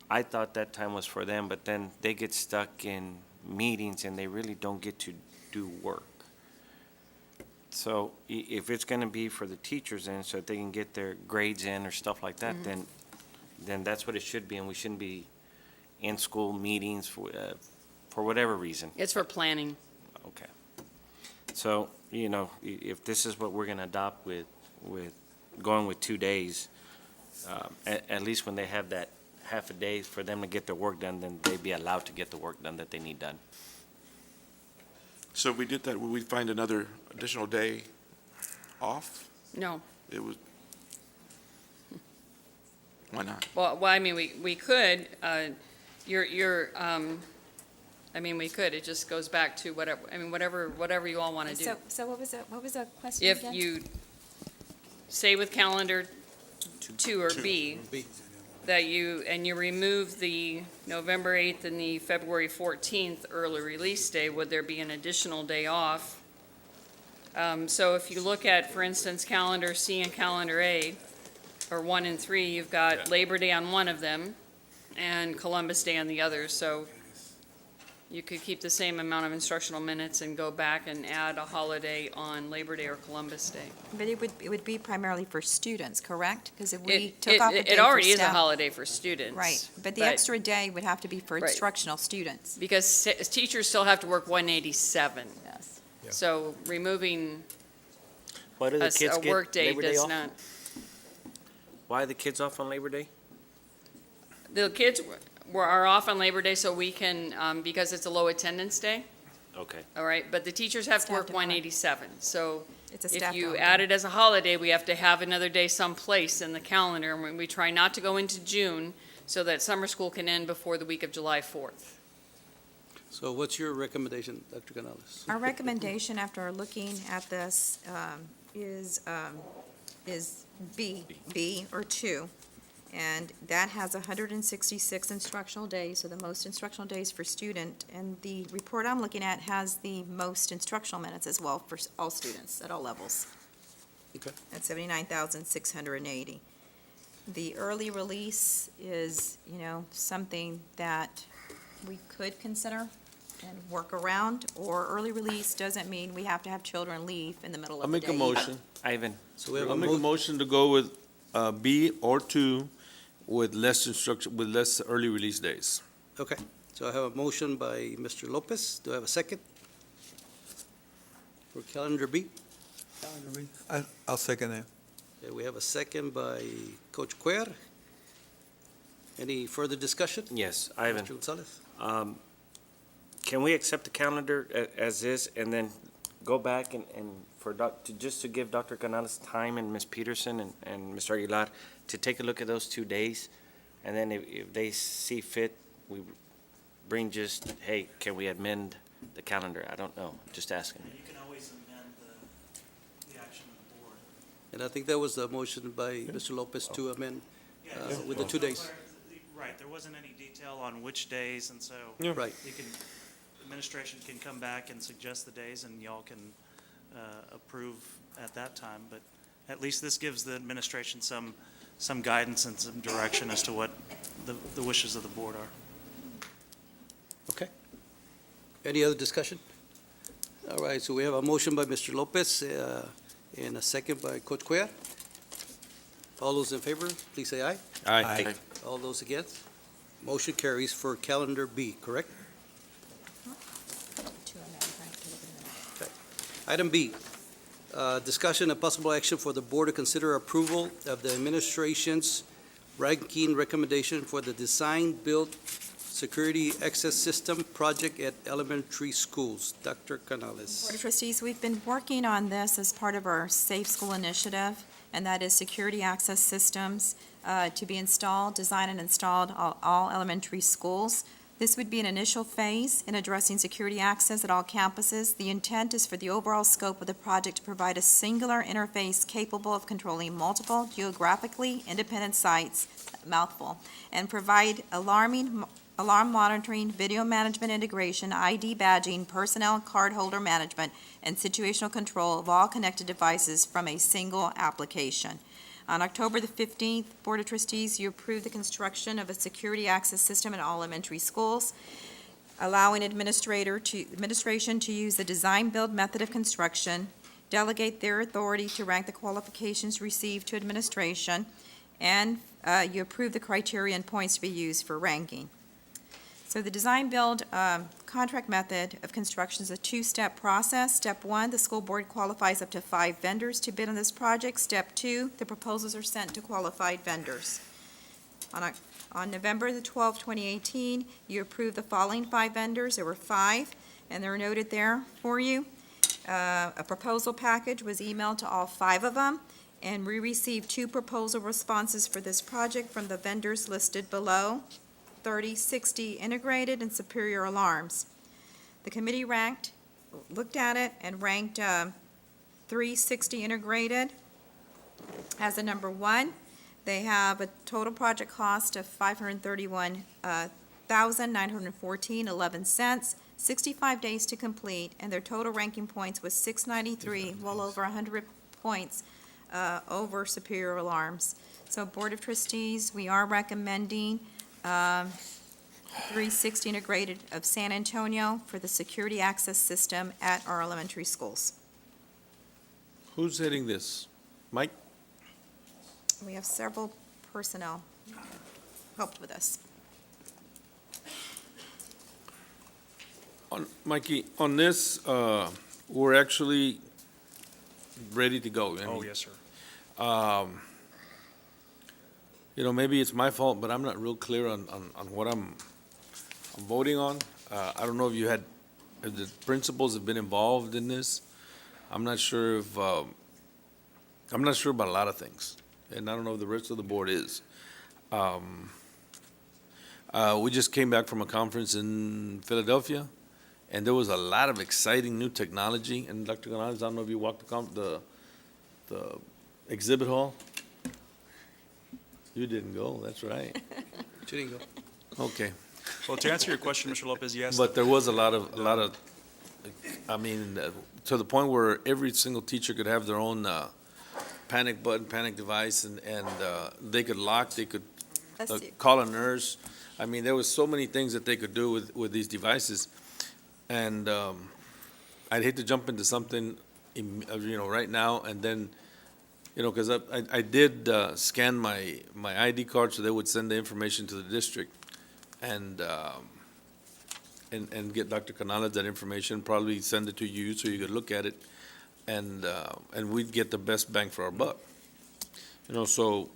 I thought that time was for them, but then they get stuck in meetings and they really don't get to do work. So if it's gonna be for the teachers in, so that they can get their grades in or stuff like that, then that's what it should be, and we shouldn't be in school meetings for whatever reason. It's for planning. Okay. So, if this is what we're gonna adopt with going with 2 days, at least when they have that half a day for them to get their work done, then they'd be allowed to get the work done that they need done. So if we did that, would we find another additional day off? No. It was, why not? Well, I mean, we could, we could, it just goes back to whatever you all want to do. So what was the question If again? you say with calendar 2 or B, that you remove the November 8th and the February 14th early release day, would there be an additional day off? So if you look at, for instance, calendar C and calendar A, or 1 and 3, you've got Labor Day on one of them and Columbus Day on the other, so you could keep the same amount of instructional minutes and go back and add a holiday on Labor Day or Columbus Day. But it would be primarily for students, correct? Because if we It took off a day it for already is a staff- holiday for students. Right, but the extra day would have to be for Right. instructional students. Because teachers still have to work 187. Yes. So removing Why do the a kids get workday Labor Day does off? not. Why are the kids off on Labor Day? The kids are off on Labor Day so we can, because it's a low attendance day, Okay. all right? But the teachers have to Staff work to holiday. 187. So It's a if staff you holiday. add it as a holiday, we have to have another day someplace in the calendar. And we try not to go into June so that summer school can end before the week of July 4th. So what's your recommendation, Dr. Canales? Our recommendation after looking at this is B or 2. And that has 166 instructional days, so the most instructional days for student. And the report I'm looking at has the most instructional minutes as well for all students at all levels. Okay. At 79,680. The early release is, something that we could consider and work around, or early release doesn't mean we have to have children leave in the middle I'll of the make day. a motion. Ivan, So we have I'll a make a motion to go with B or 2 with less instruction, with less early release days. Okay, so I have a motion by Mr. Lopez. Do I have a second? For calendar B? I'll second that. Okay, we have a second by Coach Cuellar. Any further discussion? yes, Ivan. Mr. Gonzalez? Can we accept the calendar as is and then go back and just to give Dr. Canales time and Ms. Peterson and Mr. Aguilar to take a look at those 2 days? And then if they see fit, we bring just, hey, can we amend the calendar? I don't know, just asking. You can always amend the action of the board. And I think that was the motion by Mr. Lopez to amend with the 2 days. Right, there wasn't any detail on which days, and so Right. you can, administration can come back and suggest the days, and y'all can approve at that time. But at least this gives the administration some guidance and some direction as to what the wishes of the board are. Okay. Any other discussion? All right, so we have a motion by Mr. Lopez and a second by Coach Cuellar. All those in favor, please say aye. Aye. All those against? Motion carries for calendar B, correct? Item B, discussion and possible action for the board to consider approval of the administration's ranking recommendation for the design, build, security access system project at elementary schools. Dr. Canales. Board of Trustees, we've been working on this as part of our Safe School Initiative, and that is security access systems to be installed, designed and installed all elementary schools. This would be an initial phase in addressing security access at all campuses. The intent is for the overall scope of the project to provide a singular interface capable of controlling multiple geographically independent sites, mouthful, and provide alarm monitoring, video management integration, ID badging, personnel and cardholder management, and situational control of all connected devices from a single application. On October the 15th, Board of Trustees, you approved the construction of a security access system in all elementary schools, allowing administration to use the design-build method of construction, delegate their authority to rank the qualifications received to administration, and you approved the criteria and points to be used for ranking. So the design-build contract method of construction is a two-step process. Step 1, the school board qualifies up to 5 vendors to bid on this project. Step 2, the proposals are sent to qualified vendors. On November the 12th, 2018, you approved the following 5 vendors. There were 5, and they're noted there for you. A proposal package was emailed to all 5 of them, and we received 2 proposal responses for this project from the vendors listed below. 3060 Integrated and Superior Alarms. The committee looked at it and ranked 360 Integrated as the number 1. They have a total project cost of $531,914.11, 65 days to complete, and their total ranking points was 693, well over 100 points over Superior Alarms. So Board of Trustees, we are recommending 360 Integrated of San Antonio for the security access system at our elementary schools. Who's heading this? Mike? We have several personnel helped with us. Mikey, on this, we're actually ready to go. Oh, yes, sir. Maybe it's my fault, but I'm not real clear on what I'm voting on. I don't know if the principals have been involved in this. I'm not sure about a lot of things, and I don't know if the rest of the board is. We just came back from a conference in Philadelphia, and there was a lot of exciting new technology. And Dr. Gonzalez, I don't know if you walked the exhibit hall. You didn't go, that's right. She didn't go. Okay. Well, to answer your question, Mr. Lopez, yes. But there was a lot of, to the point where every single teacher could have their own panic button, panic device, and they could lock, they could call a nurse. I mean, there was so many things that they could do with these devices. And I'd hate to jump into something, right now, and then, because I did scan my ID card so they would send the information to the district and get Dr. Canales that information, probably send it to you so you could look at it, and we'd get the best bang for our buck. So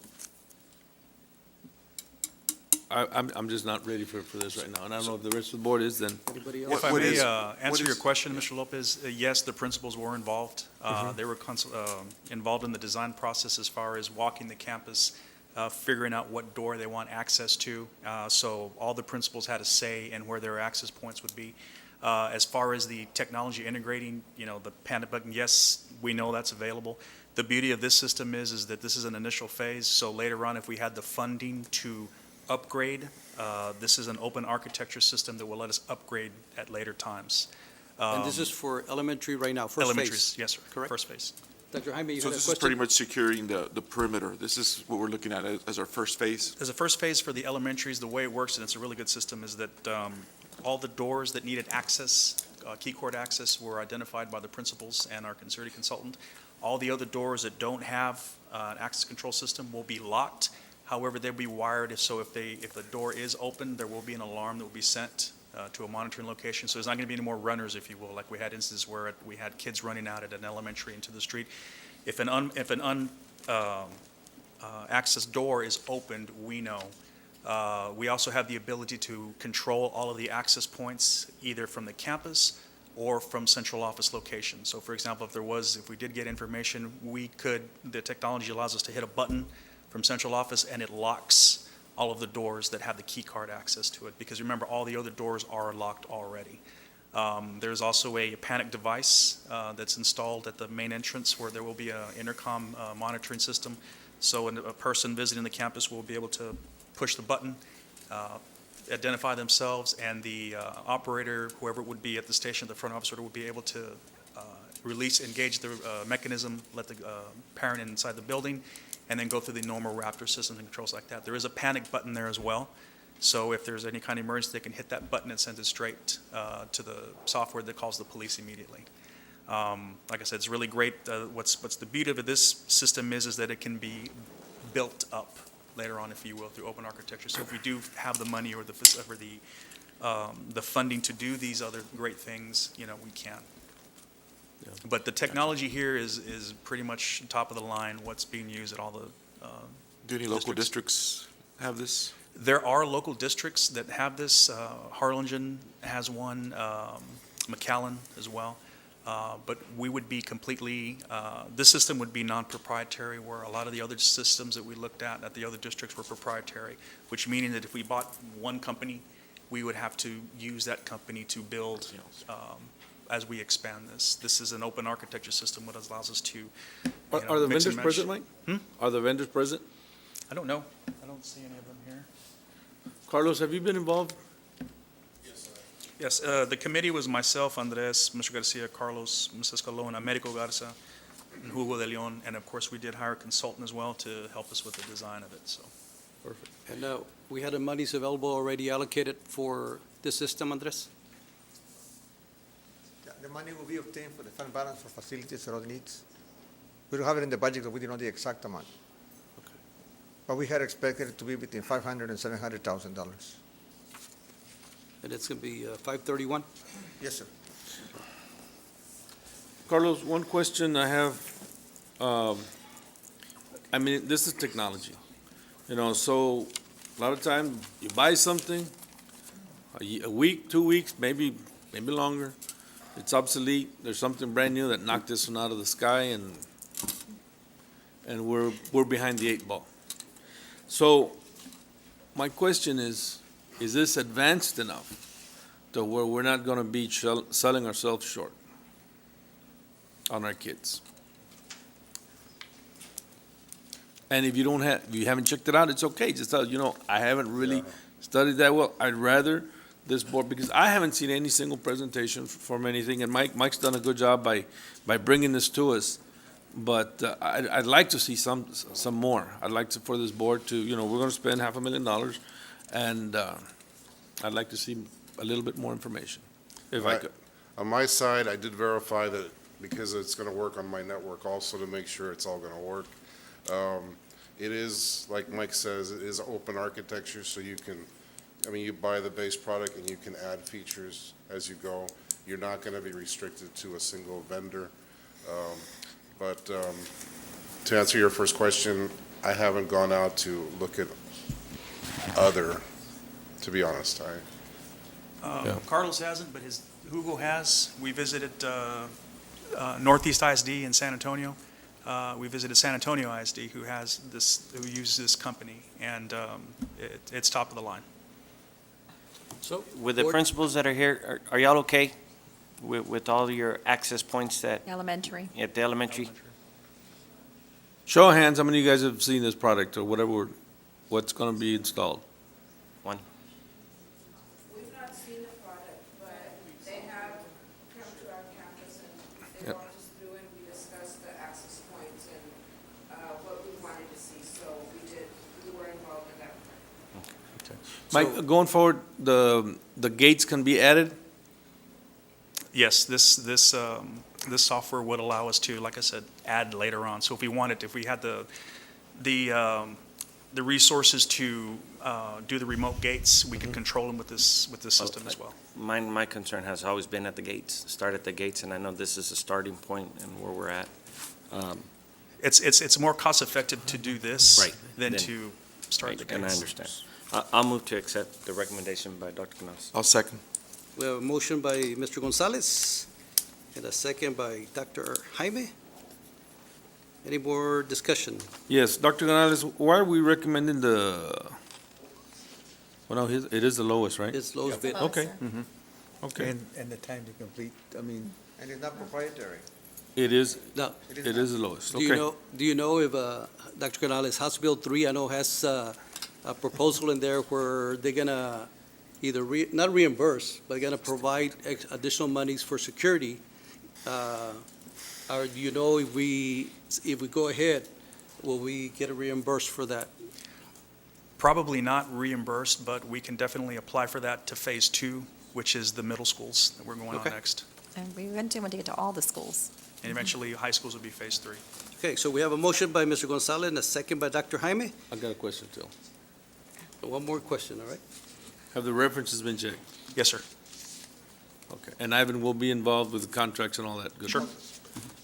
I'm just not ready for this right now, and I don't know if the rest of the board is then. Anybody else? If I may answer your question, Mr. Lopez, yes, the principals were involved. They were involved in the design process as far as walking the campus, figuring out what door they want access to. So all the principals had a say in where their access points would be. As far as the technology integrating, the panic button, yes, we know that's available. The beauty of this system is that this is an initial phase, so later on, if we had the funding to upgrade, this is an open architecture system that will let us upgrade at later times. And this is for elementary right now, first Elementaries, phase? yes, sir. Correct? First phase. Dr. Jaime, you So had a this is question? pretty much securing the perimeter. This is what we're looking at as our first phase. As a first phase for the elementaries, the way it works, and it's a really good system, is that all the doors that needed access, key cord access, were identified by the principals and our security consultant. All the other doors that don't have an access control system will be locked. However, they'll be wired, if the door is open, there will be an alarm that will be sent to a monitoring location. So there's not going to be any more runners, if you will, like we had instances where we had kids running out at an elementary into the street. If an access door is opened, we know. We also have the ability to control all of the access points, either from the campus or from central office locations. So for example, if we did get information, the technology allows us to hit a button from central office and it locks all of the doors that have the key card access to it, because remember, all the other doors are locked already. There's also a panic device that's installed at the main entrance where there will be an intercom monitoring system. So a person visiting the campus will be able to push the button, identify themselves, and the operator, whoever it would be at the station, the front officer, will be able to engage the mechanism, let the parent inside the building, and then go through the normal Raptor systems and controls like that. There is a panic button there as well. So if there's any kind of emergency, they can hit that button and send it straight to the software that calls the police immediately. Like I said, it's really great. What's the beauty of this system is that it can be built up later on, if you will, through open architecture. So if we do have the money or the funding to do these other great things, we can. Yeah. But the technology here is pretty much top of the line, what's being used at all the Do any local districts have this? There are local districts that have this. Harlingen has one, McAllen as well. But we would be completely, this system would be non-proprietary, where a lot of the other systems that we looked at the other districts were proprietary, which meaning that if we bought one company, we would have to use that company to build as we expand this. This is an open architecture system, what allows us to Are the mix vendors and match. present, Mike? Are the vendors present? I don't know. I don't see any of them here. Carlos, have you been involved? Yes, the committee was myself, Andres, Mr. Garcia, Carlos, Mrs. Colon, Americo Garza, and Hugo de Leon, and of course, we did hire a consultant as well to help us with the design of it, so. Perfect. And we had the monies available already allocated for this system, Andres? Yeah, the money will be obtained for the fund balance for facilities and other needs. We don't have it in the budget, but we don't know the exact amount. Okay. But we had expected it to be between $500,000 and $700,000. And it's going to be 531? Yes, sir. Carlos, one question I have, this is technology, so a lot of times you buy something, a week, 2 weeks, maybe longer, it's obsolete, there's something brand new that knocked this one out of the sky, and we're behind the 8 ball. So my question is this advanced enough to where we're not going to be selling ourselves short on our kids? And if you haven't checked it out, it's okay. Just tell, I haven't really studied that well. I'd rather this board, because I haven't seen any single presentation from anything, and Mike's done a good job by bringing this to us. But I'd like to see some more. I'd like for this board to, we're going to spend $500,000, and I'd like to see a little bit more information, if I could. On my side, I did verify that because it's going to work on my network also to make sure it's all going to work. It is, like Mike says, it is open architecture, so you can, you buy the base product and you can add features as you go. You're not going to be restricted to a single vendor. But to answer your first question, I haven't gone out to look at other, to be honest. Carlos hasn't, but Hugo has. We visited Northeast ISD in San Antonio. We visited San Antonio ISD, who uses this company, and it's top of the line. So, With the Board- principals that are here, are y'all okay with all your access points Elementary. at the elementary? Show of hands, how many of you guys have seen this product or what's going to be installed? One. We've not seen the product, but they have come to our campus and they Yep. walked us through and we discussed the access points and what we wanted to see, so we were involved in that. Mike, going forward, the gates can be added? Yes, this software would allow us to, like I said, add later on. So if we had the resources to do the remote gates, we can control them with this system as well. My concern has always been at the gates, start at the gates, and I know this is a starting point and where we're at. It's more cost effective to do this Right. than Then- to start the gates. And I understand. I'll move to accept the recommendation by Dr. Canales. I'll second. We have a motion by Mr. Gonzalez and a second by Dr. Jaime. Any more discussion? Yes, Dr. Canales, why are we recommending Well, no, it is the lowest, right? It's lowest bid. Okay. Okay. And the time to complete, I mean. And it's not proprietary. It is, Now, it is the lowest. do you Okay. know, if, Dr. Canales, House Bill 3, I know has a proposal in there where they're gonna either not reimburse, but gonna provide additional monies for security. Or do you know if we go ahead, will we get reimbursed for that? Probably not reimbursed, but we can definitely apply for that to Phase 2, which is the middle schools that we're going on Okay. next. And we want to get to all the schools. And eventually, high schools will be Phase 3. Okay, so we have a motion by Mr. Gonzalez and a second by Dr. Jaime. I got a question, too. One more question, all right? Have the references been checked? Yes, sir. Okay. And Ivan will be involved with the contracts and all that? Good. Sure.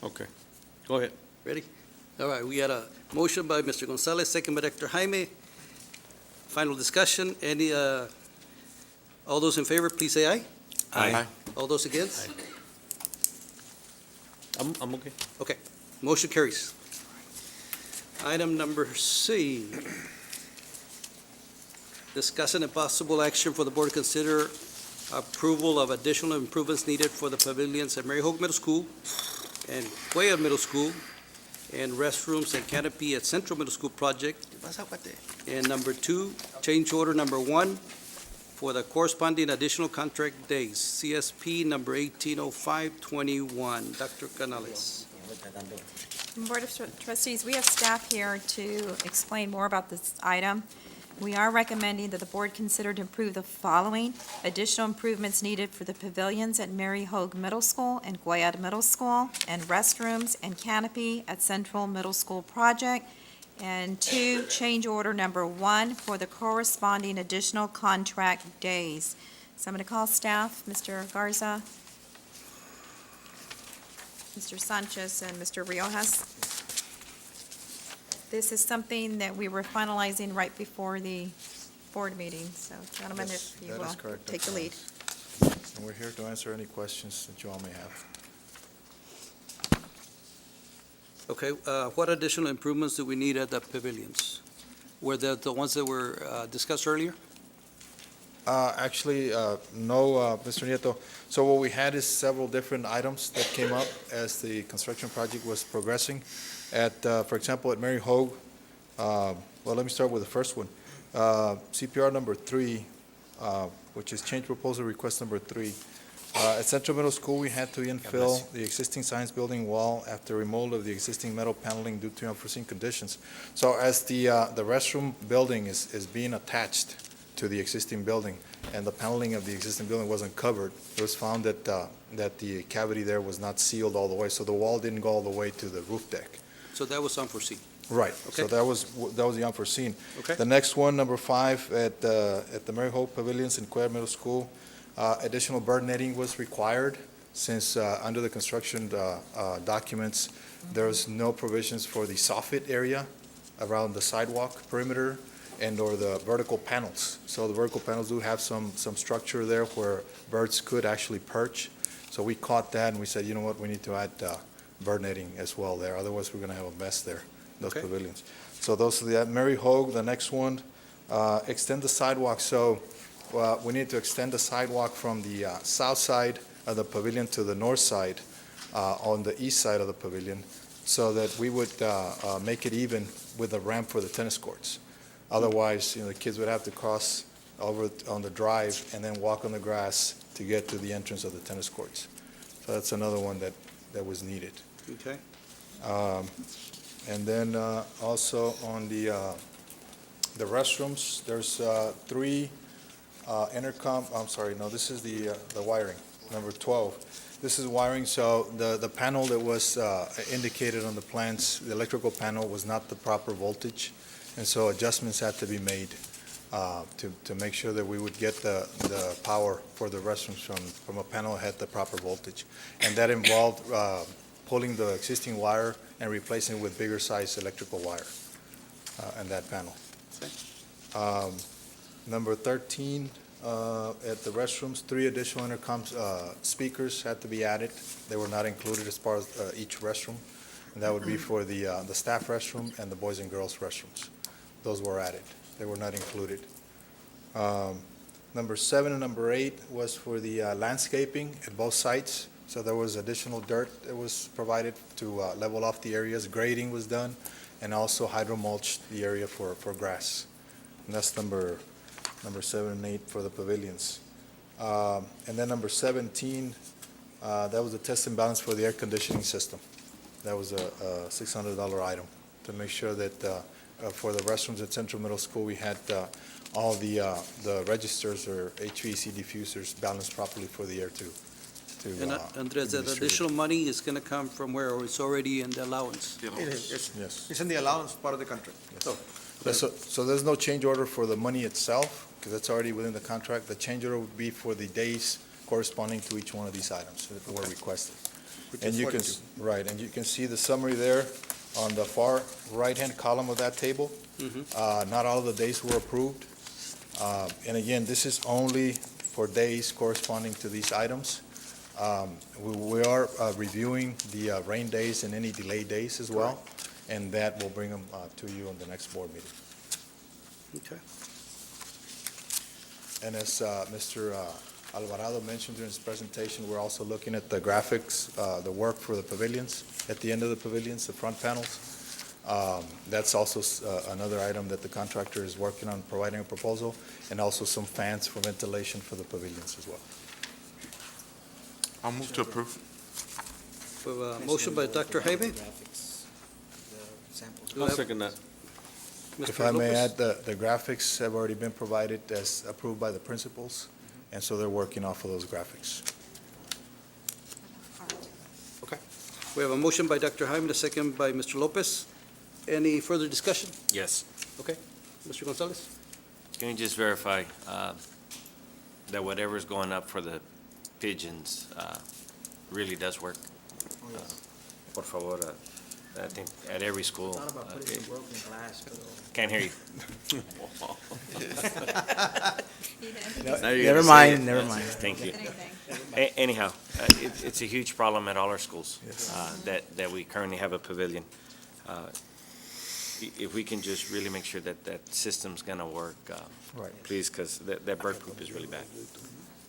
Okay. Go ahead. Ready? All right, we got a motion by Mr. Gonzalez, second by Dr. Jaime. Final discussion. Any, all those in favor, please say aye. Aye. All those against? I'm okay. Okay, motion carries. Item number C. Discussing a possible action for the board to consider approval of additional improvements needed for the pavilions at Mary Hope Middle School and Cuella Middle School, and restrooms and canopy at Central Middle School project. And number 2, change order number 1 for the corresponding additional contract days, CSP number 180521. Dr. Canales. Board of Trustees, we have staff here to explain more about this item. We are recommending that the board consider to approve the following additional improvements needed for the pavilions at Mary Hogue Middle School and Guayad Middle School, and restrooms and canopy at Central Middle School project. And 2, change order number 1 for the corresponding additional contract days. So I'm going to call staff, Mr. Garza, Mr. Sanchez, and Mr. Riojas. This is something that we were finalizing right before the board meeting, so gentlemen, Yes, if you that will is correct, take the Dr. lead. And we're here to answer any questions that you all may have. Okay, what additional improvements do we need at the pavilions? Were the ones that were discussed earlier? Actually, no, Mr. Nieto. So what we had is several different items that came up as the construction project was progressing. For example, at Mary Hogue, well, let me start with the first one. CPR number 3, which is change proposal request number 3. At Central Middle School, we had to infill the existing science building wall after removal of the existing metal paneling due to unforeseen conditions. So as the restroom building is being attached to the existing building, and the paneling of the existing building wasn't covered, it was found that the cavity there was not sealed all the way, so the wall didn't go all the way to the roof deck. So that was unforeseen. Right, Okay. so that was the unforeseen. Okay. The next one, number 5, at the Mary Hope Pavilions in Cuella Middle School, additional bird netting was required since under the construction documents, there's no provisions for the soffit area around the sidewalk perimeter and/or the vertical panels. So the vertical panels do have some structure there where birds could actually perch. So we caught that and we said, you know what, we need to add bird netting as well there. Otherwise, we're going to have a mess there, those Okay. pavilions. So those are the, Mary Hogue, the next one, extend the sidewalk. So we need to extend the sidewalk from the south side of the pavilion to the north side on the east side of the pavilion so that we would make it even with the ramp for the tennis courts. Otherwise, the kids would have to cross over on the drive and then walk on the grass to get to the entrance of the tennis courts. So that's another one that was needed. Okay. And then also on the restrooms, there's 3 intercom, I'm sorry, no, this is the wiring, number 12. This is wiring, so the panel that was indicated on the plans, the electrical panel was not the proper voltage, and so adjustments had to be made to make sure that we would get the power for the restrooms from a panel that had the proper voltage. And that involved pulling the existing wire and replacing it with bigger size electrical wire in that panel. Number 13, at the restrooms, 3 additional intercom speakers had to be added. They were not included as part of each restroom. And that would be for the staff restroom and the boys and girls restrooms. Those were added. They were not included. Number 7 and number 8 was for the landscaping at both sites. So there was additional dirt that was provided to level off the areas. Grading was done, and also hydromulch the area for grass. And that's number 7 and 8 for the pavilions. And then number 17, that was the test and balance for the air conditioning system. That was a $600 item to make sure that for the restrooms at Central Middle School, we had all the registers or HVAC diffusers balanced properly for the air to And Andres, that distribute. additional money is going to come from where, or it's already in the allowance? It is, Yes. it's in the allowance part of the contract. So there's no change order for the money itself, because that's already within the contract. The change order would be for the days corresponding to each one of these items that were requested. Which And is you can, 42. right, and you can see the summary there on the far right-hand column of that table. Not all of the days were approved. And again, this is only for days corresponding to these items. We are reviewing the rain days and any delayed days as well, and that will bring them to you on the next board meeting. Okay. And as Mr. Alvarado mentioned during his presentation, we're also looking at the graphics, the work for the pavilions, at the end of the pavilions, the front panels. That's also another item that the contractor is working on, providing a proposal, and also some fans for ventilation for the pavilions as well. I'll move to approve. We have a motion by Dr. Jaime. I'll second that. If Mr. I may Lopez? add, the graphics have already been provided as approved by the principals, and so they're working off of those graphics. We have a motion by Dr. Jaime, a second by Mr. Lopez. Any further discussion? Yes. Okay. Mr. Gonzalez? Can you just verify that whatever's going up for the pigeons really does work? Por favor, I think at every school. Thought about putting in broken glass, but Can't hear you. Never mind, never mind. Thank you. Anyhow, it's a huge problem at all our schools that we currently have a pavilion. If we can just really make sure that that system's gonna work, Right. please, because that bird poop is really bad.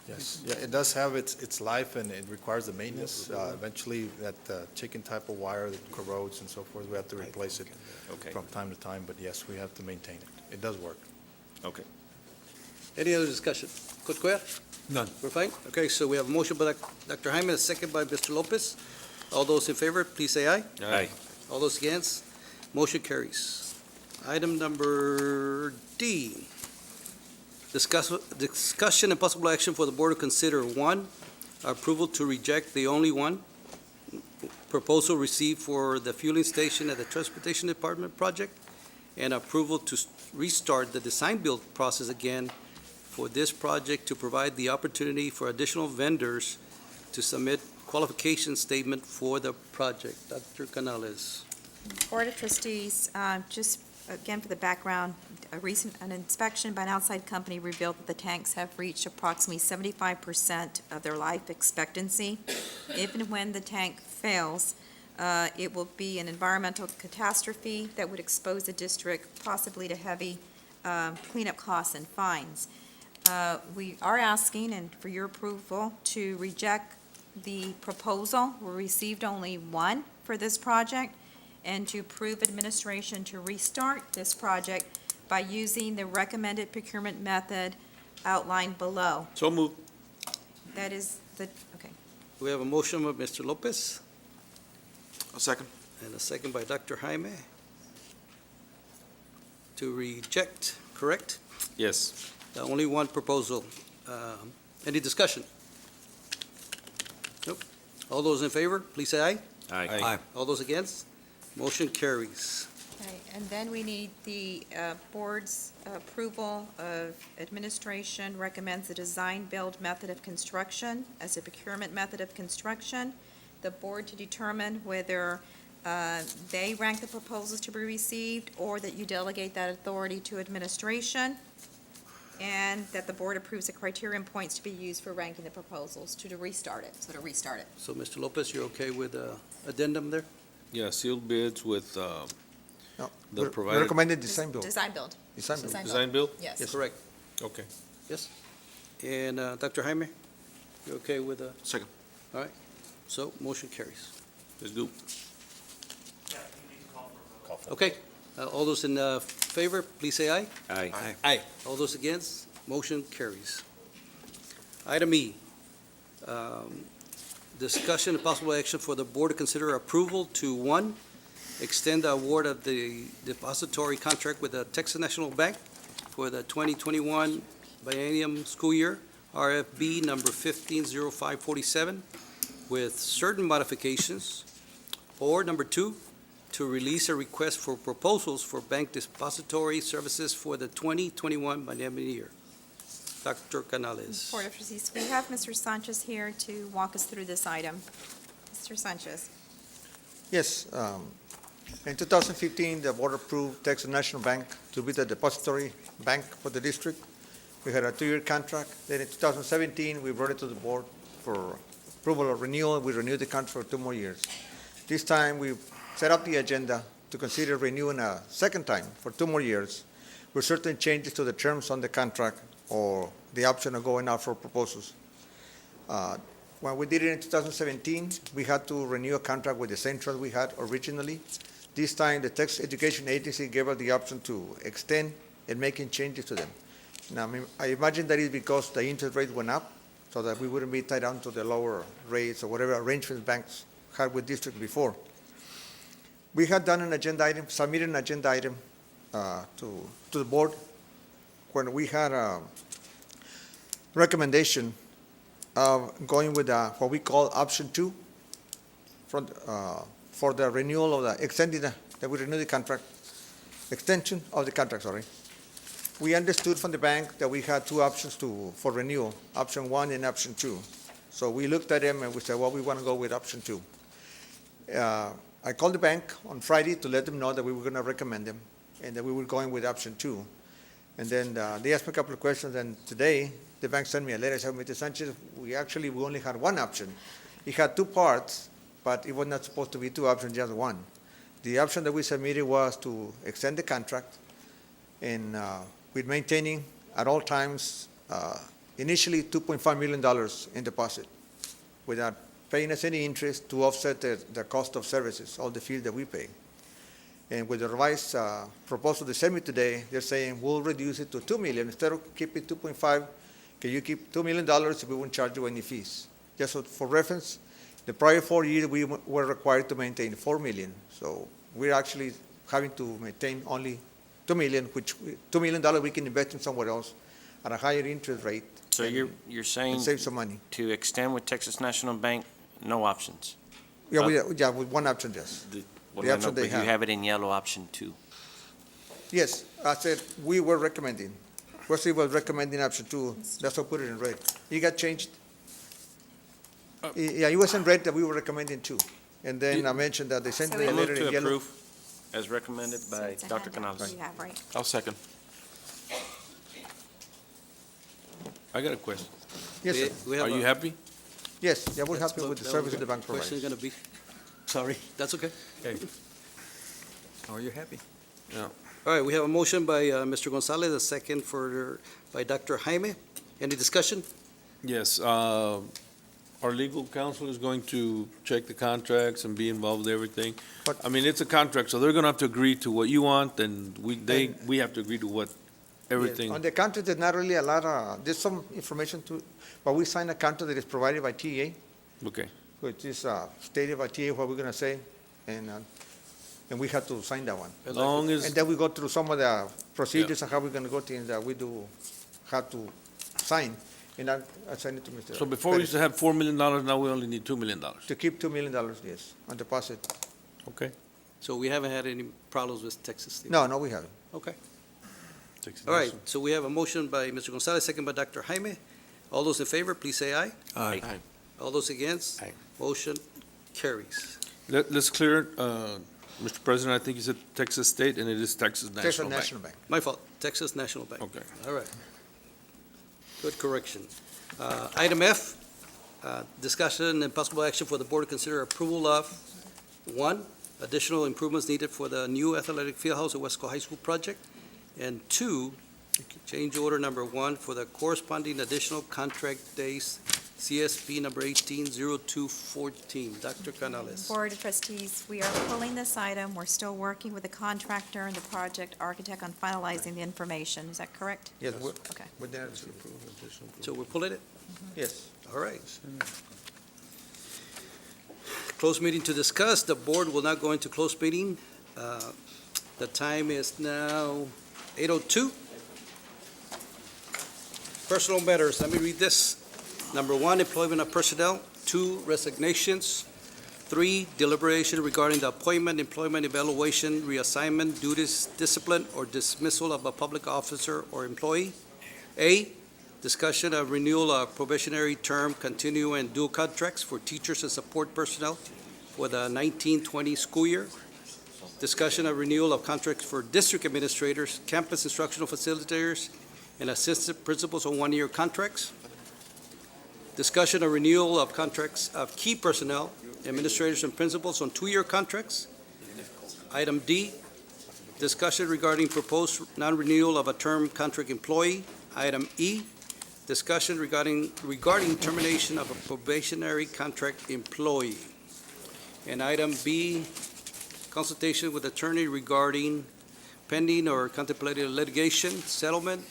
Yes, yeah, it does have its life, and it requires the maintenance. Eventually, that chicken type of wire that corrodes and so forth, we have to replace it Okay. from time to time, but yes, we have to maintain it. It does work. Okay. Any other discussion? Court Cuellar? None. We're fine? Okay, so we have a motion by Dr. Jaime, a second by Mr. Lopez. All those in favor, please say aye. Aye. All those against, motion carries. Item number D, discussion and possible action for the board to consider, one, approval to reject the only one proposal received for the fueling station at the Transportation Department project, and approval to restart the design-build process again for this project to provide the opportunity for additional vendors to submit qualification statement for the project. Dr. Canales. Board of Trustees, just again for the background, an inspection by an outside company revealed that the tanks have reached approximately 75% of their life expectancy. If and when the tank fails, it will be an environmental catastrophe that would expose the district possibly to heavy cleanup costs and fines. We are asking, and for your approval, to reject the proposal. We received only one for this project, and to approve administration to restart this project by using the recommended procurement method outlined below. So moved. That is the, okay. We have a motion by Mr. Lopez A second. and a second by Dr. Jaime to reject, correct? Yes. The only one proposal. Any discussion? Nope. All those in favor, please say aye. Aye. All those against? Motion carries. Okay, and then we need the board's approval of administration recommends the design-build method of construction as a procurement method of construction. The board to determine whether they rank the proposals to be received or that you delegate that authority to administration, and that the board approves the criterion points to be used for ranking the proposals to restart it, so to restart it. So, Mr. Lopez, you're okay with the addendum there? Yeah, sealed bids with No, the we provided. recommended design build. Design-build. Design build. Design build? Yes. Correct. Okay. Yes? And Dr. Jaime, you okay with the? Second. All right, so motion carries. Let's go. Okay, all those in favor, please say aye. Aye. Aye. All those against, motion carries. Item E, discussion and possible action for the board to consider approval to, one, extend the award of the depository contract with the Texas National Bank for the 2021 biennium school year, RFB number 150547, with certain modifications. Or number two, to release a request for proposals for bank depository services for the 2021 biennium year. Dr. Canales. Board of Trustees, we have Mr. Sanchez here to walk us through this item. Mr. Sanchez. Yes, in 2015, the board approved Texas National Bank to be the depository bank for the district. We had a 2-year contract. Then in 2017, we brought it to the board for approval or renewal. We renewed the contract for 2 more years. This time, we set up the agenda to consider renewing a second time for 2 more years with certain changes to the terms on the contract or the option of going out for proposals. When we did it in 2017, we had to renew a contract with the same trust we had originally. This time, the Texas Education Agency gave us the option to extend and making changes to them. Now, I imagine that is because the interest rate went up, so that we wouldn't be tied down to the lower rates or whatever arrangements banks had with district before. We had done an agenda item, submitted an agenda item to the board when we had a recommendation of going with what we call option 2 for the renewal of the extending that we renew the contract, extension of the contract, sorry. We understood from the bank that we had 2 options for renewal, option 1 and option 2. So we looked at them and we said, well, we want to go with option 2. I called the bank on Friday to let them know that we were going to recommend them and that we were going with option 2. And then they asked me a couple of questions, and today the bank sent me a letter. Said, Mr. Sanchez, we only had 1 option. It had 2 parts, but it was not supposed to be 2 options, just 1. The option that we submitted was to extend the contract and with maintaining at all times initially $2.5 million in deposit without paying us any interest to offset the cost of services, all the fees that we pay. And with the revised proposal they sent me today, they're saying we'll reduce it to $2 million. Instead of keeping 2.5, can you keep $2 million if we won't charge you any fees? Just for reference, the prior 4 years we were required to maintain $4 million. So we're actually having to maintain only $2 million, which $2 million we can invest in somewhere else at a higher interest rate. So you're saying save some money. To extend with Texas National Bank, no options? Yeah, with 1 option, yes. Well, I know, but you have it in yellow, option 2. Yes, I said we were recommending. Wesley was recommending option 2. That's why I put it in red. It got changed. Yeah, it was in red that we were recommending 2. And then I mentioned that they sent me a I move letter to in yellow. approve as recommended So by it's a Dr. handout Canales. you have, right? I'll second. I got a question. Yes, sir. We have Are you a- happy? Yes, yeah, we're happy with the That service was that the bank provides. Question going to be, sorry, that's okay. Okay. Are you happy? Yeah. All right, we have a motion by Mr. Gonzalez, a second by Dr. Jaime. Any discussion? Yes, our legal counsel is going to check the contracts and be involved with everything. I mean, it's a contract, so they're gonna have to agree to what you want, and we have to agree to what, everything. Yes, on the contract, there's not really a lot there's some information to, but we signed a contract that is provided by TEA, Okay, which is stated by TEA what we're gonna say, and we have to sign that one. as long as, And then we go through some of the procedures and how we're gonna go things that we do have to sign, and I send it to Mr. so before we used to have $4 million, now we only need $2 million. To keep $2 million, yes, on deposit. Okay. So we haven't had any problems with Texas State? No, we haven't. Okay. All right, so we have a motion by Mr. Gonzalez, second by Dr. Jaime. All those in favor, please say aye. Aye. All those against? Aye. Motion carries. Let's clear it, Mr. President, I think you said Texas State, and it is Texas Texas National Bank. National Bank. My fault, Texas National Bank. Okay. All right. Good correction. Item F, discussion and possible action for the board to consider approval of, 1, additional improvements needed for the new athletic fieldhouse at Weslaco High School project, and 2, Change order number 1 for the corresponding additional contract days, CSP number 180214. Dr. Canales. Board of Trustees, we are pulling this item. We're still working with the contractor and the project architect on finalizing the information. Is that correct? Yes, Okay. with that, So we're pulling it? yes. All right. Closed meeting to discuss. The board will not go into closed meeting. The time is now 8:02. Personal matters, let me read this. Number 1, employment of personnel. 2, resignations. 3, deliberation regarding the appointment, employment evaluation, reassignment, duties, discipline, or dismissal of a public officer or employee. A, discussion of renewal of probationary term, continuing and dual contracts for teachers and support personnel for the 1920 school year. Discussion of renewal of contracts for district administrators, campus instructional facilitators, and assistant principals on 1-year contracts. Discussion of renewal of contracts of key personnel, administrators and principals on 2-year contracts. Item D, discussion regarding proposed non-renewal of a term contract employee. Item E, discussion regarding termination of a probationary contract employee. And item B, consultation with attorney regarding pending or contemplated litigation, settlement,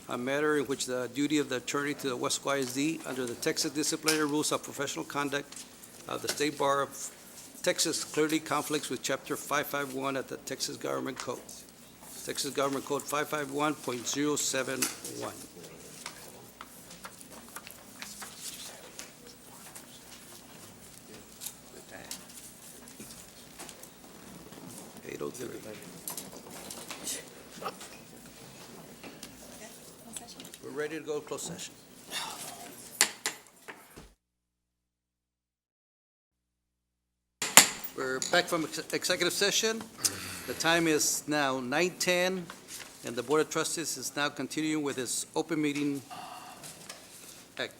a matter in which the duty of the attorney to the Weslaco ISD under the Texas Disciplinary Rules of Professional Conduct of the State Bar of Texas clearly conflicts with Chapter 551 of the Texas Government Code. Texas Government Code 551.071. We're ready to go to closed session. We're back from executive session. The time is now 9:10, and the Board of Trustees is now continuing with its open meeting act.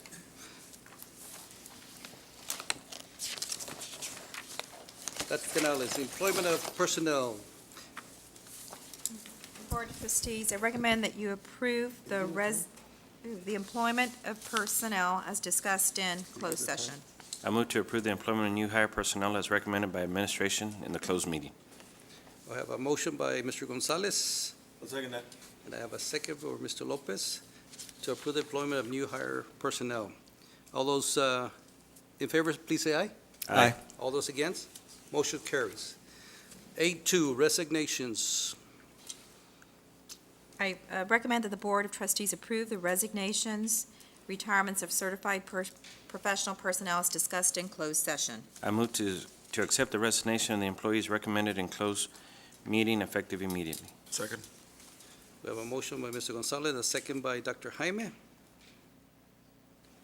Dr. Canales, employment of personnel. Board of Trustees, I recommend that you approve the employment of personnel as discussed in closed session. I move to approve the employment of new hire personnel as recommended by administration in the closed meeting. I have a motion by Mr. Gonzalez, I'll second that. and I have a second for Mr. Lopez to approve the employment of new hire personnel. All those in favor, please say aye. Aye. All those against? Motion carries. 8.2, resignations. I recommend that the Board of Trustees approve the resignations, retirements of certified professional personnel as discussed in closed session. I move to accept the resignation of the employees recommended in closed meeting effective immediately. Second. We have a motion by Mr. Gonzalez, a second by Dr. Jaime.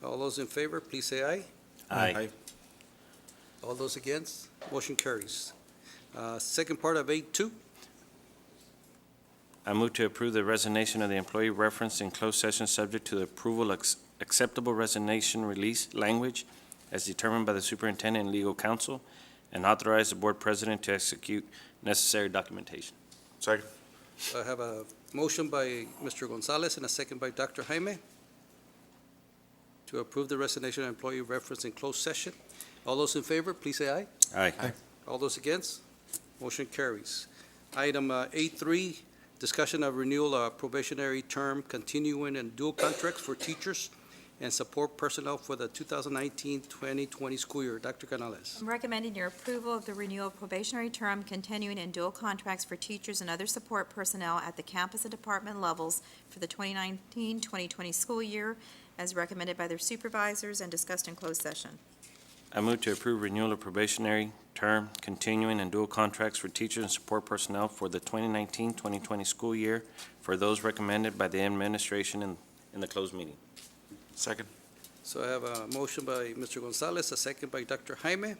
All those in favor, please say aye. Aye. All those against? Motion carries. Second part of 8.2. I move to approve the resignation of the employee referenced in closed session subject to the approval acceptable resignation release language as determined by the superintendent and legal counsel, and authorize the board president to execute necessary documentation. Second. I have a motion by Mr. Gonzalez and a second by Dr. Jaime to approve the resignation of employee referenced in closed session. All those in favor, please say aye. Aye. All those against? Motion carries. Item 8.3, discussion of renewal of probationary term, continuing and dual contracts for teachers and support personnel for the 2019-2020 school year. Dr. Canales. I'm recommending your approval of the renewal of probationary term, continuing and dual contracts for teachers and other support personnel at the campus and department levels for the 2019-2020 school year as recommended by their supervisors and discussed in closed session. I move to approve renewal of probationary term, continuing and dual contracts for teachers and support personnel for the 2019-2020 school year for those recommended by the administration in the closed meeting. Second. So I have a motion by Mr. Gonzalez, a second by Dr. Jaime.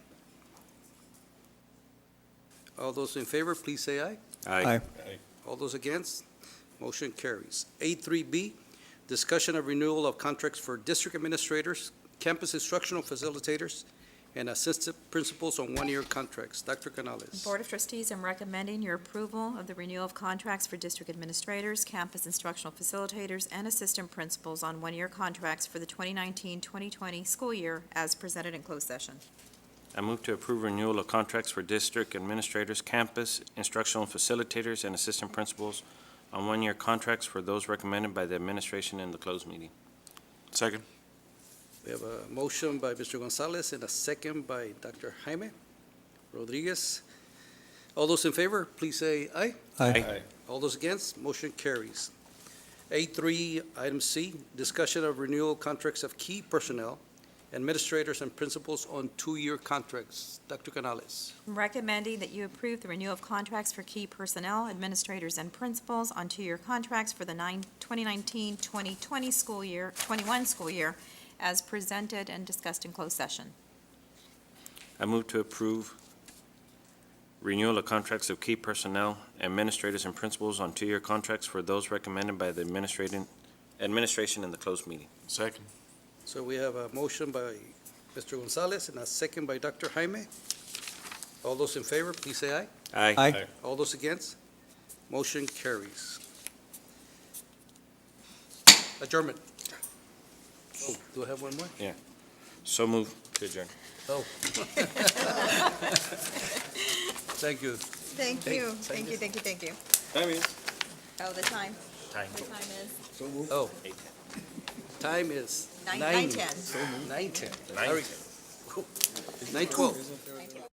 All those in favor, please say aye. Aye. All those against? Motion carries. 8.3B, discussion of renewal of contracts for district administrators, campus instructional facilitators, and assistant principals on one-year contracts. Dr. Canales. Board of Trustees, I'm recommending your approval of the renewal of contracts for district administrators, campus instructional facilitators, and assistant principals on one-year contracts for the 2019-2020 school year as presented in closed session. I move to approve renewal of contracts for district administrators, campus instructional facilitators, and assistant principals on one-year contracts for those recommended by the administration in the closed meeting. Second. We have a motion by Mr. Gonzalez and a second by Dr. Jaime Rodriguez. All those in favor, please say aye. Aye. All those against, motion carries. A3, item C, discussion of renewal contracts of key personnel, administrators, and principals on two-year contracts. Dr. Canales. I'm recommending that you approve the renewal of contracts for key personnel, administrators, and principals on two-year contracts for the 2019-2020 school year, 21 school year, as presented and discussed in closed session. I move to approve renewal of contracts of key personnel, administrators, and principals on two-year contracts for those recommended by the administration in the closed meeting. Second. So we have a motion by Mr. Gonzalez and a second by Dr. Jaime. All those in favor, please say aye. Aye. All those against, motion carries. Adjournment. Oh, do I have one more? So move to adjourn. Oh. Thank you. Thank you. Thank you, thank you, thank you. Oh, the time. Time. The time is Oh. Time is 9:10. 9:10. 9:10. 9:12.